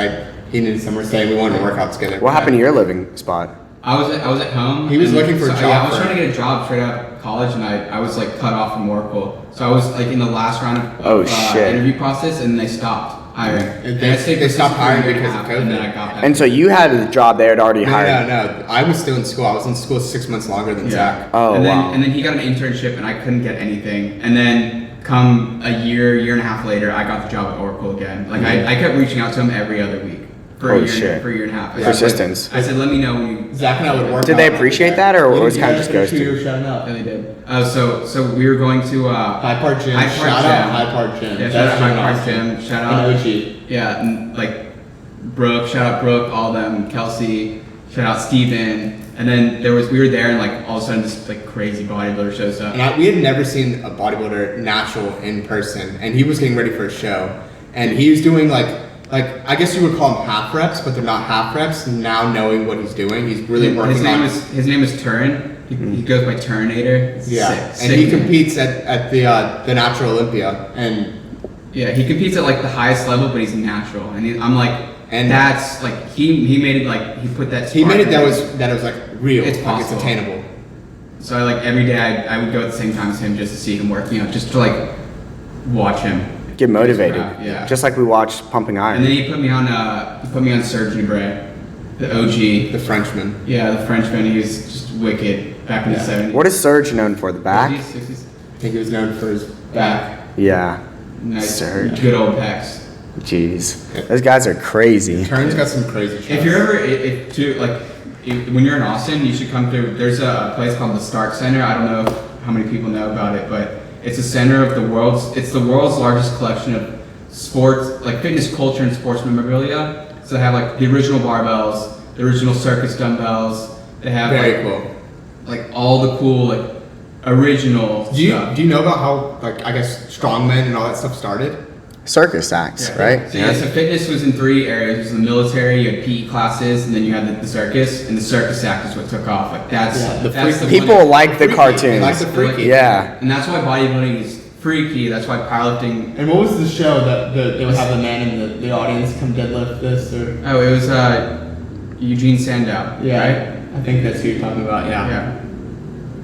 he needed somewhere to stay. We wanted to work out together. What happened to your living spot? I was at home. He was and looking for a Yeah, job I was for- trying to get a job straight out of college, and I was like cut off from Oracle. So I was like in the last round of Oh, shit. interview process, and they stopped hiring. And I stayed they for stopped 6 hiring years because and a of half, and then COVID. I got back. And so you had a job there had already hired. No. I was still in school. I was in school 6 months longer than Zach. Oh, and then, wow. And then he got an internship, and I couldn't get anything. And then come a year and a half later, I got the job at Oracle again. Like I kept reaching out to him every other week for Holy a year, shit. for a year and a half. I said, Persistence. I said, let me know when you. Zach and I would work. Did they out appreciate together. that, or was it Yeah, kind of just for 2 ghosting? years shouting out. Yeah, they did. So we were going to Hyde Park Gym. Hyde Park Shout Gym. out Hyde Park Gym. Yeah, That's shout out Gym Hyde Park Austin. Gym. Shout And out. OG. Yeah, and like Brooke. Shout out Brooke. All them. Kelsey. Shout out Steven. And then we were there, and like all of a sudden this like crazy bodybuilder shows up. And we had never seen a bodybuilder natural in person, and he was getting ready for a show, and he was doing like I guess you would call them half reps, but they're not half reps. Now knowing what he's doing, he's really working on. His name is Turin. He goes by Turinator. It's Yeah, sick, and he sick name. competes at the Natural Olympia, and Yeah, he competes at like the highest level, but he's natural, and I'm like, And- that's like he made it like he put that. he made it spark that in. was like real, It's like possible. it's attainable. So I like every day I would go at the same time as him just to see him working out, just to like watch him. Get motivated. Yeah. Just like we watched Pumping And Iron. then he put me on Serge Nubret, the OG. The Frenchman. Yeah, the Frenchman. He was just wicked back in the 70s. What is Surge known for? The back? 50s, 60s? I think he was known for his Back. Yeah. Nice. Serge. Good old pecs. Jeez. Those guys are crazy. Turn's got some crazy shots. If you're ever, when you're in Austin, you should come through. There's a place called the Stark Center. I don't know how many people know about it, but it's a center of it's the world's largest collection of sports, like fitness culture and sports memorabilia. So they have like the original barbells, the original circus dumbbells. They have Very like, cool. like all the cool like original Do you stuff. do you know about how like I guess strongmen and all that stuff started? Circus acts, Yeah. right? So yeah, so fitness was in 3 areas. It was the military, you had PE classes, and then you had the circus, and the circus act is what took off. Like that's that's the People one like the They cartoons. like the freaky. Yeah. and that's why bodybuilding is freaky. That's why powerlifting. And what was the show that they would have the man in the audience come deadlift this or? Oh, it was Eugene Sandow. Yeah, Right? I think that's who you're talking about. Yeah. Yeah.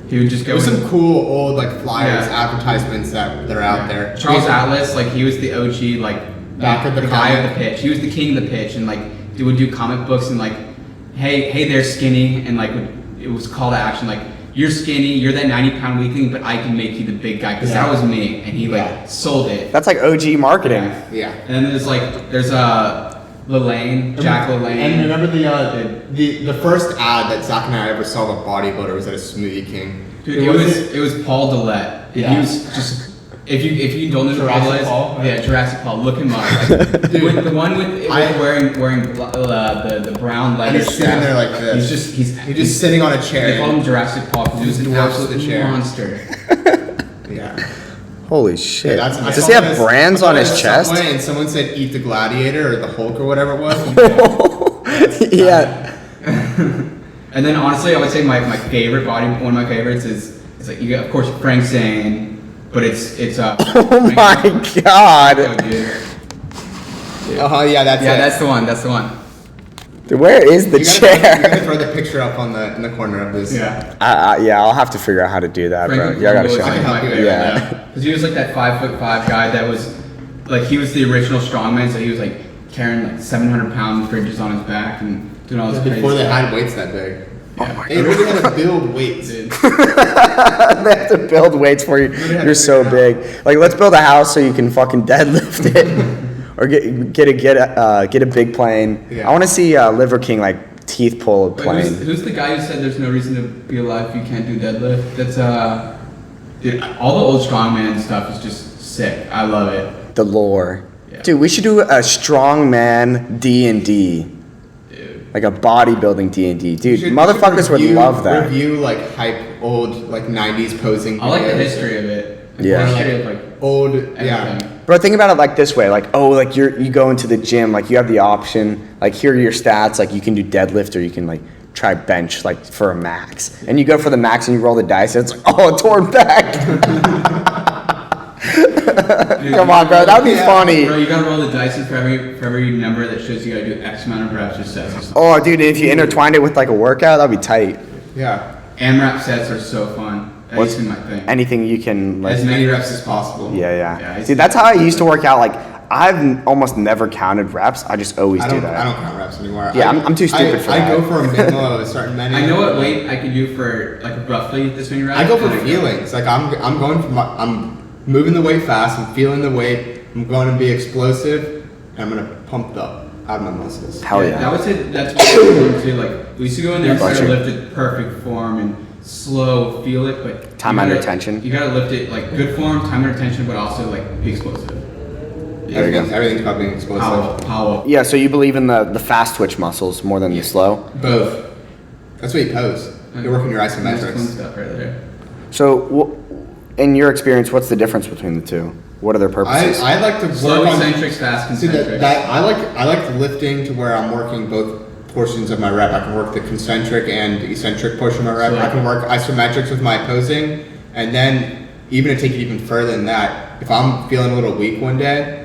He would just go. There was in- some cool old like flyers, Yeah. advertisements that are out there. Charles Atlas, like he was the OG, like Back of the guy comic. of the pitch. He was the king of the pitch, and like he would do comic books and like, hey, they're skinny, and like it was call to action like. You're skinny, you're that 90-pound weakling, but I can make you the big guy, because that was me, and he like sold it. That's like OG marketing. Yeah. And then there's Lelaine, Jack And Lelaine. remember The first ad that Zach and I ever saw of a bodybuilder was at a Smoothie King. Dude, it was Paul Dillette. And Yeah. he was just if you don't know who Paul Jurassic is, Paul, right? yeah, Jurassic Paul. Look him up. Like, with the one with wearing the brown leather. he's sitting there like this. He's just sitting on a chair. They called him Jurassic Paul because he was an Dwarfs the absolute chair. monster. Yeah. Holy shit. I Does saw he have this- brands I saw on his this chest? Subway and someone said "Eat the Gladiator" or the Hulk or whatever it was. Yeah. And then honestly, I would say my favorite one of my favorites is like you got of course Frank Zane, but it's Oh my god. Oh, dude. Yeah, that's it. That's the one. That's the one. Dude, where is the You gotta chair? throw the picture up in the corner of this. Yeah. Yeah, I'll have to figure out how to do that, bro. Frank Y'all gotta was show like me. help my you. favorite, Yeah. Because he was like that 5'5" guy that was like he was the original strongman, so he was like carrying like 700-pound fridges on his back and doing all this crazy Before they stuff. had weights that big. Yeah. They really had to build weights. Dude. They have to build weights for you. have You're to so figure it big. Like, let's build a house so you can fucking deadlift it, or get a big plane. Yeah. I want to see Liver King like teeth pull a Wait, plane. who's the guy who said there's no reason to be alive if you can't do deadlift? That's dude, all the old strongman stuff is just sick. I love it. The lore, Yeah. dude. We should do a strongman D&D, Dude. like a bodybuilding D&D, dude. You should motherfuckers would love that. Review like hype old like 90s posing. I like the videos. history of it. Like, Yeah. the history of like Old, everything. yeah. Bro, think about it like this way, like, oh, like you go into the gym, like you have the option, like here are your stats, like you can do deadlift or you can like try bench like for a max. And you go for the max and you roll the dice and it's like, oh, a torn back. Come on, bro, that'd be funny. Bro, you gotta roll the dice, and for every number that shows you gotta do X amount of reps or sets or something. Oh, dude, if you intertwined it with like a workout, that'd be tight. Yeah. AMRAP sets are so fun. That What's- used to be my thing. Anything you can like, As Many reps as possible. yeah. Yeah, I see. Dude, that's how I used to work out. Like, I've almost never counted reps. I just always I do don't that. count reps anymore. Yeah, I'm too stupid for I that. go for a minimum of a certain many. I know what weight I can do for like roughly this many reps. I go for and feelings. Like I'm going for I'm moving the weight fast. I'm feeling the weight. I'm going to be explosive. And I'm gonna pump the out of my muscles. Hell yeah. I would say that's what we do too. Like we used to go in there and try to Gotcha. lift it perfect form and slow, feel it, but Time you under gotta- tension. You gotta lift it like good form, time under tension, but also like be explosive. There you go. Everything's about being explosive. Power. Yeah, so you believe in the fast twitch muscles more than the slow? Both. That's what you pose. You're working your Nice clean isometrics. stuff right there. So, in your experience, what's the difference between the two? What are their purposes? I like to Slow work on. eccentrics, fast See concentrics. that I like lifting to where I'm working both portions of my rep. I can work the concentric and eccentric portion of my rep. So I can work isometrics with my posing, and then even to take it even further than that, if I'm feeling a little weak one day,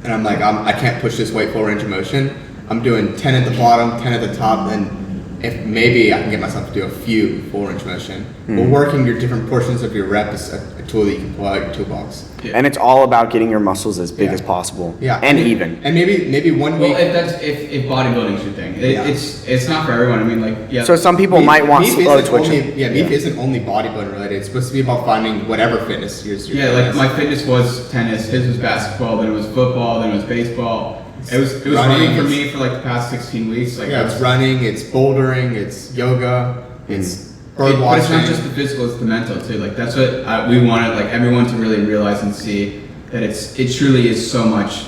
and I'm like I can't push this weight full range of motion, I'm doing 10 at the bottom, 10 at the top, and if maybe I can get myself to do a few full range motion. But working your different portions of your rep is a tool that you can pull out of your toolbox. And it's all about getting your muscles as big Yeah. as possible. Yeah, And even. And maybe one Well, week. if bodybuilding's your thing, Yeah. it's not for everyone. I mean, like yeah. So some people might want MEEF slow isn't twitching. only- MEEF isn't only bodybuilding related. It's supposed to be about finding whatever fitness yours. Yeah, like my fitness was tennis, his was basketball, then it was football, then it was baseball. It was Running, running for it's- me for like the past 16 weeks. Like Yeah, it's running, it's bouldering, it's yoga, it's bird But watching. it's not just the physical; it's the mental too. Like that's what we wanted, like everyone to really realize and see that it truly is so much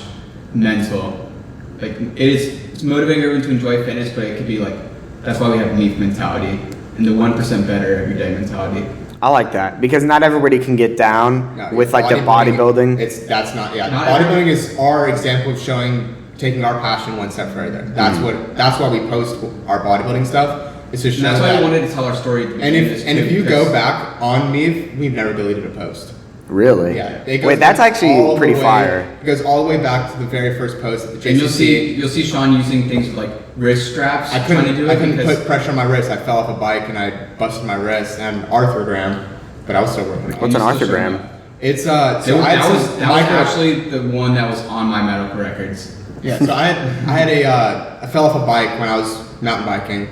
mental. Like it's motivating everyone to enjoy fitness, but it could be like that's why we have MEEF mentality. and the 1% better every day mentality. I like that because not everybody can get down No, with like the bodybuilding. That's not Not bodybuilding is our example of taking our passion one step further. That's why we post our bodybuilding stuff. It's to show That's why that. I wanted to tell our story. At the And beginning if of this if too, you because- go back on MEEF, we've never deleted a post. Really? Yeah. It goes Wait, that's all actually the pretty way- fire. It goes all the way back to the very first post at the And JCC. you'll see Sean using things like wrist straps. I trying to couldn't do it because- put pressure on my wrist. I fell off a bike and I busted my wrist and arthrogram, but I was still working on it. What's an You still arthrogram? showing up. It's so I had That was some micro- actually the one that was on my medical records. Yeah, so I fell off a bike when I was mountain biking.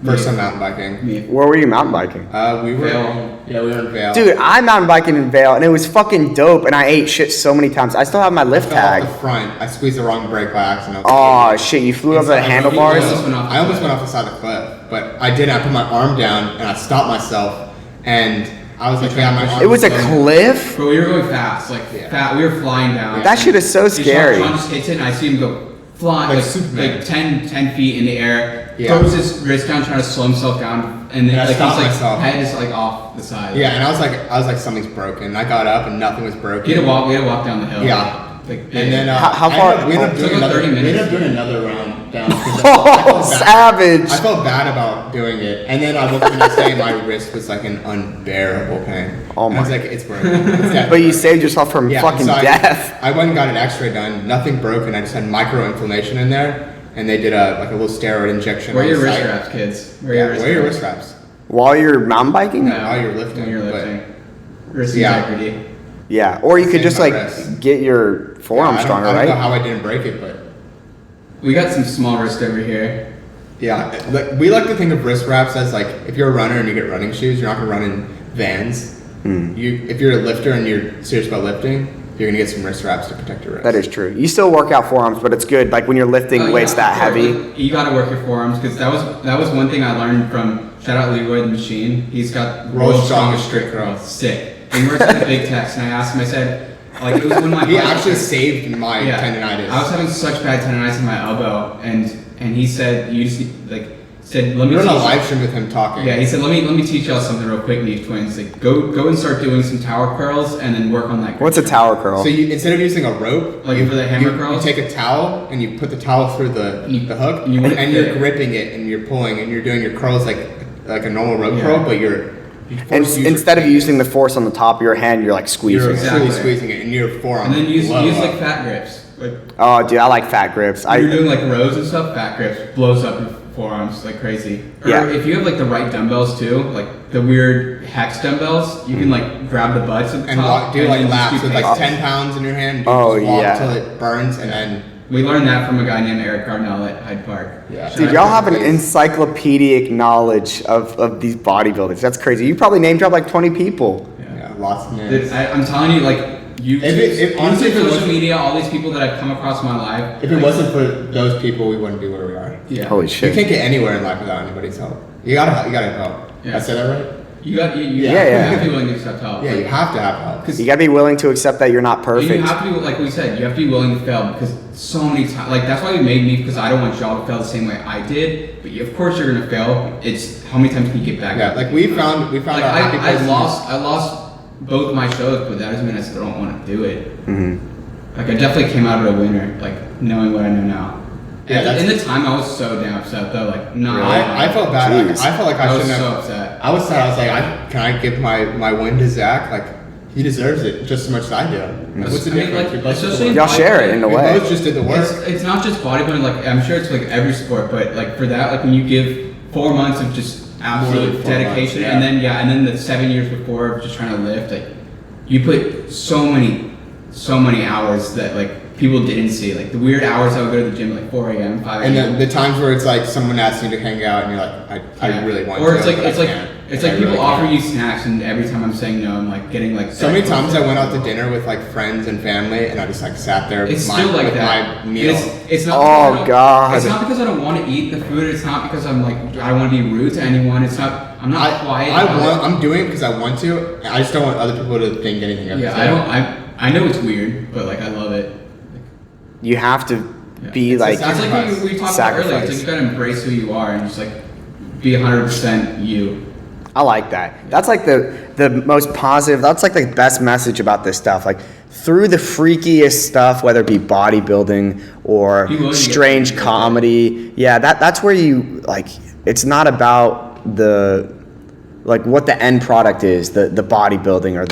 First time mountain biking. Me. Where were you mountain biking? We were Vail. we were in Vail. Dude, I mountain biking in Vail and it was fucking dope and I ate shit so many times. I still have my lift I fell tag. off the front. I squeezed the wrong brake by accident. Oh shit, you flew over the handlebars? I almost went off the side of the cliff, but I didn't. I put my arm down and I stopped myself, and I was like, "Yeah, my arm." It was a going- cliff? But we were going fast, we were flying down. That shit is so scary. Sean just hits it, and I see him go flying Like like, Superman. 10 feet in the air, Yeah. throws his wrist down, trying to slow himself down, and then And I like stopped he's myself. like head is like off the side. Yeah, and I was like, something's broken. I got up and nothing was broken. We had to walk down the hill. Yeah. Like, And then How far- we ended up It doing took like 30 another. We ended minutes. up doing another round down. Oh, savage. I felt bad about doing it, and then I woke up the next day and my wrist was like an unbearable pain. Oh And I was my- like, it's broken. It's definitely But you broken. saved yourself from fucking so death. I went and got an X-ray done. Nothing broken. I just had micro-inflammation in there, and they did a little steroid injection. Wear on your the wrist site. straps, kids. Yeah, wear your wrist straps. While you're mountain biking? No, While you're lifting, When you're but- lifting. Wrist Yeah. integrity. Yeah. Or you could Save just my like wrist. get your forearm I stronger, don't know right? how I didn't break it, but We got some small wrist over here. yeah, we like to think of wrist wraps as like if you're a runner and you get running shoes, you're not gonna run in Vans. If you're a lifter and you're serious about lifting, you're gonna get some wrist wraps to protect your wrist. That is true. You still work out forearms, but it's good. Like when you're lifting Oh, weights yeah, that of course. heavy. Like, you got to work your forearms because that was one thing I learned from shout out Leroy the Machine. He's got World's world's strongest strongest strict strict curl. Sick. And he works at the Big Tex, and I asked him. I said, like, it was when my He bike- actually saved my tendonitis. I was having such bad tendonitis in my elbow, and he said you just like said let me. We're on teach a you- live stream with him talking. Yeah, he said let me teach y'all something real quick, MEEF twins. Like go and start doing some tower curls, and then work on that. What's a tower curl? So you, instead of using a rope, Like you, for the hammer you, curls? you take a towel and you put the towel through the hook, and you whip and you're it. gripping it and you're pulling and you're doing your curls like a normal rope Yeah. curl, but you're And forced to use instead your of using the force on the top of your hand, you're like squeezing you're it. Exactly. truly squeezing it, and your forearm. And then use blow up. like fat grips. Like Oh, dude, I like fat grips. if you're I doing like rows and stuff, fat grips blows up your forearms like crazy. Or Yeah. if you have like the right dumbbells too, like the weird hex dumbbells, you can like grab the butts at the and top do and like then just laps do with like paces. 10 pounds in your hand. And Oh, just walk yeah. Until it burns, and then We learned that from a guy named Eric Cardinal at Hyde Park. Yeah. Shout dude, out y'all to have an Eric. encyclopedic knowledge of these bodybuilders. That's crazy. You probably name dropped like 20 people. yeah, lots of Dude, names. I'm telling you, like YouTube, If honestly, if it social wasn't- media, all these people that I've come across in my life. If it like, wasn't for those people, we wouldn't be where we are. yeah, Holy You shit. can't get anywhere in life without anybody's help. You gotta have help. Yeah. I said that right? you got you Yeah, have yeah. to be willing to accept help. Yeah, you have to have help. Because You gotta be willing to accept that you're not you perfect. have to be, like we said, you have to be willing to fail because so many times, like that's why we made me because I don't want y'all to fail the same way I did. But of course you're gonna fail. It's how many times can you get back? Yeah, up? like we found Like our happy I place. lost both my shows, but that doesn't mean I still don't want to do it. Mhm. Like I definitely came out of a winner, like knowing what I know now. Yeah, that's- in the time I was so damn upset though, like not. I felt bad. Like, Jeez. I felt like I I was shouldn't so have. upset. I was sad. I was like, can I give my win to Zach? Like, he deserves it just as much as I do. Like, what's the I mean, difference? like, We both did the especially work. Y'all share it in a We way. both just did the work. It's not just bodybuilding. Like I'm sure it's like every sport, but like for that, like when you give 4 months of just More absolute than 4 dedication, months, and then the 7 years before of just trying to lift, like you put so many hours that like people didn't see. Like the weird hours I would go to the gym at like 4 a.m., 5 a.m. And the times where it's like someone asks you to hang out and you're like, I Yeah. really want or to. it's like but it's I like can't. it's I like people really offer can't. you snacks, and every time I'm saying no, I'm like getting like So many times I went out to dinner with like friends and family, and I just like sat there It's with still like with that. my meal. It's not. Oh, because I don't- God. It's not because I don't want to eat the food. It's not because I'm like I don't want to be rude to anyone. It's not. I'm not quiet. about it. I'm doing it because I want to. I just don't want other people to think anything of it. Yeah, I don't. I know it's weird, but like I love it. You have to Yeah. be It's a like, sacrifice. It's like we talked about earlier. It's like Sacrifice. you gotta embrace who you are and just like be 100% you. I like that. That's like the most positive. That's like the best message about this stuff. Like through the freakiest stuff, whether it be bodybuilding or You will get strange freaky, comedy. Yeah, that's where you like. It's not about what the end product is, the bodybuilding or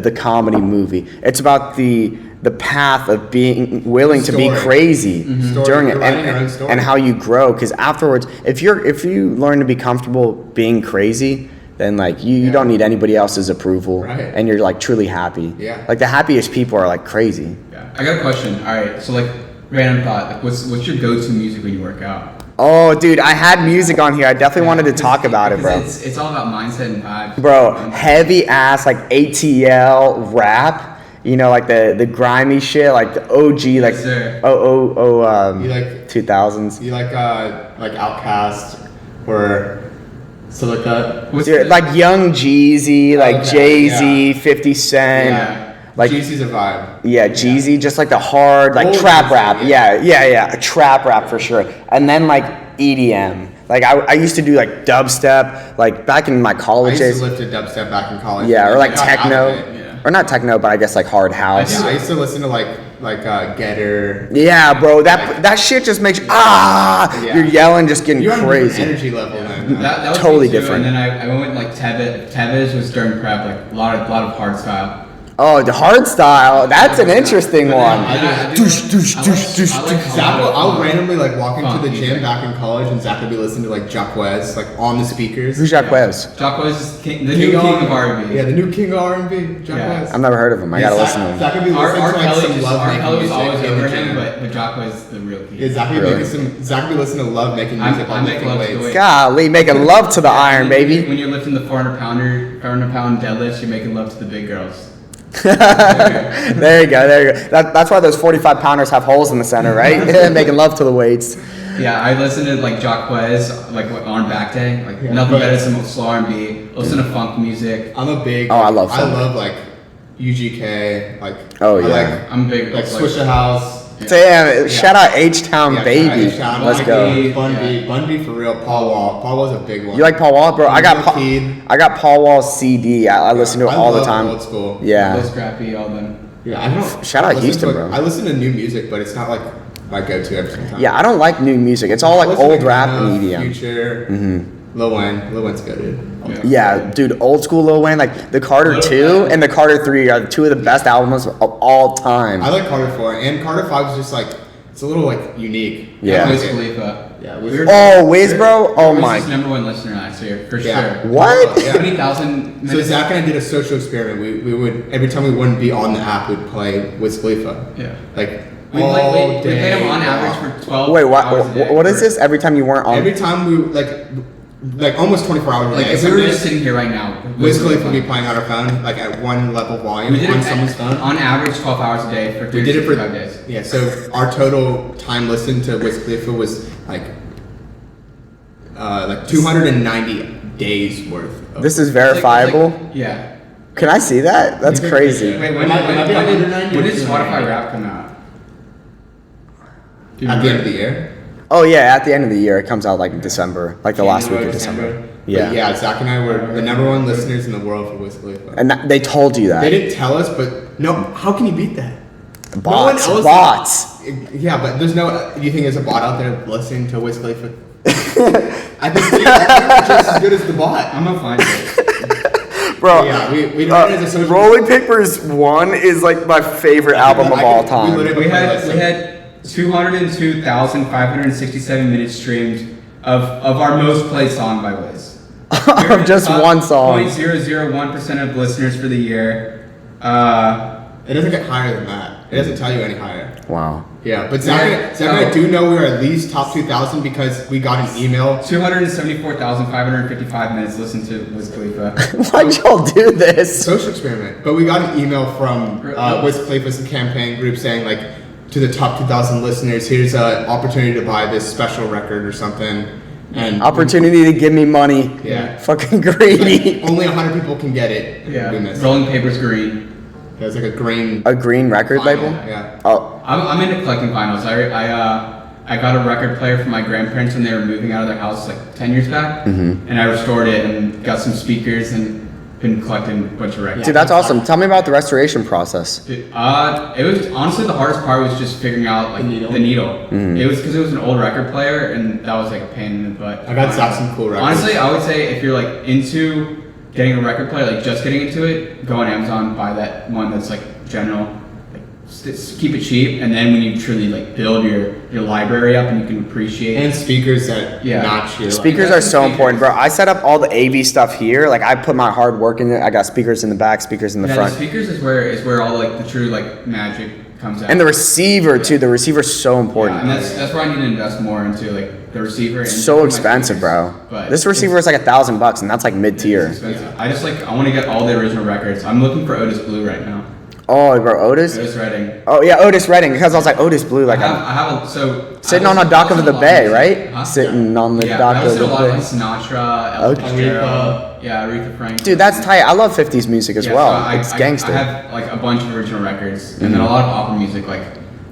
the comedy movie. It's about the path of being willing to be Story. crazy during it You're writing your own story. and how you grow. Because afterwards, if you learn to be comfortable being crazy, then like you don't need anybody else's approval, Right. and you're like truly happy. Yeah. Like the happiest people are like crazy. Yeah. I got a question. All right. So like random thought. Like what's your go-to music when you work out? Oh, dude, I had music on here. I definitely wanted to talk about it, bro. It's all about mindset and vibes. Bro, heavy ass like ATL rap. You know, like the grimy shit, like the OG, like Yes, sir. You like 2000s. You like Outkast or so like that. What's Dude, the- like Young Jeezy, like Okay, Jay-Z, yeah. 50 Cent. Yeah. Like Jeezy's a vibe. yeah, Jeezy, just like the hard, like Old trap Jeezy, rap. yeah. Yeah, a trap rap for sure. And then like EDM. Like I used to do like dubstep, like back in my I college used days. to lift a dubstep back in college. Yeah, or and like I got out techno, of it. Yeah. or not techno, but I guess like hard house. Yeah, I used to listen to like Getter. Yeah, bro, that shit just makes Yeah. you're yelling, just getting You're on a different crazy. energy level then. That was Totally me too, different. And then I went with like Tevez. Tevez was during prep, like a lot of hard style. Oh, the hard style, that's an interesting But one. then I do- Douche, douche, I like- douche, douche, I like douche. a Zach, lot of I'll funk- randomly like walk into funk the gym music. back in college, and Zach would be listening to like Jacques like on the speakers. Who's Jacques Wes? Jacques is the new king of R&B. Yeah, the new king of R&B, Jacques Yeah. Wes. I've never heard of him. I gotta Zach, listen to him. Zach would be R. listening R. to like Kelly some just love R. making Kelly was music always in over the him, gym. but Jacques was the real king. Yeah, Zach would Really? be listening to love making I'm- music I while make lifting love to the weights. weight. Golly, making love to the iron, baby. When you're lifting the 400 pound deadlifts, you're making love to the big girls. There you go. That's why those 45 pounders have holes in the center, right? Making love to the weights. Yeah, I listen to like Jacques, like on back day, like Yeah, nothing but- better than some slow R&B. Listen to funk music. I'm a big. Oh, I love I funk. love like UGK. Like. Oh, I yeah. Like, I'm big. like Swisher House. Damn, shout out H-Town, Yeah, baby. H-Town, Let's Bun go. B, Bun B for real. Paul Wall. Paul Wall's a big one. You like Paul Wall, bro? I got Kid. Paul Wall's CD. I listen to it I all the love time. Old school. Yeah. Low Scrappy, all them. Yeah, I don't. Shout I out listen Houston, to, bro. I listen to new music, but it's not like my go-to every single time. Yeah, I don't like new music. It's all like I listen old to rap Gunna, and EDM. Future, Lil Wayne. Lil Wayne's good, dude. Yeah, dude, old school Lil Wayne, like the Carter 2 and the Carter 3 are two of the best albums of all time. I like Carter 4, and Carter 5 is just like it's a little like unique. Yeah. I Wiz like it. Khalifa. Yeah, We Wiz- were- Oh, Wiz, bro? Oh Wiz my. is #1 listener last year, for Yeah. sure. What? Yeah. 70,000 So minutes. Zach and I did a social experiment. We would every time we wouldn't be on the app, we'd play Wiz Khalifa. Yeah. Like We all played day him on long. average for 12 Wait, hours a day. what is this? Every time you weren't on. Every time we like almost 24 hours a Like day. if we were Sometimes just sitting here right now, Wiz Khalifa would be playing on our phone like at one level volume we did on it someone's phone. on average 12 hours a day for We did it for 365 days. Yeah, so our total time listened to Wiz Khalifa was like 290 days worth. Of This is It's like- verifiable. yeah. Can I see that? That's crazy. Wait, Am I being under 90 when or did 290? Spotify Rap come out? Do you at the end of remember? the year. Oh yeah, at the end of the year, it comes out like in December, like the last week of December. But Yeah. yeah, Zach and I were the #1 listeners in the world for Wiz Khalifa. And they told you They that. didn't tell us, but no, how can you beat that? Bots. No one else- Bots. Yeah, but there's no. You think there's a bot out there listening to Wiz Khalifa? I think it's just as good as the bot. I'm gonna find it. Bro, Yeah, we don't as a social. Rolling Papers 1 is like my favorite album of all time. We had 202,567 minutes streamed of our most played song by Wiz. Of just one song. 0.001% of listeners for the year. It doesn't get higher than that. It doesn't tell you any higher. Wow. Yeah, but Zach and I do know we are at least top 2,000 because we got an email. 274,555 minutes listened to Wiz Khalifa. Why'd y'all do this? Social experiment, but we got an email from Wiz Khalifa's campaign group saying like, to the top 2,000 listeners, here's an opportunity to buy this special record or something. And Opportunity to give me money. Yeah. Fucking greedy. Only 100 people can get it. Yeah. We missed it. Rolling Papers Green. There's like a green. A green record vinyl, label? Yeah. Oh, I'm into collecting vinyls. I got a record player from my grandparents when they were moving out of their house like 10 years back, Mm-hmm. and I restored it and got some speakers and been collecting a bunch of records. Dude, that's awesome. Tell me about the restoration process. Dude, it was honestly the hardest part was just figuring out like the needle. Mm-hmm. It was because it was an old record player, and that was like a pain in the butt. I got Zach some cool records. Honestly, I would say if you're like into getting a record player, like just getting into it, go on Amazon, buy that one that's like general. Like, keep it cheap, and then when you truly like build your library up and you can appreciate And speakers that match your Speakers are so important, bro. I set up all the AV stuff here. Like I put my hard work in it. I got speakers in the back, speakers in the Yeah, front. the speakers is where all like the true like magic comes out. And the receiver too. The receiver's so important. Yeah, and that's where I need to invest more into like the receiver. And So my expensive, speakers. bro. But This receiver is like $1,000, and that's like mid tier. It's expensive. I just like I want to get all the original records. I'm looking for Otis Blue right now. Oh, bro, Otis. Otis Redding. Oh yeah, Otis Redding. Because I was like Otis Blue, like I have so sitting on the dock of the bay, right? Sitting on the dock I of listen the to a lot of bay. like Sinatra, Ella Okay. Fitzgerald, Aretha Franklin. Dude, that's tight. I love 50s music as Yeah, well. so It's gangster. I have like a bunch of original records, and then a lot of opera music. Like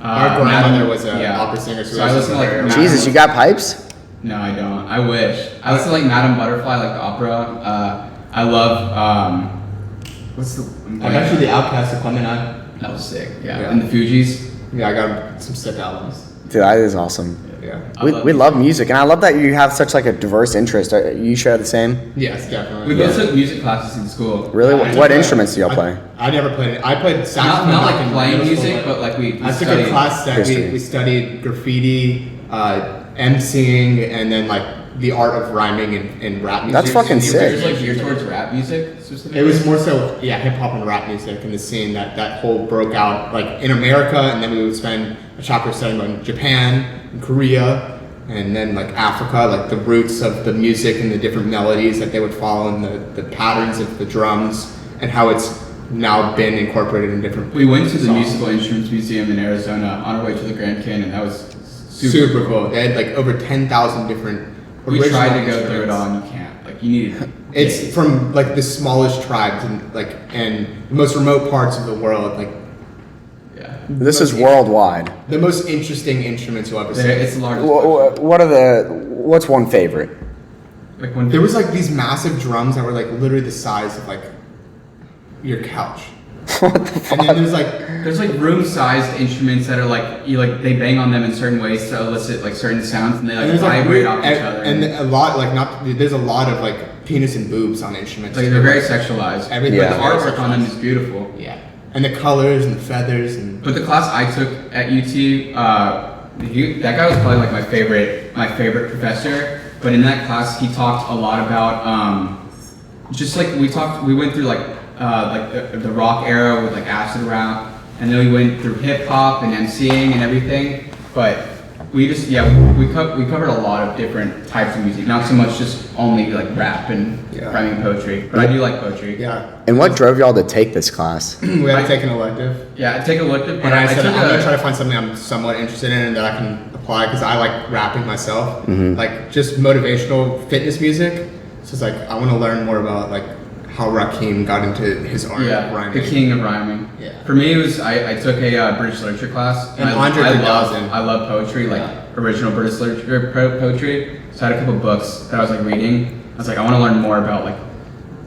Our grandmother was an opera singer, so I listen to like Madame- Jesus, you got pipes? No, I don't. I wish. I listen to like Madame Butterfly, like the opera. I love what's the? I've actually the Outcast of Clementine. That was sick. Yeah. And the Fugees. Yeah, I got some sick albums. Dude, that is awesome. Yeah. We love music, and I love that you have such like a diverse interest. You share the same? Yes, definitely. We both took music classes in school. Really? I What took instruments do y'all play? I never played it. I played saxophone. Not back like in playing middle school, music, but like we I took studied a class that history. we studied graffiti, emceeing, and then like the art of rhyming and rap music. That's fucking It sick. was like geared towards rap music specifically. It was more so, hip hop and rap music in the scene that whole broke out like in America, and then we would spend a chapter studying about Japan and Korea, and then like Africa, like the roots of the music and the different melodies that they would follow, and the patterns of the drums, and how it's now been incorporated in different. We went to the songs. Musical Instruments Museum in Arizona on our way to the Grand Canyon. That was Super cool. They had like over 10,000 different. We original tried to go through it instruments. all, and you can't. Like you need. It's from like the smallest tribes and the most remote parts of the world. Like Yeah. This is worldwide. the most interesting instruments you'll ever see. It's the largest. What's one favorite? Like when There was like these massive drums that were like literally the size of like your couch. What the fuck? And then there's like room-sized instruments that are like they bang on them in certain ways to elicit like certain sounds, and they like there's like vibrate off each other. and a lot there's a lot of like penis and boobs on instruments. like they're very sexualized. Everything Yeah. But the is very artwork on them is sexualized. beautiful. Yeah, and the colors and the feathers and. But the class I took at UT, that guy was probably like my favorite professor. But in that class, he talked a lot about just like we went through like the rock era with like acid rap, and then we went through hip hop and MCing and everything. But we just we covered a lot of different types of music, not so much just only like rap and rhyming poetry. But I do like poetry. Yeah, And what drove y'all to take this class? we had to take an elective. Yeah, take a look at. And I said, took I'm gonna try to find something I'm somewhat interested in and that I can apply because I like rapping myself, like just motivational fitness music. So it's like I want to learn more about like how Rakim got into his art of rhyming. the king of rhyming. Yeah. For me, it was I took a British literature class, And I Andre 3000. love poetry, like original British literature poetry. So I had a couple books that I was like reading. I was like, I want to learn more about like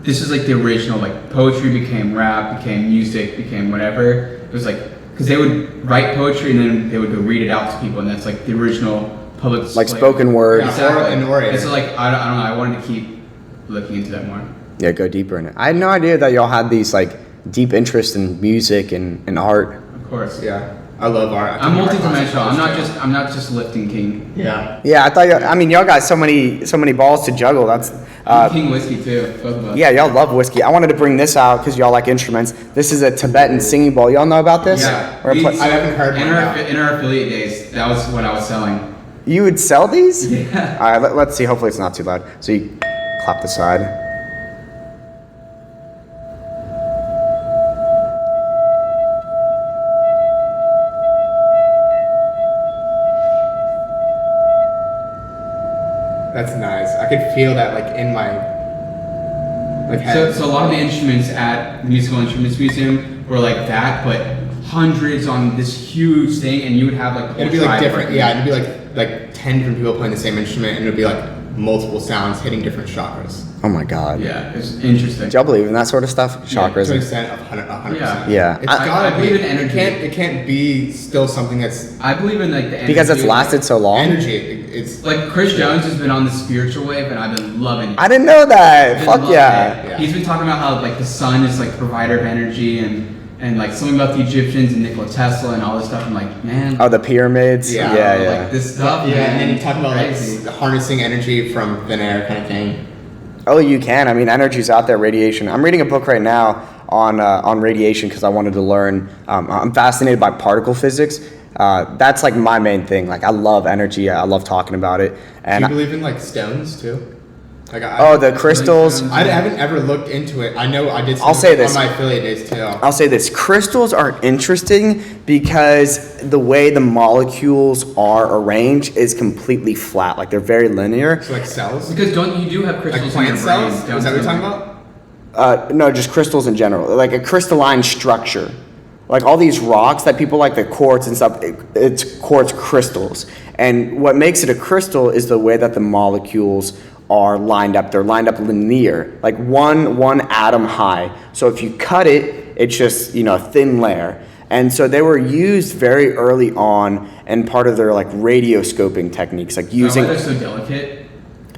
this is like the original like poetry became rap, became music, became whatever. It was like because they would write poetry and then they would go read it out to people, and that's like the original public Like display. spoken word. Yeah. Exactly. An orator. And so like I don't know. I wanted to keep looking into that more. Yeah, go deeper in it. I had no idea that y'all had these like deep interest in music and art. Of course. Yeah, I love art. I I'm took art class in multidimensional. college, I'm not just lifting king. Yeah. Yeah, I thought y'all got so many balls to juggle. That's King whiskey too. Both of us. yeah, y'all love whiskey. I wanted to bring this out because y'all like instruments. This is a Tibetan singing bowl. Y'all know about this? Yeah. Or a pla- I haven't heard in one our now. in our affiliate days. That was what I was selling. You would sell these? Yeah. All right, let's see. Hopefully it's not too loud. So you clap the side. That's nice. I could feel that like in my like head. So a lot of the instruments at the Musical Instruments Museum were like that, but hundreds on this huge thing, and you would have like the whole It'd be like tribe different. working. Yeah, it'd be like like 10 different people playing the same instrument, and it would be like multiple sounds hitting different chakras. Oh my God. Yeah, it's interesting. Do y'all believe in that sort of stuff? Chakras. To an extent of 100%. Yeah. It's I gotta believe be. in energy. It can't be still something that's I believe in like the energy. Because it's lasted so long. energy. It's Like Chris Jones has been on the spiritual wave, and I've been loving it. I didn't know that. I've been Fuck loving yeah. it. Yeah. He's been talking about how like the sun is like the provider of energy, and like something about the Egyptians and Nikola Tesla and all this stuff. I'm like, man. Oh, the pyramids. Yeah. Yeah. Like this stuff. yeah, man, and then you talk about crazy. like harnessing energy from thin air kind of thing. Oh, you can. I mean, energy's out there. Radiation. I'm reading a book right now on radiation because I wanted to learn. I'm fascinated by particle physics. That's like my main thing. Like I love energy. I love talking about it. Do And you believe in like stones too? Like the crystals. I haven't ever looked into it. I know I did. I'll say this. On my affiliate days too. I'll say this: crystals are interesting because the way the molecules are arranged is completely flat. Like they're very linear. So like cells, Because don't you do have like crystals in your plant brain? cells. down Is that what to you're the- talking about? No, just crystals in general. Like a crystalline structure. Like all these rocks that people like, the quartz and stuff, it's quartz crystals. And what makes it a crystal is the way that the molecules are lined up. They're lined up linear, like one atom high. So if you cut it, it's just, a thin layer. And so they were used very early on and part of their like radioscoping techniques, like using. Why they're so delicate,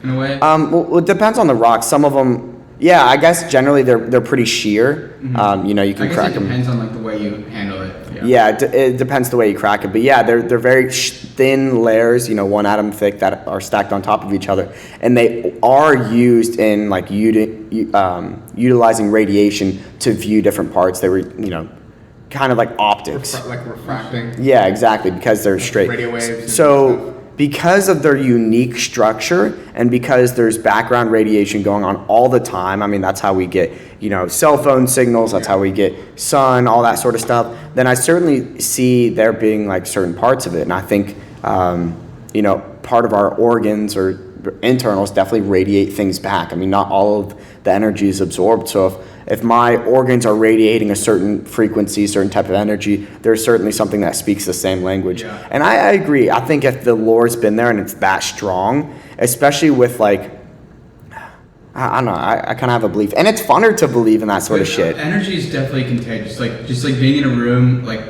in a way. Well, it depends on the rock. Some of them, yeah, I guess generally they're pretty sheer. You can I guess crack it them. depends on like the way you handle it. Yeah, it depends the way you crack it. But yeah, they're very thin layers, one atom thick that are stacked on top of each other. And they are used in like utilizing radiation to view different parts. They were, kind of like optics. Like refracting. Yeah, exactly, because they're straight. Radio waves and So because of their unique structure and because there's background radiation going on all the time, I mean, that's how we get, cell phone signals, that's how we get sun, all that sort of stuff, then I certainly see there being like certain parts of it. And I think, part of our organs or internals definitely radiate things back. I mean, not all of the energy is absorbed. So if my organs are radiating a certain frequency, certain type of energy, there's certainly something that speaks the same language. Yeah. And I agree. I think if the lore's been there and it's that strong, especially with like, I don't know, I kind of have a belief. And it's funner to believe in that sort of shit. Energy is definitely contagious. Like just like being in a room, like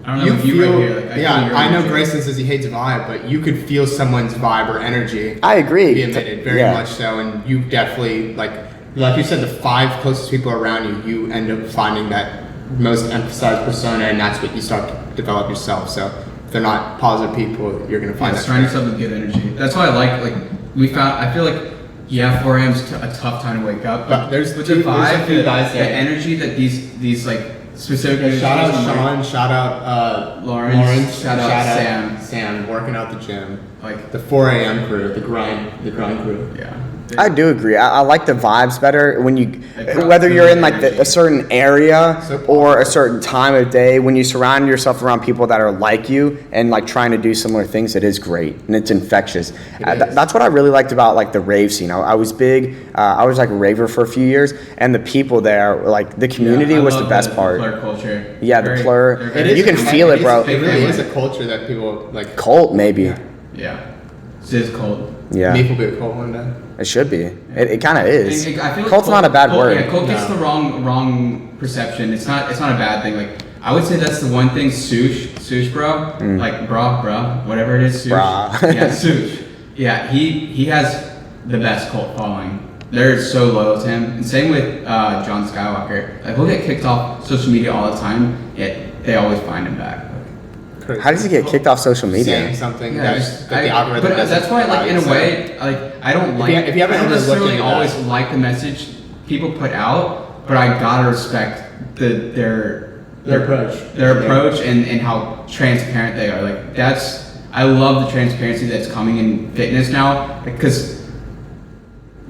I don't know You if you feel, right here. Like, feel your I know energy. Grayson says he hates vibe, but you could feel someone's vibe or energy I agree. be emitted very Yeah. much so, and you definitely like you said, the 5 closest people around you, you end up finding that most emphasized persona, and that's what you start to develop yourself. So if they're not positive people, you're gonna find that. Surround yourself with good energy. That's why I I feel like 4 a.m. is a tough time to wake up. But there's with two- the there's a vibe, few the guys that- energy that these like specific. Shout out energies Sean, shout out Lawrence, shout out Sam working out the gym, Like the 4 a.m. crew, the grind crew. yeah. I do agree. I like the vibes better when you, Like, whether you're in like energy. a certain area So or a certain time of day, when you surround yourself around people that are like you and like trying to do similar things, it is great and it's infectious. It is. That's what I really liked about like the rave scene. I was big. I was like a raver for a few years, and the people there, like the community, I was the love best part. Plur culture. Yeah, the plur. they're It very- is you can feel it, bro. It really is a culture that people like. Cult, maybe. Yeah. It is cold. Yeah, MEEF will be a cult one day. it should be. It kind of is. I feel like Cult's not a bad word. Yeah, cult gets No. the wrong perception. It's not a bad thing. Like I would say that's the one thing. Sush, bro. Like bro, whatever it is. Sush. Brah. Yeah, Sush. Yeah, he has the best cult following. They're so loyal to him. And same with John Skywalker. Like he'll get kicked off social media all the time, yet they always find him back. How does he get kicked off social media? Saying something Yeah, that the algorithm but doesn't that's why, like in a allow you to say. way, like I don't like. if you haven't I don't ever looked necessarily into always that. like the message people put out, but I gotta respect their approach and how transparent they are. Like I love the transparency that's coming in fitness now, because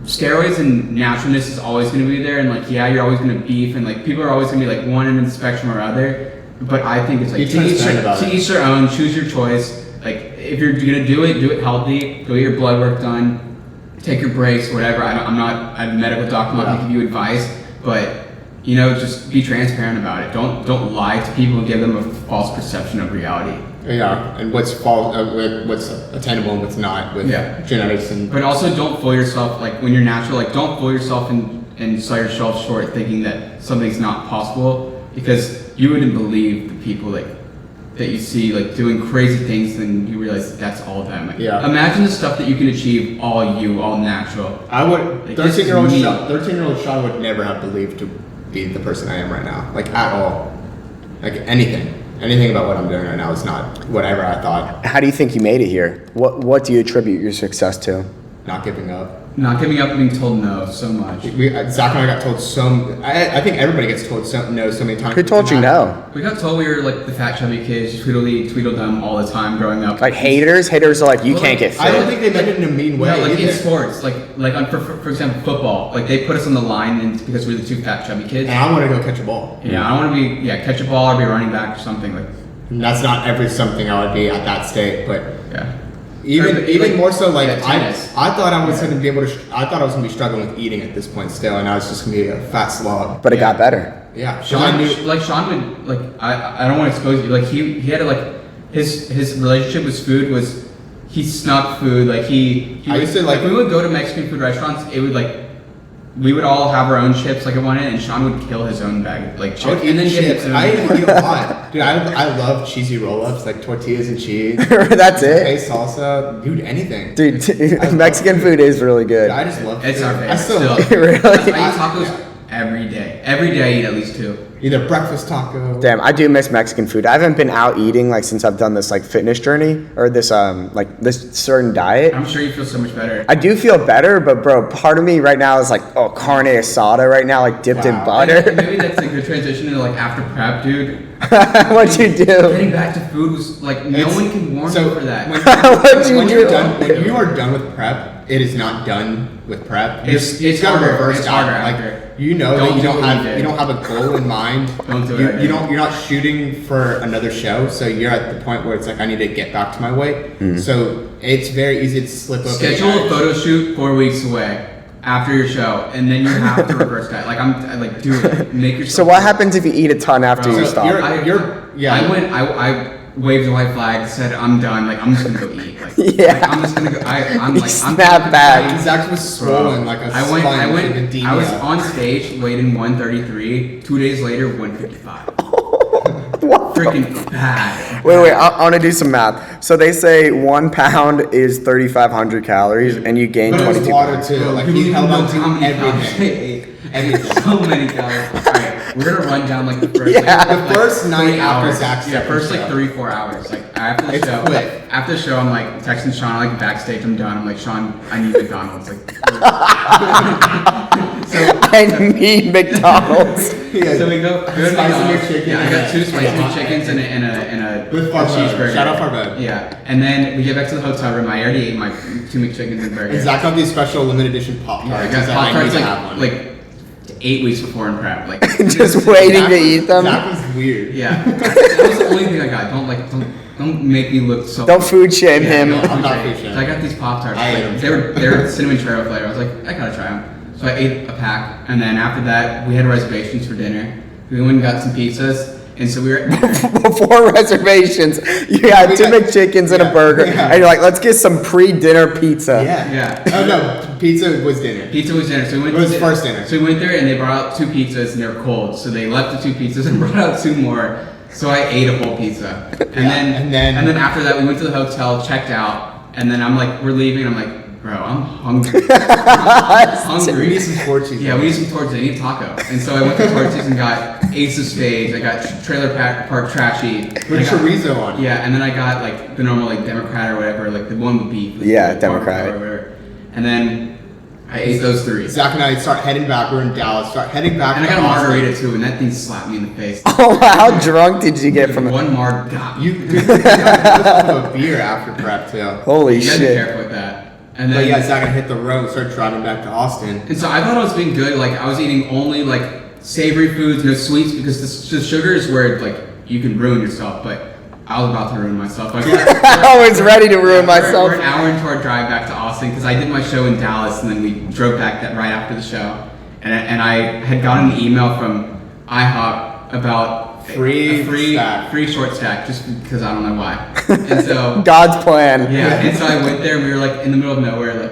steroids and naturalness is always going to be there, and like you're always going to beef, and like people are always going to be like one end of the spectrum or other. But I think it's like Be transparent about it. to each their own. Choose your choice. Like if you're gonna do it healthy. Go get your blood work done. Take your breaks, whatever. I'm not a medical doctor. I'm not gonna give you advice, but just be transparent about it. Don't lie to people and give them a false perception of reality. Yeah, and what's false, what's attainable and what's not with genetics and. But also don't fool yourself. Like when you're natural, like don't fool yourself and sell yourself short thinking that something's not possible, because you wouldn't believe the people that you see like doing crazy things, and you realize that's all them. Like, imagine the stuff that you can achieve all natural. I would. Like, 13-year-old Sean would never have believed to be the person I am right now, like at all, like anything about what I'm doing right now is not whatever I thought. How do you think you made it here? What do you attribute your success to? Not giving up. Not giving up and being told no so much. Zach and I got told I think everybody gets told no so many times. Who told you no? We got told we were like the fat chubby kids, Tweedledum all the time growing up. Like haters are like, you can't get fit. I don't think they meant it in a mean way. No, like either. in sports, for example, football. Like they put us on the line because we're the two fat chubby kids. And I want to go catch a ball. Yeah, I want to be catch a ball or be a running back or something like. And that's not every something I would be at that state, but yeah. Even more so, like I thought I was going to be able to. I thought I was going to be struggling with eating at this point still, and I was just going to be a fat slog. But it got better. Yeah, Sean would like. I don't want to expose you. Like he had to like his relationship with food was he snuck food. Like he I used to like we would go to Mexican food restaurants. It would like. We would all have our own chips like at one end, and Sean would kill his own bag of like chips. And then chips. I eat a lot, dude. I love cheesy roll-ups, like tortillas and cheese. That's it. Hey, salsa, dude. Anything. Dude, Mexican food is really good. Dude, I just love food. It's our favorite. I still Still. love it. Really? I eat tacos every day. Every day I eat at least 2. Either breakfast taco. Damn, I do miss Mexican food. I haven't been out eating like since I've done this like fitness journey or this this certain diet. I'm sure you feel so much better. I do feel better, but bro, part of me right now is like, oh, carne asada right now, like dipped in butter. Maybe that's a good transition into like after prep, dude. What'd you do? Getting back to food was like no one can warn you for that. When you are done with prep, it is not done with prep. It's got to harder. reverse It's that. harder Like after. you know Don't that you do don't what you have did. you don't have a goal in mind. Don't do it. You're not shooting for another show, so you're at the point where it's like I need to get back to my weight. So it's very easy to slip up. Schedule a photo shoot 4 weeks away after your show, and then you have to reverse that. Like I do it. Make yourself. So what happens if you eat a ton after you stop? I waved the white flag, said I'm done. Like I'm just gonna go eat. Like, Yeah. like, I'm just gonna go. I'm You like snap back. Zach was swollen like a I was on stage, weighed in 133. 2 days later, 155. Freaking bad. Wait, I want to do some math. So they say 1 pound is 3,500 calories, and you gain But it was 22 water pounds. too. Like You he don't held know on to how many calories I everything. ate. So many calories. Alright, we're gonna run down like the first Yeah. The first night 3 after hours. Zach's Yeah, second first like show. 3-4 hours. Like after the It's show. quick. After the show, I'm like texting Sean, like backstage, I'm done. I'm like, Sean, I need McDonald's. Like I need McDonald's. so we go to Spicy McDonald's. McChicken. Yeah, I got 2 spicy McChickens and a With a Farbo. cheeseburger. Shout out Farbo. Yeah, and then we get back to the hotel room. I already ate my 2 McChickens and burger. And Zach got these special limited edition Pop Yeah, I Tarts. got He's like, I need Pop-Tarts to have one. like 8 weeks before in prep. Like Just waiting to eat them. Zach was weird. yeah, that was the only thing I got. Don't make me look so. Don't food shame him. no. I'm not food shaming. So I got these Pop Tarts. I ate them. They were cinnamon churro flavor. I was like, I gotta try them. So I ate a pack, and then after that, we had reservations for dinner. We went and got some pizzas, and so we were at dinner. Before reservations, you had 2 McChickens and a burger, Yeah. and you're like, let's get some pre-dinner pizza. Yeah. Yeah. Oh no, pizza was dinner. Pizza was dinner. So we went It was to first dinner. So we went there, and they brought out 2 pizzas, and they were cold. So they left the 2 pizzas and brought out 2 more. So I ate a whole pizza, and then after that, we went to the hotel, checked out, and then I'm like, we're leaving. I'm like, bro, I'm hungry. I'm hungry. We need some tortillas. Yeah, we need some tortillas. I need a taco. And so I went to Tortillas and got Ace of Spades. I got Trailer Park Trashy. With I got- chorizo on it. Yeah, and then I got like the normal like Democrat or whatever, like the one with beef. Yeah, Like, Democrat. or whatever. And then I ate those 3. Zach and I start heading back. We're in Dallas. Start heading back. And I to got a Austin. margarita too, and that thing slapped me in the face. Oh, how drunk did you get from it? One marg got me. You got a beer after prep too. Holy You gotta be shit. careful with that. And But then yeah, Zach and I hit the road. Started driving back to Austin. and so I thought I was being good. Like I was eating only like savory foods, no sweets, because the sugar is where like you can ruin yourself. But I was about to ruin myself. I was ready to ruin myself. We're an hour into our drive back to Austin because I did my show in Dallas, and then we drove back that right after the show. And I had gotten an email from IHOP about Free a free stack. free short stack just because I don't know why. And so God's plan. yeah, and so I went there and we were like in the middle of nowhere, like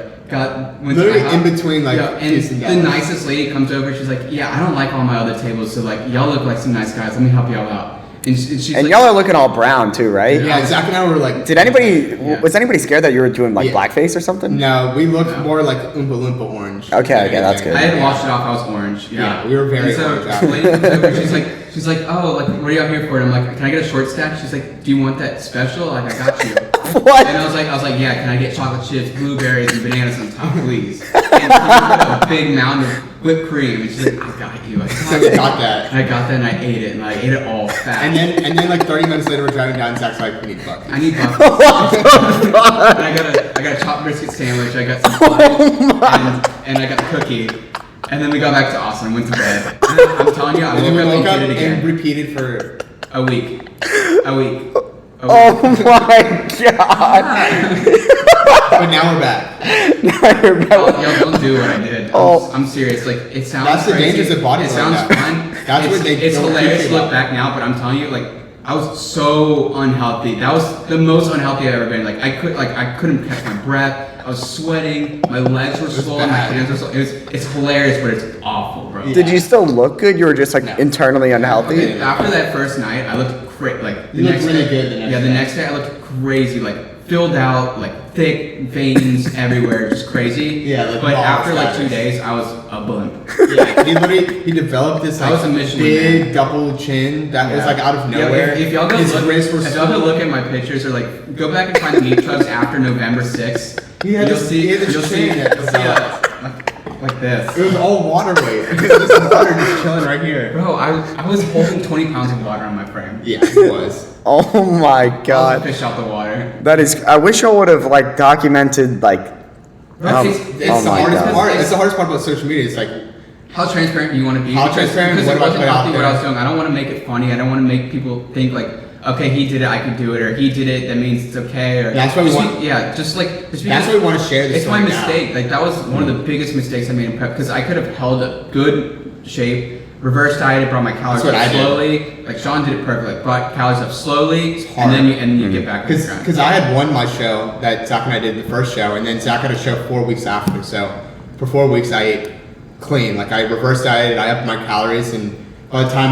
went to Literally IHOP. in between, like, and Houston the and Dallas. nicest lady comes over. She's like, yeah, I don't like all my other tables, so like y'all look like some nice guys. Let me help y'all out. And she's And like, y'all are looking all brown too, right? Yeah, Zach and I were like, Did anybody, Yeah. was anybody scared that you were doing like Yeah. blackface or something? no, we looked No. more like Oompa Loompa orange. Okay, that's good. I had washed it off. I was orange. Yeah, we were very And so orange the after. lady comes over, she's like, oh, like what are y'all here for? And I'm like, can I get a short stack? She's like, do you want that special? Like I got you. What? And I was like, yeah, can I get chocolate chips, blueberries, and bananas on top, please? And she put a big mound of whipped cream, and she's like, I got you. So we got that. And I got that, and I ate it, and I ate it all fast. And then like 30 minutes later, we're driving down. Zach's like, we need buckets. I need buckets. And I got a chopped brisket sandwich. I got some fudge, and I got the cookie. And then we got back to Austin, went to bed. And I'm telling you, I And then we woke woke up up and did it and again. repeated for. A week. Oh my God. But now we're back. Now you're back. Y'all don't do what I did. Oh. I'm serious. Like it sounds. That's the crazy. dangers of bodybuilding It sounds now. fun. That's it's, what they It's don't hilarious teach to you look about. back now, but I'm telling you, like I was so unhealthy. That was the most unhealthy I've ever been. Like I couldn't catch my breath. I was sweating. My legs were swollen. My bad. hands were swollen. It's hilarious, but it's awful, bro. Did you still look good? You were just like No. internally unhealthy? Okay, after that first night, I looked great. Like the You looked next really day, good the next yeah, the day. next day I looked crazy, like filled out, like thick veins everywhere, just crazy. Yeah, like but ball after like status. 2 days, I was a blimp. Yeah, he developed this I like was a Michelin big man. double chin that was Yeah. like out of Yeah, nowhere. if y'all go His look, wrists were if y'all go swollen. look at my pictures or like go back and find the meat trucks after November 6th, He had you'll this- see, he had this you'll see, chain that you'll see developed. like this. It was all water weight. It was just water just chilling right here. Bro, I was holding 20 pounds of water on my frame. Yeah, it was. Oh my I was a God. fish out the water. That is, I wish I would have like documented like, Bro, Um, it's- It's Oh the my hardest God. part. It's the hardest part about social media. It's like how transparent you want to be. How because transparent, because what it do I wasn't put out healthy what I there? was doing. I don't want to make it funny. I don't want to make people think like, okay, he did it, I could do it, or he did it, that means it's okay. Or That's what we just want- Yeah, just that's because why we want to share this. it's my story now. mistake. Like that was one of the biggest mistakes I made in prep because I could have held a good shape, reverse dieted, brought my calories That's what up I did. slowly. Like Sean did it perfectly. Like brought calories up slowly, hard. and then you get back on the grind. Because I had won my show that Zach and I did the first show, and then Zach had a show 4 weeks after. So for 4 weeks, I ate clean. Like I reverse dieted, I upped my calories, and by the time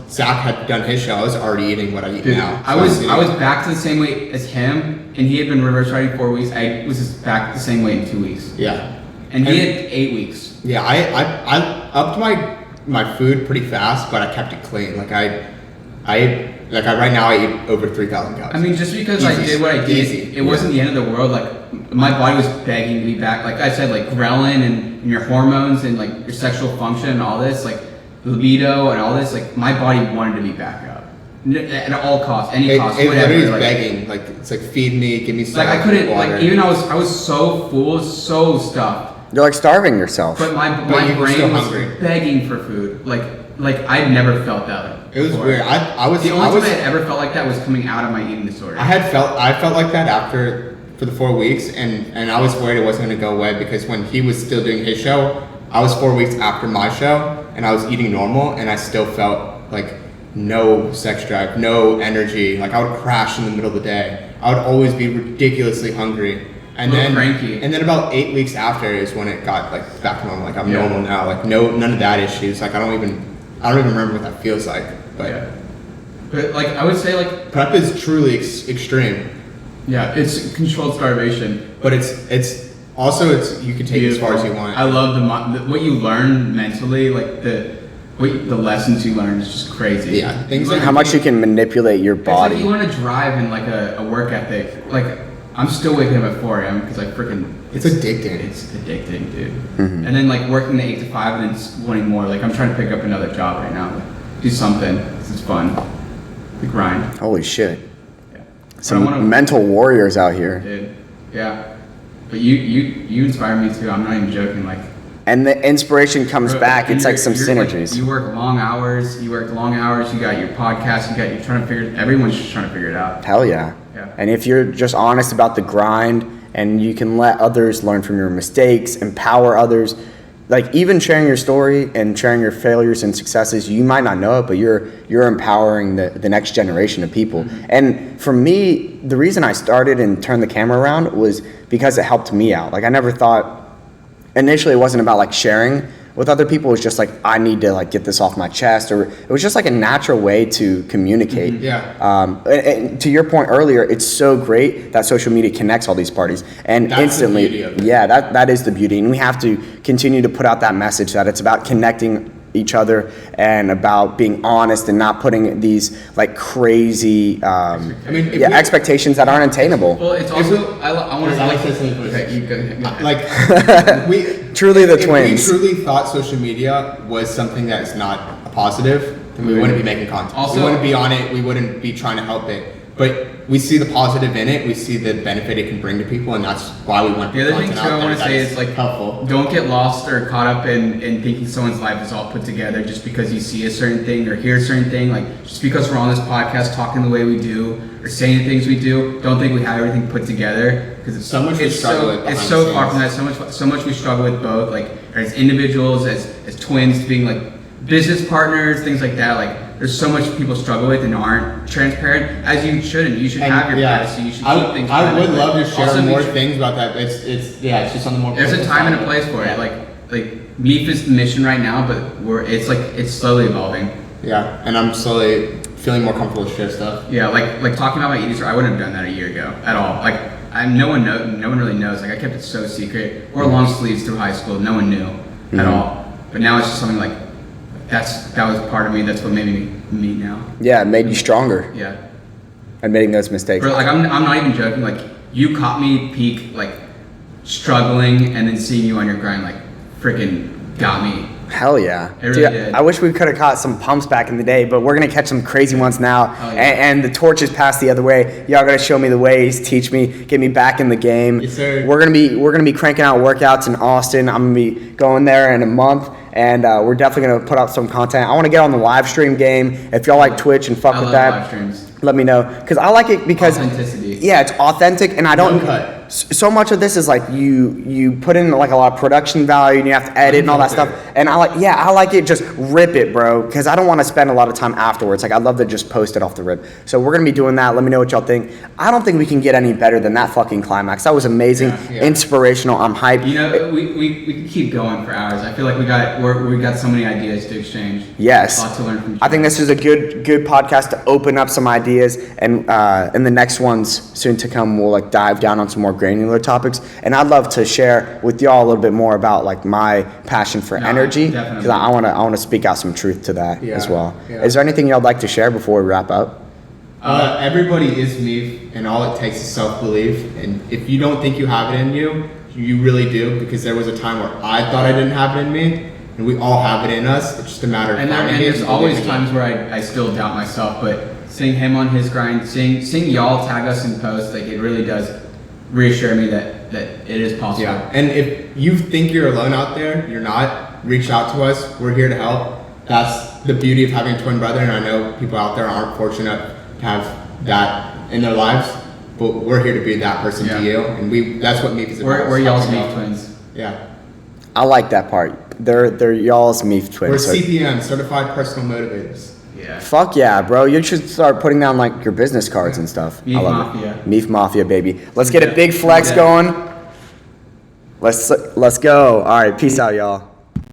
Zach had done his show, I was already eating what I eat Dude, now. I was back to the same weight as him, and he had been reverse dieting 4 weeks. I was just back to the same weight in 2 weeks, Yeah. and he had 8 weeks. Yeah, I upped my food pretty fast, but I kept it clean. Like right now I eat over 3,000 calories. I mean, just because I Easy. did what I did, Easy. it wasn't the end of the world. Like my body was begging to be back. Like I said, like ghrelin and your hormones and like your sexual function and all this, like libido and all this. Like my body wanted to be back up at all costs, any cost, it whatever. literally is like, begging. Like it's like feed me, give me some like I couldn't. water. Like even I was so full, so stuffed. you're like starving yourself. But my you were still brain was hungry. begging for food. Like I'd never felt that way. It was before. weird. I was The I only was time I had ever felt like that was coming out of my eating disorder. I felt like that for the 4 weeks, and I was worried it wasn't going to go away because when he was still doing his show, I was 4 weeks after my show, and I was eating normal, and I still felt like no sex drive, no energy. Like I would crash in the middle of the day. I would always be ridiculously hungry. And A little then cranky. And then about 8 weeks after is when it got like back to normal. Like I'm Yeah. normal now. Like none of that issues. Like I don't even remember what that feels like. But Yeah. But like I would say like prep is truly extreme. yeah, it's controlled starvation. But it's also you can take it as far as you want. I love what you learn mentally, like the lessons you learn is just crazy. Yeah, things like How much you can manipulate your It's like body. you want to drive in like a work ethic. Like I'm still waking up at 4 a.m. because I freaking It's addicting. It's addicting, dude. Mm-hmm. And then like working the 8 to 5 and then just wanting more. Like I'm trying to pick up another job right now. Like, do something. This is fun. The grind. Holy shit. Yeah. Some But I wanna- mental warriors out here. Dude. Yeah. But you inspire me too. I'm not even joking. Like And the inspiration comes bro, back. It's like some you're synergies. you work long hours. You work long hours. You got your podcast. You're trying to figure. Everyone's just trying to figure it out. Hell yeah. Yeah. And if you're just honest about the grind and you can let others learn from your mistakes, empower others, like even sharing your story and sharing your failures and successes, you might not know it, but you're empowering the next generation of people. And for me, the reason I started and turned the camera around was because it helped me out. Like I never thought, initially it wasn't about like sharing with other people. It was just like, I need to like get this off my chest, or it was just like a natural way to communicate. And to your point earlier, it's so great that social media connects all these parties and That's instantly, the beauty of it. that is the beauty. And we have to continue to put out that message that it's about connecting each other and about being honest and not putting these like crazy expectations that aren't attainable. Well, it's also I want to Alex says something first. Okay, you go ahead. Like we Truly the if twins. we truly thought social media was something that is not a positive, then we wouldn't be making content. Also- we wouldn't be on it. We wouldn't be trying to help it. But we see the positive in it. We see the benefit it can bring to people, and that's why we want The other thing content too out I there want to that say is like helpful. don't get lost or caught up in thinking someone's life is all put together just because you see a certain thing or hear a certain thing. Like just because we're on this podcast talking the way we do or saying the things we do, don't think we have everything put together, because So much we struggle with it's behind so the far from that. scenes. So much we struggle with both, like as individuals, as twins, being like business partners, things like that. Like there's so much people struggle with and aren't transparent, as you shouldn't. You should have your privacy. You should keep things I would private, love but to share also more make sure- things about that. It's just on the more. There's a personal time and a side. place for Yeah. it. Like MEEF is the mission right now, but it's slowly evolving. Yeah, and I'm slowly feeling more comfortable to share stuff. Yeah, like talking about my eating disorder, I wouldn't have done that a year ago at all. Like no one really knows. Like I kept it so secret. Wore long sleeves through high school. No one knew at all. But now it's just something like that was part of me. That's what made me now. Yeah, it made you stronger, Yeah. admitting those mistakes. But like I'm not even joking. Like you caught me peak like struggling, and then seeing you on your grind like freaking got me. Hell yeah. It really did. I wish we could have caught some pumps back in the day, but we're going to catch some crazy ones now. Oh, yeah. And the torch is passed the other way. Y'all got to show me the ways, teach me, get me back in the game. Yes, sir. We're going to be cranking out workouts in Austin. I'm going to be going there in a month, and we're definitely going to put out some content. I want to get on the live stream game. If y'all like Twitch and fuck I with love that, live streams. let me know, because I like it because Authenticity. Yeah, it's authentic, and I don't. Uncut. So much of this is like you put in like a lot of production value, and you have to edit and all that stuff. And I like it. Just rip it, bro, because I don't want to spend a lot of time afterwards. Like I'd love to just post it off the rip. So we're gonna be doing that. Let me know what y'all think. I don't think we can get any better than that fucking climax. That was amazing, Yeah. inspirational. I'm hyped. You know, we could keep going for hours. I feel like we got so many ideas to exchange. Yes. A lot to learn from each I think other. this is a good podcast to open up some ideas, and in the next ones soon to come, we'll like dive down on some more granular topics. And I'd love to share with y'all a little bit more about like my passion for No, energy, definitely. because I want to speak out some truth to that Yeah, as well. yeah. Is there anything y'all like to share before we wrap up? Everybody is MEEF, and all it takes is self-belief. And if you don't think you have it in you, you really do, because there was a time where I thought I didn't have it in me, and we all have it in us. It's just a matter of And finding it. there's and always believing it. times where I still doubt myself, but seeing him on his grind, seeing y'all tag us in posts, like it really does reassure me that it is possible. Yeah, and if you think you're alone out there, you're not. Reach out to us. We're here to help. That's the beauty of having a twin brother, and I know people out there aren't fortunate to have that in their lives, but we're here to be that person Yeah. to you, and that's what MEEF is about. We're y'all's Helping MEEF out. twins. Yeah, I like that part. They're y'all's MEEF we're twins. So CPM, certified personal motivators. Yeah. fuck yeah, bro. You should start putting down like your business cards and stuff. I MEEF love Mafia. it. MEEF Mafia, baby. Let's get a Yeah. big flex Yeah. going. Let's go. All right, peace out, y'all.